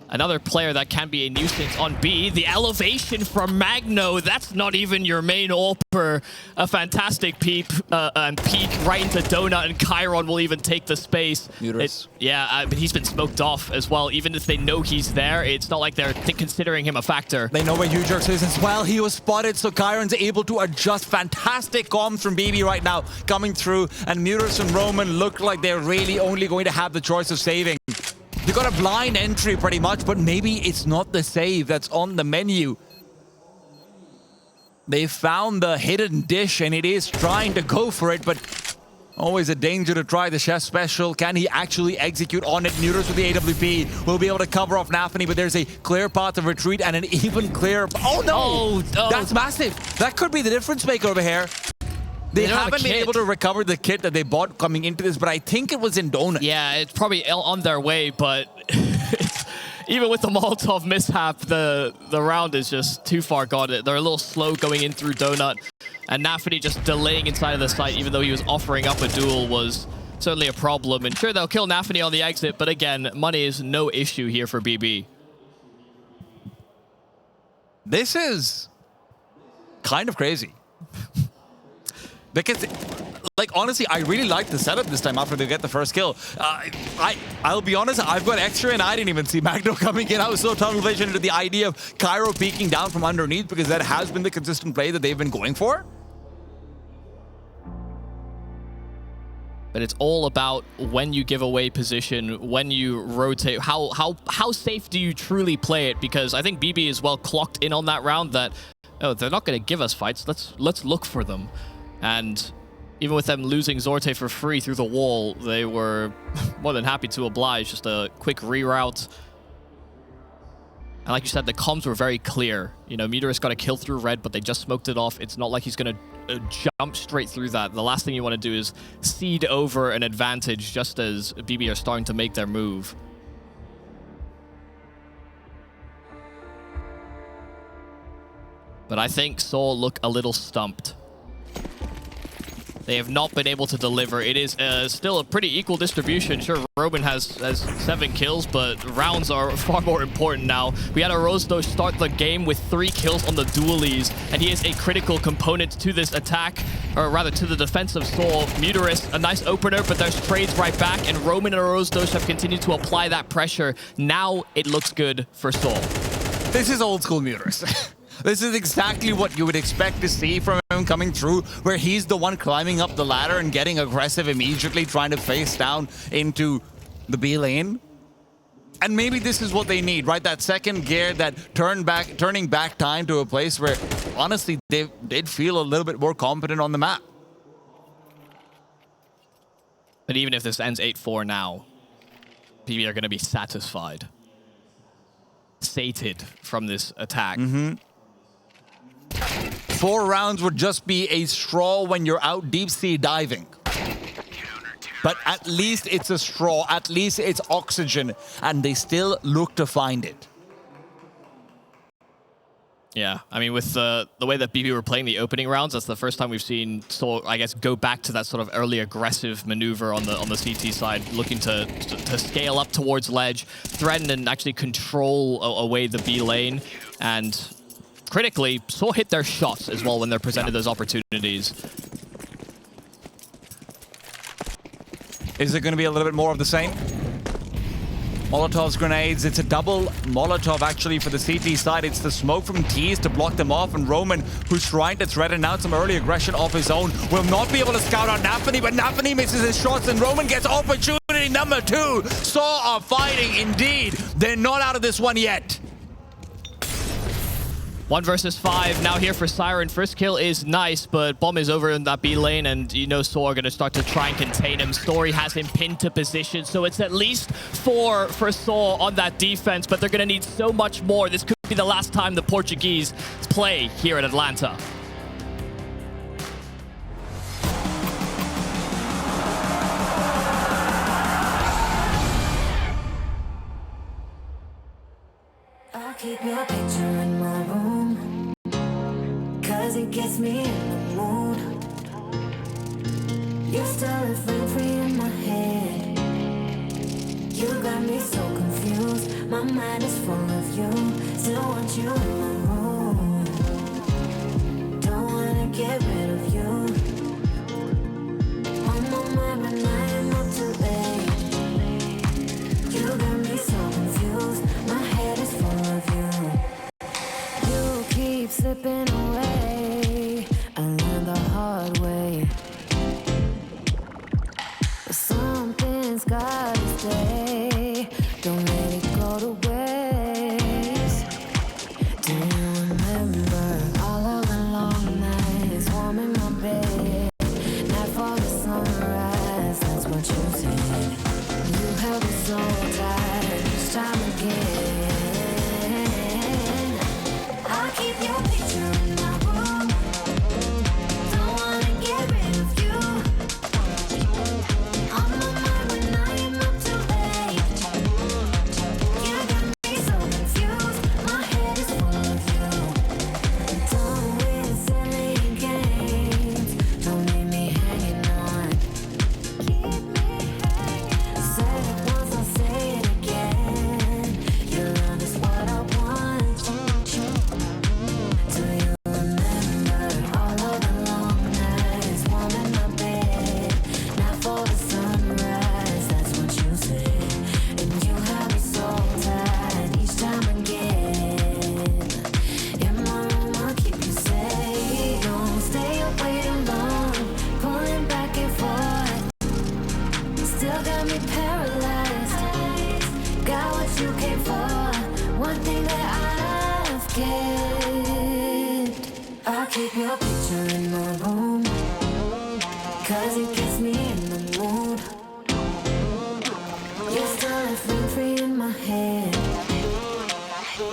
another player that can be a nuisance on B. The elevation from Magno, that's not even your main AWPer. A fantastic peep and peek right into Donut, and Chiron will even take the space. But he's been smoked off as well. Even if they know he's there, it's not like they're considering him a factor. They know where Udrix is as well. He was spotted, so Chiron's able to adjust. Fantastic comms from BB right now coming through, and Muris and Roman look like they're really only going to have the choice of saving. You got a blind entry pretty much, but maybe it's not the save that's on the menu. They found the hidden dish, and it is trying to go for it, but always a danger to try the chef special. Can he actually execute on it? Muris with the AWP will be able to cover off Nafany, but there's a clear path of retreat and an even clearer... Oh no! That's massive! That could be the difference maker over here. They haven't been able to recover the kit that they bought coming into this, but I think it was in Donut. Yeah, it's probably on their way, but even with the Molotov mishap, the round is just too far gone. They're a little slow going in through Donut, and Nafany just delaying inside of the site, even though he was offering up a duel, was certainly a problem. And sure, they'll kill Nafany on the exit, but again, money is no issue here for BB. This is kind of crazy. Because, like, honestly, I really like the setup this time after they get the first kill. I'll be honest, I've got extra and I didn't even see Magno coming in. I was so tunnel vision into the idea of Cairo peeking down from underneath because that has been the consistent play that they've been going for. But it's all about when you give away position, when you rotate, how safe do you truly play it? Because I think BB is well clocked in on that round that, oh, they're not going to give us fights. Let's look for them. And even with them losing Zorte for free through the wall, they were more than happy to oblige. Just a quick reroute. And like you said, the comms were very clear. You know, Muris got a kill through red, but they just smoked it off. It's not like he's going to jump straight through that. The last thing you want to do is seed over an advantage just as BB are starting to make their move. But I think sAw look a little stumped. They have not been able to deliver. It is still a pretty equal distribution. Sure, Roman has 7 kills, but rounds are far more important now. We had a Rosdo start the game with 3 kills on the dualies, and he is a critical component to this attack, or rather to the defense of sAw. Muteris, a nice opener, but there's trades right back, and Roman and Rosdo have continued to apply that pressure. Now it looks good for sAw. This is old school Muteris. This is exactly what you would expect to see from him coming through, where he's the one climbing up the ladder and getting aggressive immediately, trying to face down into the B lane. And maybe this is what they need, right? That second gear, that turning back time to a place where, honestly, they did feel a little bit more confident on the map. But even if this ends 8-4 now, PB are going to be satisfied. Sated from this attack. 4 rounds would just be a straw when you're out deep sea diving. But at least it's a straw, at least it's oxygen, and they still look to find it. Yeah, I mean, with the way that BB were playing the opening rounds, that's the first time we've seen sAw, I guess, go back to that sort of early aggressive maneuver on the CT side, looking to scale up towards ledge, threaten and actually control away the B lane. And critically, sAw hit their shots as well when they're presented those opportunities. Is it going to be a little bit more of the same? Molotov's grenades, it's a double Molotov actually for the CT side. It's the smoke from Tease to block them off, and Roman, who's trying to threaten out some early aggression off his own, will not be able to scout out Nafany, but Nafany misses his shots and Roman gets opportunity number 2. sAw are fighting indeed. They're not out of this one yet. 1 versus 5 now here for Siren. First kill is nice, but Bomb is over in that B lane, and you know sAw are going to start to try and contain him. Story has him pinned to position, so it's at least 4 for sAw on that defense, but they're going to need so much more. This could be the last time the Portuguese play here at Atlanta. I'll keep your picture in my room, 'cause it gets me in the mood. You're still living free in my head. You got me so confused. My mind is full of you. Still want you in my room. Don't wanna get rid of you. On my mind when I am up too late. You got me so confused. My head is full of you. You keep slipping away. I learned the hard way. But something's gotta stay. Don't let it go to waste. Do you remember all of the long nights warm in my bed? Night for the sunrise, that's what you said. You held me so tight each time again. I'll keep your picture in my room. Don't wanna get rid of you. On my mind when I am up too late. You got me so confused. My head is full of you. Done with silly games. Don't leave me hanging on. Keep me hanging. Said it once, I'll say it again. Your love is what I want. Do you remember all of the long nights warm in my bed? Not for the sunrise, that's what you said. And you held me so tight each time again. In my room, I'll keep you safe. Don't stay away too long, pulling back and forth. Still got me paralyzed. Got what you came for. One thing that I've kept. I'll keep your picture in my room, 'cause it gets me in the mood. You're still living free in my head.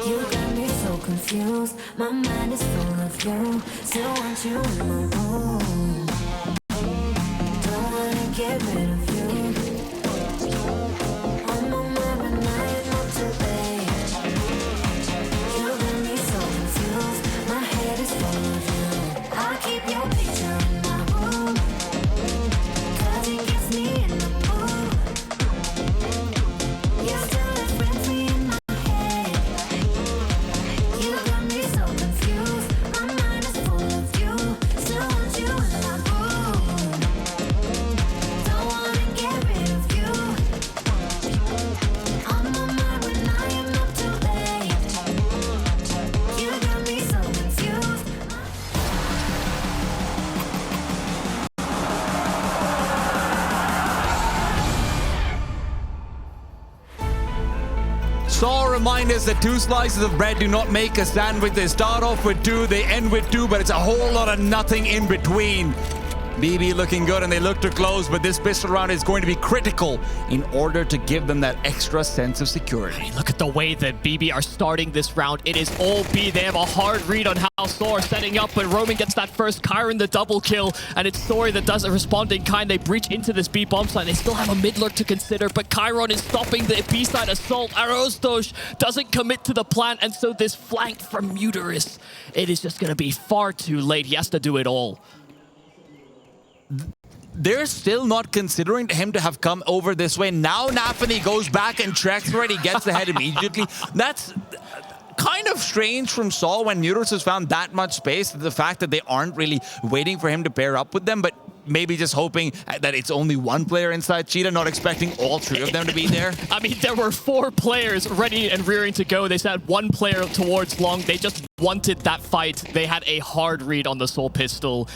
You got me so confused. My mind is full of you. Still want you in my room. Don't wanna get rid of you. On my mind when I am up too late. You got me so confused. My head is full of you. I'll keep your picture in my room, 'cause it gets me in the mood. You're still living free in my head. You got me so confused. My mind is full of you. Still want you in my room. sAw remind us that 2 slices of bread do not make a sandwich. They start off with 2, they end with 2, but it's a whole lot of nothing in between. BB looking good and they look to close, but this pistol round is going to be critical in order to give them that extra sense of security. Look at the way that BB are starting this round. It is all B. They have a hard read on how sAw are setting up, but Roman gets that first, Kyron the double kill, and it's Story that does a responding kind. They breach into this B bomb site. They still have a mid lurk to consider, but Kyron is stopping the B side assault. Arozdosh doesn't commit to the plant, and so this flank from Muterus, it is just going to be far too late. He has to do it all. They're still not considering him to have come over this way. Now Nafany goes back and checks where he gets ahead immediately. That's kind of strange from sAw when Muterus has found that much space. The fact that they aren't really waiting for him to pair up with them, but maybe just hoping that it's only one player inside Cheetah, not expecting all 3 of them to be there. I mean, there were 4 players ready and rearing to go. They sent 1 player towards long. They just wanted that fight. They had a hard read on the Soul Pistol.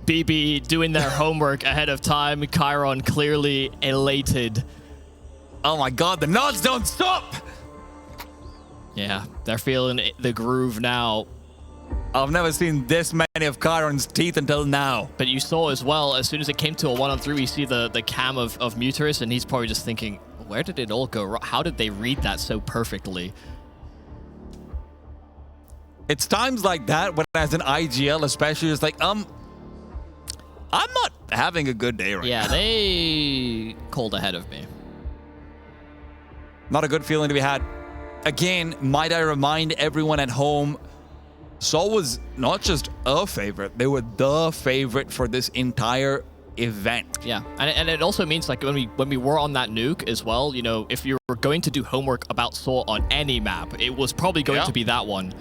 BB doing their homework ahead of time. Kyron clearly elated. Oh my god, the nods don't stop! Yeah, they're feeling the groove now. I've never seen this many of Kyron's teeth until now. But you saw as well, as soon as it came to a 1-on-3, we see the cam of Muterus, and he's probably just thinking, where did it all go wrong? How did they read that so perfectly? It's times like that when as an IGL especially, it's like, I'm not having a good day right now. Yeah, they called ahead of me. Not a good feeling to be had. Again, might I remind everyone at home, sAw was not just a favorite, they were the favorite for this entire event. Yeah, and it also means like when we were on that nuke as well, you know, if you were going to do homework about sAw on any map, it was probably going to be that one.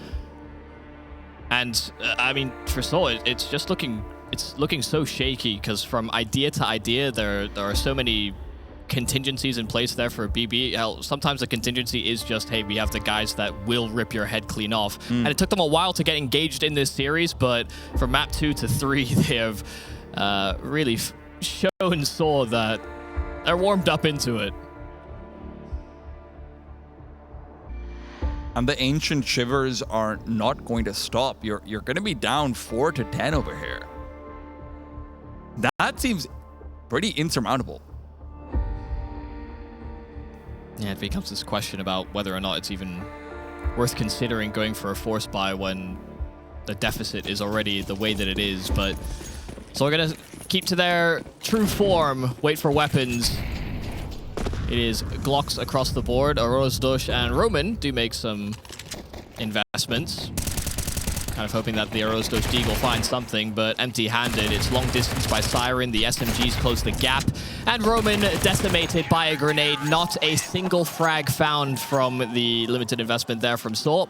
And I mean, for sAw, it's just looking so shaky because from idea to idea, there are so many contingencies in place there for BB. Hell, sometimes the contingency is just, hey, we have the guys that will rip your head clean off. And it took them a while to get engaged in this series, but from map 2 to 3, they have really shown sAw that they're warmed up into it. And the Ancient Shivers are not going to stop. You're going to be down 4-10 over here. That seems pretty insurmountable. Yeah, it becomes this question about whether or not it's even worth considering going for a force buy when the deficit is already the way that it is. But so we're going to keep to their true form, wait for weapons. It is Glocks across the board. Arozdosh and Roman do make some investments. Kind of hoping that the Arozdosh Deagle finds something, but empty-handed. It's long distance by Siren. The SMGs close the gap. And Roman decimated by a grenade. Not a single frag found from the limited investment there from sAw.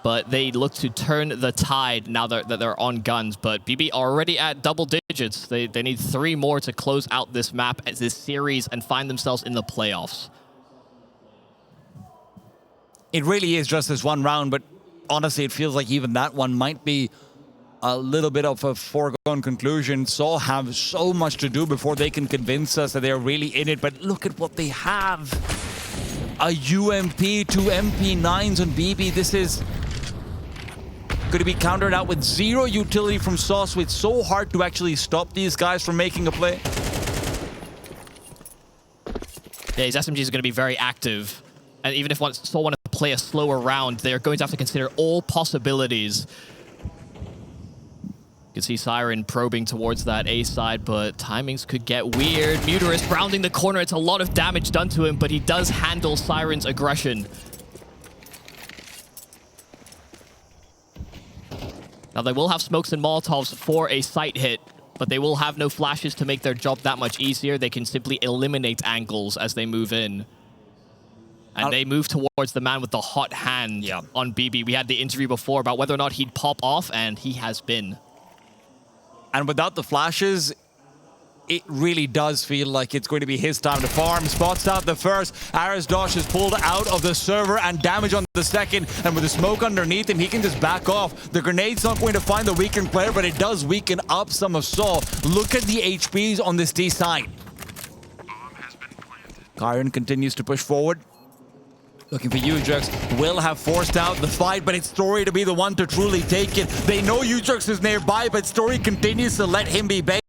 But they look to turn the tide now that they're on guns. But BB already at double digits. They need 3 more to close out this map, as this series, and find themselves in the playoffs. It really is just this one round, but honestly, it feels like even that one might be a little bit of a foregone conclusion. sAw have so much to do before they can convince us that they're really in it, but look at what they have. A UMP, 2 MP9s on BB. This is going to be countered out with 0 utility from sAw, so it's so hard to actually stop these guys from making a play. Yeah, his SMGs are going to be very active. And even if sAw want to play a slower round, they're going to have to consider all possibilities. You can see Siren probing towards that A side, but timings could get weird. Muterus rounding the corner. It's a lot of damage done to him, but he does handle Siren's aggression. Now, they will have smokes and Molotovs for a sight hit, but they will have no flashes to make their job that much easier. They can simply eliminate angles as they move in. And they move towards the man with the hot hand on BB. We had the interview before about whether or not he'd pop off, and he has been. And without the flashes, it really does feel like it's going to be his time to farm. Spots out the first. Arozdosh is pulled out of the server and damage on the second. And with the smoke underneath him, he can just back off. The grenade's not going to find the weakened player, but it does weaken up some of sAw. Look at the HPs on this D side. Kyron continues to push forward. Looking for Ujux, will have forced out the fight, but it's Story to be the one to truly take it. They know Ujux is nearby, but Story continues to let him be baited.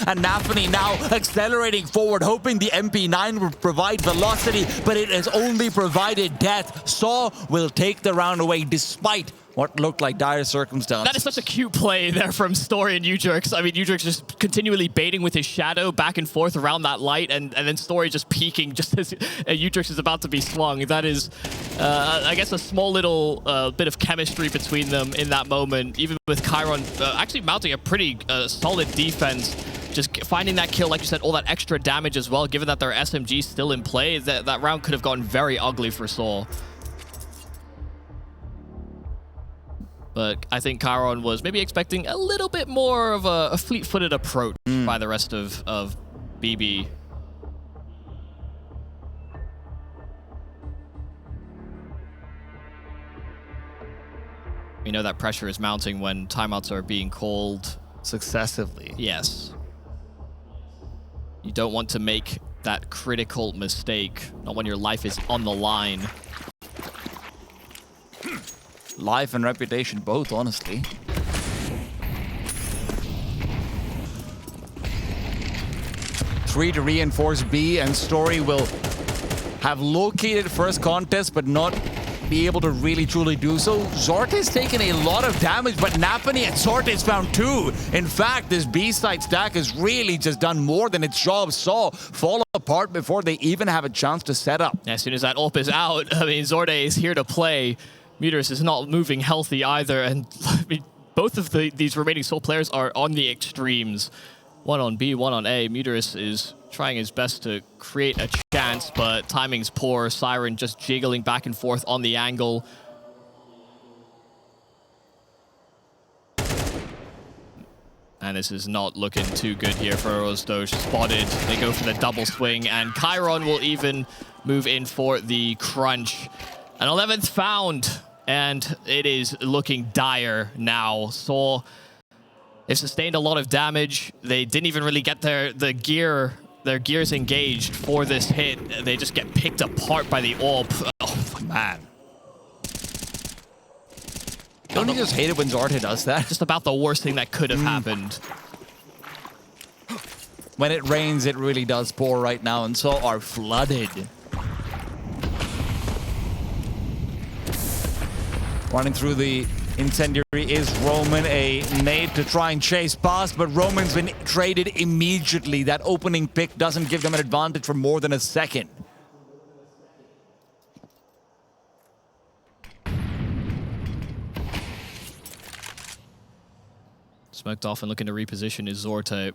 And Nafany now accelerating forward, hoping the MP9 will provide velocity, but it has only provided death. sAw will take the round away despite what looked like dire circumstances. That is such a cute play there from Story and Ujux. I mean, Ujux just continually baiting with his shadow back and forth around that light, and then Story just peeking just as Ujux is about to be swung. That is, I guess, a small little bit of chemistry between them in that moment, even with Chiron actually mounting a pretty solid defense. Just finding that kill, like you said, all that extra damage as well, given that their SMG is still in play. That round could have gone very ugly for sAw. But I think Chiron was maybe expecting a little bit more of a fleet-footed approach by the rest of BB. We know that pressure is mounting when timeouts are being called Successively. Yes. You don't want to make that critical mistake, not when your life is on the line. Life and reputation both, honestly. Three to reinforce B, and Story will have located first contest, but not be able to really truly do so. Zorte's taken a lot of damage, but Nafany and Zorte's found two. In fact, this B-side stack has really just done more than its job. sAw fall apart before they even have a chance to set up. As soon as that AWP is out, I mean, Zorte is here to play. Muterus is not moving healthy either, and I mean, both of these remaining sAw players are on the extremes. One on B, one on A. Muterus is trying his best to create a chance, but timing's poor. Siren just jiggling back and forth on the angle. And this is not looking too good here for Rosdosh. Spotted. They go for the double swing, and Chiron will even move in for the crunch. An 11th found, and it is looking dire now. sAw, they've sustained a lot of damage. They didn't even really get their gears engaged for this hit. They just get picked apart by the AWP. Oh, man. Don't you just hate it when Zorte does that? Just about the worst thing that could have happened. When it rains, it really does pour right now, and sAw are flooded. Running through the incendiary is Roman, a nade to try and chase past, but Roman's been traded immediately. That opening pick doesn't give them an advantage for more than a second. Smoked off and looking to reposition is Zorte.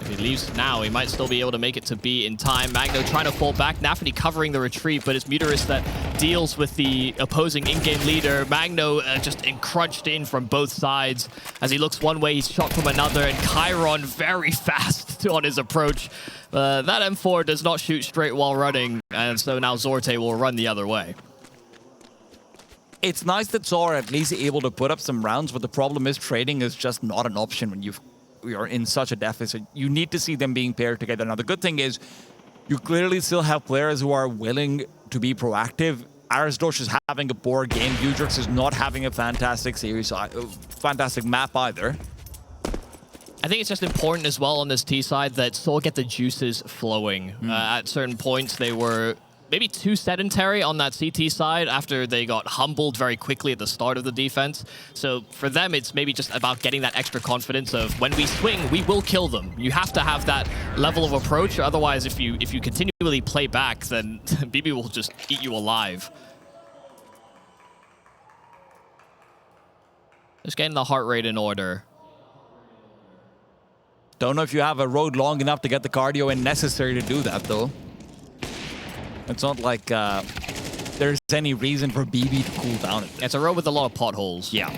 If he leaves now, he might still be able to make it to B in time. Magno trying to fall back. Nafany covering the retreat, but it's Muterus that deals with the opposing in-game leader. Magno just crunched in from both sides. As he looks one way, he's shot from another, and Chiron very fast on his approach. That M4 does not shoot straight while running, and so now Zorte will run the other way. It's nice that sAw are at least able to put up some rounds, but the problem is trading is just not an option when we are in such a deficit. You need to see them being paired together. Now, the good thing is you clearly still have players who are willing to be proactive. Arisdosh is having a poor game. Ujux is not having a fantastic series, fantastic map either. I think it's just important as well on this T side that sAw get the juices flowing. At certain points, they were maybe too sedentary on that CT side after they got humbled very quickly at the start of the defense. So for them, it's maybe just about getting that extra confidence of when we swing, we will kill them. You have to have that level of approach. Otherwise, if you continually play back, then BB will just eat you alive. Just getting the heart rate in order. Don't know if you have a road long enough to get the cardio in necessary to do that, though. It's not like there's any reason for BB to cool down. It's a road with a lot of potholes. Yeah.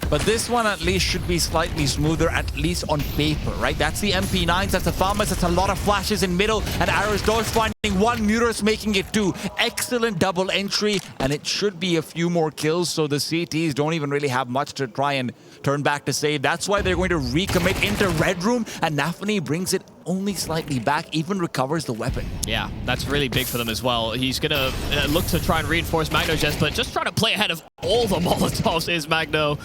But this one at least should be slightly smoother, at least on paper, right? That's the MP9s, that's the Farmers, that's a lot of flashes in middle, and Arisdosh finding one, Muros making it 2. Excellent double entry, and it should be a few more kills, so the CTs don't even really have much to try and turn back to save. That's why they're going to recommit into Red Room, and Nafany brings it only slightly back, even recovers the weapon. Yeah, that's really big for them as well. He's going to look to try and reinforce Magno just, but just trying to play ahead of all the Molotovs is Magno.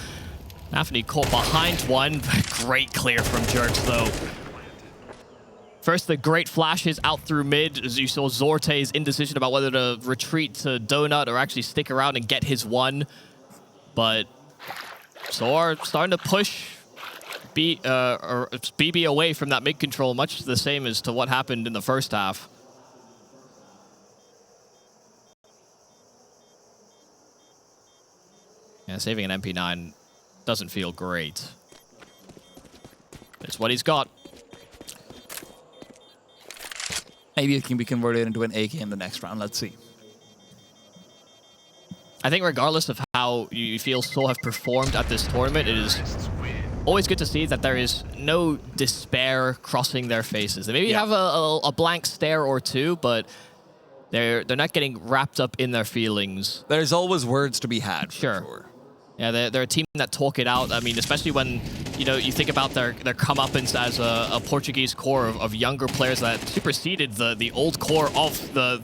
Nafany caught behind one. Great clear from Jerks, though. First, the great flashes out through mid, as you saw Zorte's indecision about whether to retreat to Donut or actually stick around and get his one. But sAw starting to push BB away from that mid control, much the same as to what happened in the first half. Yeah, saving an MP9 doesn't feel great. It's what he's got. Maybe it can be converted into an AK in the next round. Let's see. I think regardless of how you feel sAw have performed at this tournament, it is always good to see that there is no despair crossing their faces. They maybe have a blank stare or two, but they're not getting wrapped up in their feelings. There's always words to be had. Sure. Yeah, they're a team that talk it out. I mean, especially when you think about their comeuppance as a Portuguese core of younger players that superseded the old core of the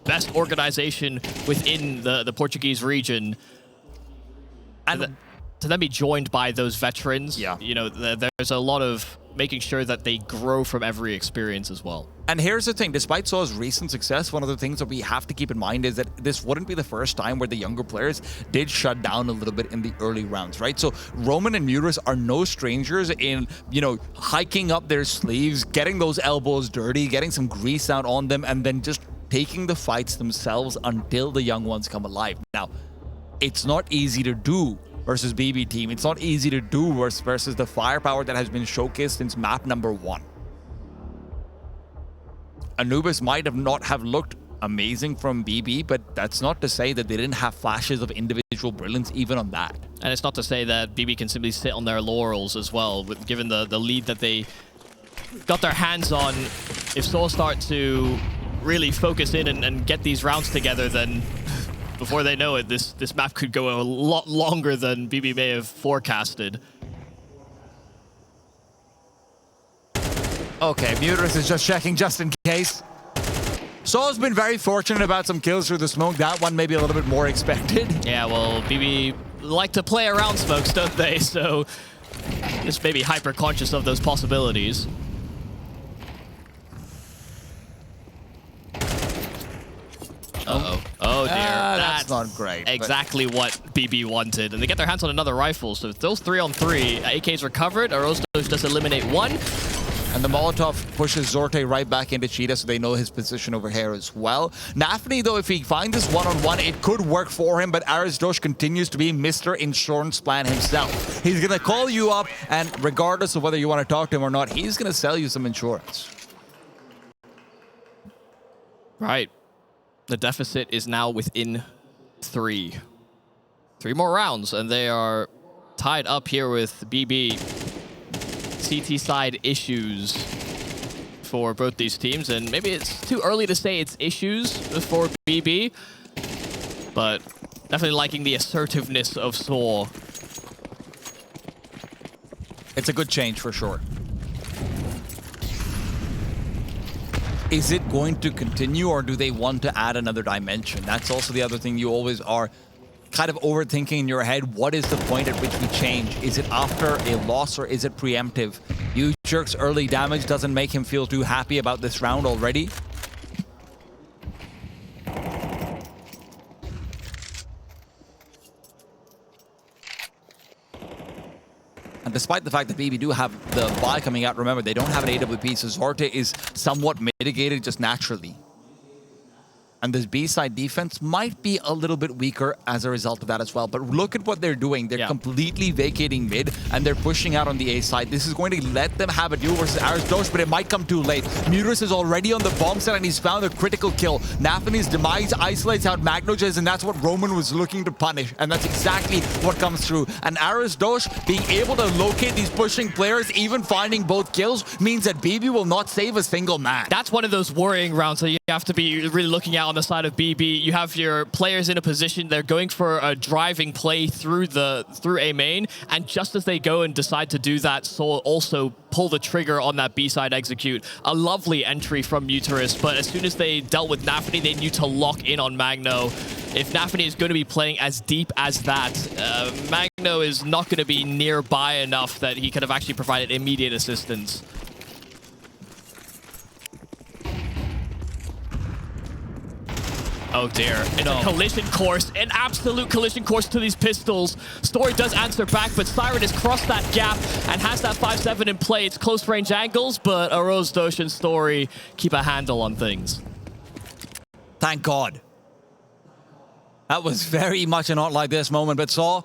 best organization within the Portuguese region. And to then be joined by those veterans, there's a lot of making sure that they grow from every experience as well. And here's the thing, despite sAw's recent success, one of the things that we have to keep in mind is that this wouldn't be the first time where the younger players did shut down a little bit in the early rounds, right? So Roman and Muris are no strangers in, hiking up their sleeves, getting those elbows dirty, getting some grease out on them, and then just taking the fights themselves until the young ones come alive. Now, it's not easy to do versus BB team. It's not easy to do versus the firepower that has been showcased since map number 1. Anubis might not have looked amazing from BB, but that's not to say that they didn't have flashes of individual brilliance even on that. And it's not to say that BB can simply sit on their laurels as well, given the lead that they got their hands on. If sAw start to really focus in and get these rounds together, then before they know it, this map could go a lot longer than BB may have forecasted. Okay, Muris is just checking just in case. sAw's been very fortunate about some kills through the smoke. That one maybe a little bit more expected. Yeah, well, BB like to play around smokes, don't they? So just maybe hyper conscious of those possibilities. Oh dear. That's not great. Exactly what BB wanted. And they get their hands on another rifle. So those 3-on-3, AK's recovered. Arostos does eliminate one. And the Molotov pushes Zorte right back into Cheetah, so they know his position over here as well. Nafany, though, if he finds this one-on-one, it could work for him, but Arostos continues to be Mr. Insurance Plan himself. He's going to call you up, and regardless of whether you want to talk to him or not, he's going to sell you some insurance. Right. The deficit is now within 3. 3 more rounds, and they are tied up here with BB. CT side issues for both these teams, and maybe it's too early to say it's issues for BB, but definitely liking the assertiveness of sAw. It's a good change for sure. Is it going to continue, or do they want to add another dimension? That's also the other thing you always are kind of overthinking in your head. What is the point at which we change? Is it after a loss, or is it preemptive? Jerk's early damage doesn't make him feel too happy about this round already. And despite the fact that BB do have the buy coming out, remember, they don't have an AWP, so Zorte is somewhat mitigated just naturally. And this B-side defense might be a little bit weaker as a result of that as well. But look at what they're doing. They're completely vacating mid, and they're pushing out on the A side. This is going to let them have a duel versus Arisdosh, but it might come too late. Muterus is already on the bomb side, and he's found a critical kill. Nafany's demise isolates out Magnojez, and that's what Roman was looking to punish. And that's exactly what comes through. And Arisdosh being able to locate these pushing players, even finding both kills, means that BB will not save a single man. That's one of those worrying rounds that you have to be really looking at on the side of BB. You have your players in a position, they're going for a driving play through A main, and just as they go and decide to do that, sAw also pull the trigger on that B-side execute. A lovely entry from Muterus, but as soon as they dealt with Nafany, they knew to lock in on Magno. If Nafany is going to be playing as deep as that, Magno is not going to be nearby enough that he could have actually provided immediate assistance. Oh dear, it's a collision course, an absolute collision course to these pistols. Story does answer back, but Siren has crossed that gap and has that 5-7 in play. It's close range angles, but Arisdosh and Story keep a handle on things. Thank God. That was very much a not like this moment, but sAw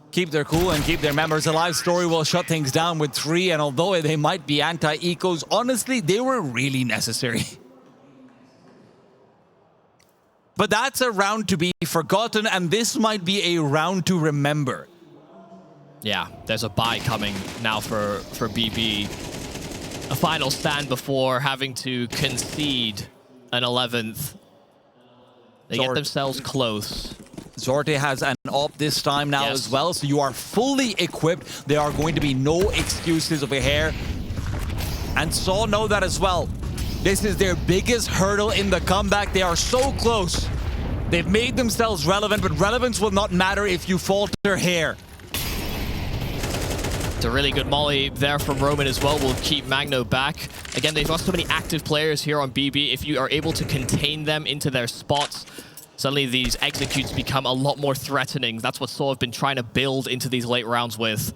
keep their cool and keep their members alive. Story will shut things down with 3, and although they might be anti-ecos, honestly, they were really necessary. But that's a round to be forgotten, and this might be a round to remember. Yeah, there's a bye coming now for BB. A final stand before having to concede an 11th. They get themselves close. Zorte has an op this time now as well, so you are fully equipped. There are going to be no excuses over here. And sAw know that as well. This is their biggest hurdle in the comeback. They are so close. They've made themselves relevant, but relevance will not matter if you falter here. It's a really good molly there from Roman as well. Will keep Magno back. Again, they've got so many active players here on BB. If you are able to contain them into their spots, suddenly these executes become a lot more threatening. That's what sAw have been trying to build into these late rounds with.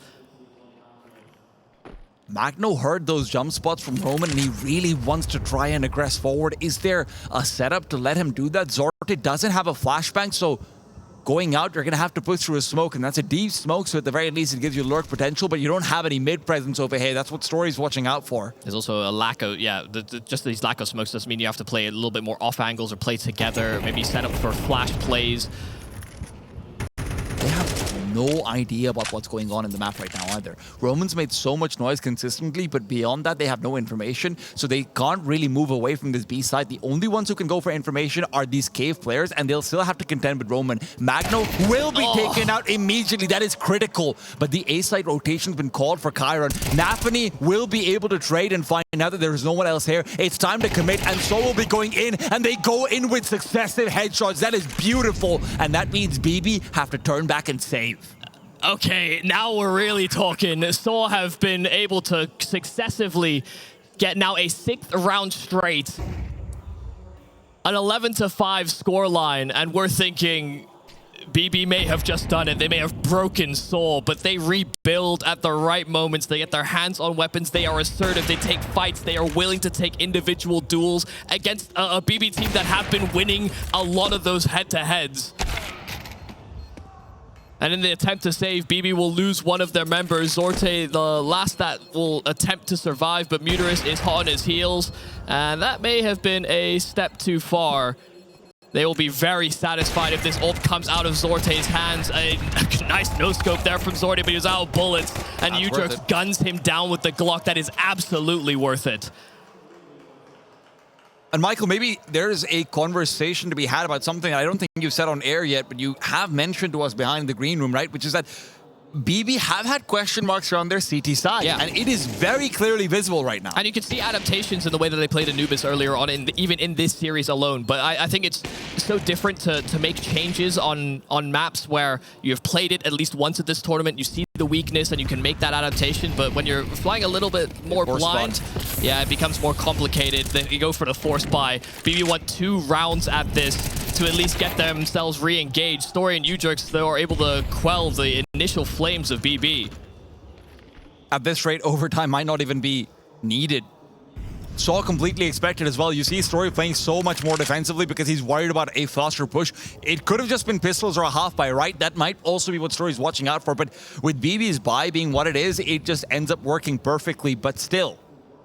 Magno heard those jump spots from Roman, and he really wants to try and aggress forward. Is there a setup to let him do that? Zorte doesn't have a flashbang, so going out, you're going to have to push through a smoke, and that's a deep smoke, so at the very least it gives you lurk potential, but you don't have any mid presence over here. That's what Story's watching out for. There's also a lack of, just these lack of smokes doesn't mean you have to play a little bit more off angles or play together, maybe set up for flash plays. They have no idea about what's going on in the map right now either. Roman's made so much noise consistently, but beyond that, they have no information, so they can't really move away from this B side. The only ones who can go for information are these cave players, and they'll still have to contend with Roman. Magno will be taken out immediately. That is critical, but the A side rotation's been called for Chiron. Nafany will be able to trade and find out that there's no one else here. It's time to commit, and sAw will be going in, and they go in with successive headshots. That is beautiful, and that means BB have to turn back and save. Okay, now we're really talking. sAw have been able to successively get now a 6th round straight. An 11-5 scoreline, and we're thinking BB may have just done it. They may have broken sAw, but they rebuild at the right moments. They get their hands on weapons. They are assertive. They take fights. They are willing to take individual duels against a BB team that have been winning a lot of those head-to-heads. And in the attempt to save, BB will lose one of their members. Zorte, the last that will attempt to survive, but Muterus is hot on his heels. And that may have been a step too far. They will be very satisfied if this ult comes out of Zorte's hands. A nice no-scope there from Zorte, but he was out of bullets. And Utrox guns him down with the Glock. That is absolutely worth it. And Michael, maybe there's a conversation to be had about something I don't think you've said on air yet, but you have mentioned to us behind the green room, right? Which is that BB have had question marks around their CT side, and it is very clearly visible right now. And you can see adaptations in the way that they played Anubis earlier on, even in this series alone. But I think it's so different to make changes on maps where you've played it at least once at this tournament, you see the weakness, and you can make that adaptation. But when you're flying a little bit more blind, it becomes more complicated. Then you go for the force buy. BB won 2 rounds at this to at least get themselves re-engaged. Story and Utrox, though, are able to quell the initial flames of BB. At this rate, overtime might not even be needed. sAw completely expected as well. You see Story playing so much more defensively because he's worried about a faster push. It could have just been pistols or a half buy, right? That might also be what Story's watching out for. But with BB's buy being what it is, it just ends up working perfectly. But still,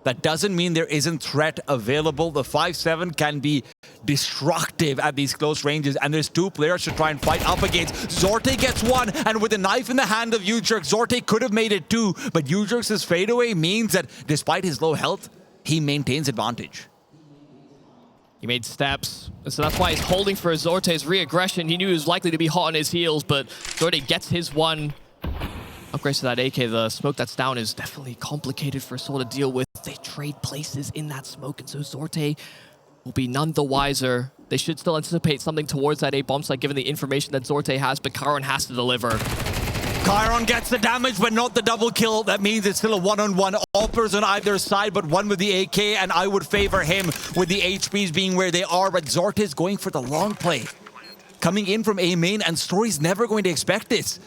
that doesn't mean there isn't threat available. The 5-7 can be destructive at these close ranges, and there's two players to try and fight up against. Zorte gets one, and with a knife in the hand of Ujerk, Zorte could have made it two, but Ujerk's fadeaway means that despite his low health, he maintains advantage. He made steps, so that's why he's holding for Zorte's re-aggression. He knew he was likely to be hot on his heels, but Zorte gets his one. Upgrades to that AK, the smoke that's down is definitely complicated for sAw to deal with. They trade places in that smoke, and so Zorte will be none the wiser. They should still anticipate something towards that A bomb site given the information that Zorte has, but Chiron has to deliver. Chiron gets the damage, but not the double kill. That means it's still a one-on-one. Offers on either side, but one with the AK, and I would favor him with the HPs being where they are, but Zorte is going for the long play. Coming in from A main, and Story's never going to expect this.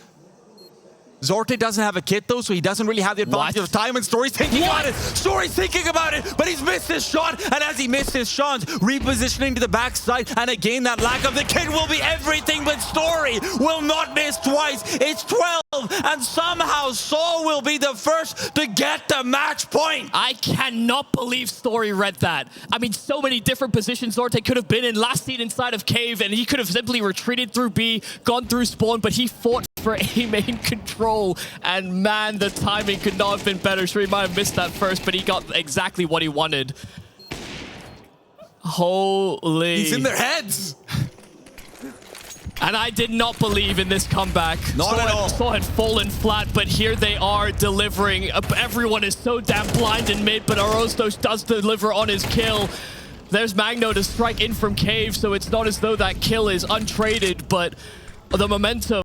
Zorte doesn't have a kit though, so he doesn't really have the advantage of time, and Story's thinking about it. Story's thinking about it, but he's missed his shot, and as he missed his shots, repositioning to the backside, and again, that lack of the kit will be everything, but Story will not miss twice. It's 12, and somehow sAw will be the first to get the match point. I cannot believe Story read that. I mean, so many different positions Zorte could have been in. Last seen inside of Cave, and he could have simply retreated through B, gone through spawn, but he fought for A main control, and man, the timing could not have been better. Sure, he might have missed that first, but he got exactly what he wanted. Holy. He's in their heads. And I did not believe in this comeback. Not at all. sAw had fallen flat, but here they are delivering. Everyone is so damn blind in mid, but Arostos does deliver on his kill. There's Magno to strike in from Cave, so it's not as though that kill is untraded, but the momentum,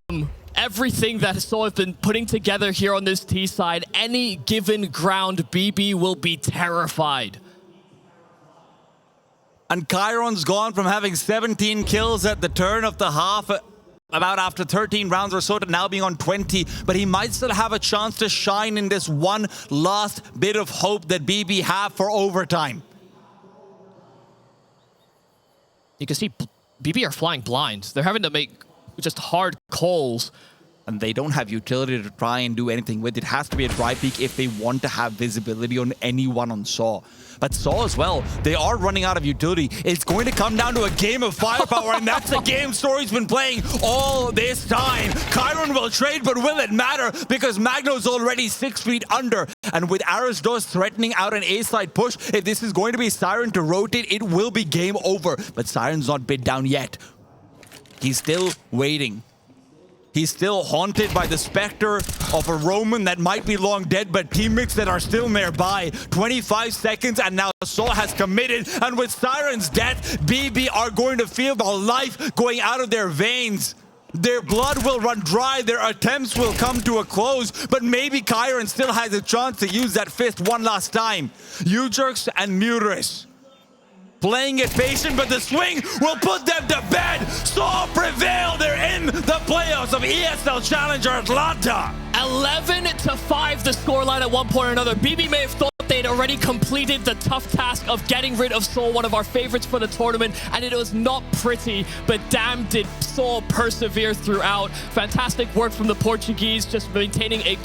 everything that sAw have been putting together here on this T side, any given ground, BB will be terrified. And Chiron's gone from having 17 kills at the turn of the half, about after 13 rounds or so, to now being on 20, but he might still have a chance to shine in this one last bit of hope that BB have for overtime. You can see BB are flying blind. They're having to make just hard calls. And they don't have utility to try and do anything with. It has to be a dry peek if they want to have visibility on anyone on sAw. But sAw as well, they are running out of utility. It's going to come down to a game of firepower, and that's the game Story's been playing all this time. Chiron will trade, but will it matter? Because Magno's already 6 feet under. And with Arosdos threatening out an A-side push, if this is going to be Siren to rotate, it will be game over. But Siren's not bid down yet. He's still waiting. He's still haunted by the specter of a Roman that might be long dead, but teammates that are still nearby. 25 seconds, and now sAw has committed. And with Siren's death, BB are going to feel the life going out of their veins. Their blood will run dry, their attempts will come to a close, but maybe Chiron still has a chance to use that fist one last time. Ujerks and Muris playing it patient, but the swing will put them to bed. sAw prevail. They're in the playoffs of ESL Challenger Atlanta. 11-5 the scoreline at one point or another. BB may have thought they'd already completed the tough task of getting rid of sAw, one of our favorites for the tournament, and it was not pretty, but damn did sAw persevere throughout. Fantastic work from the Portuguese, just maintaining a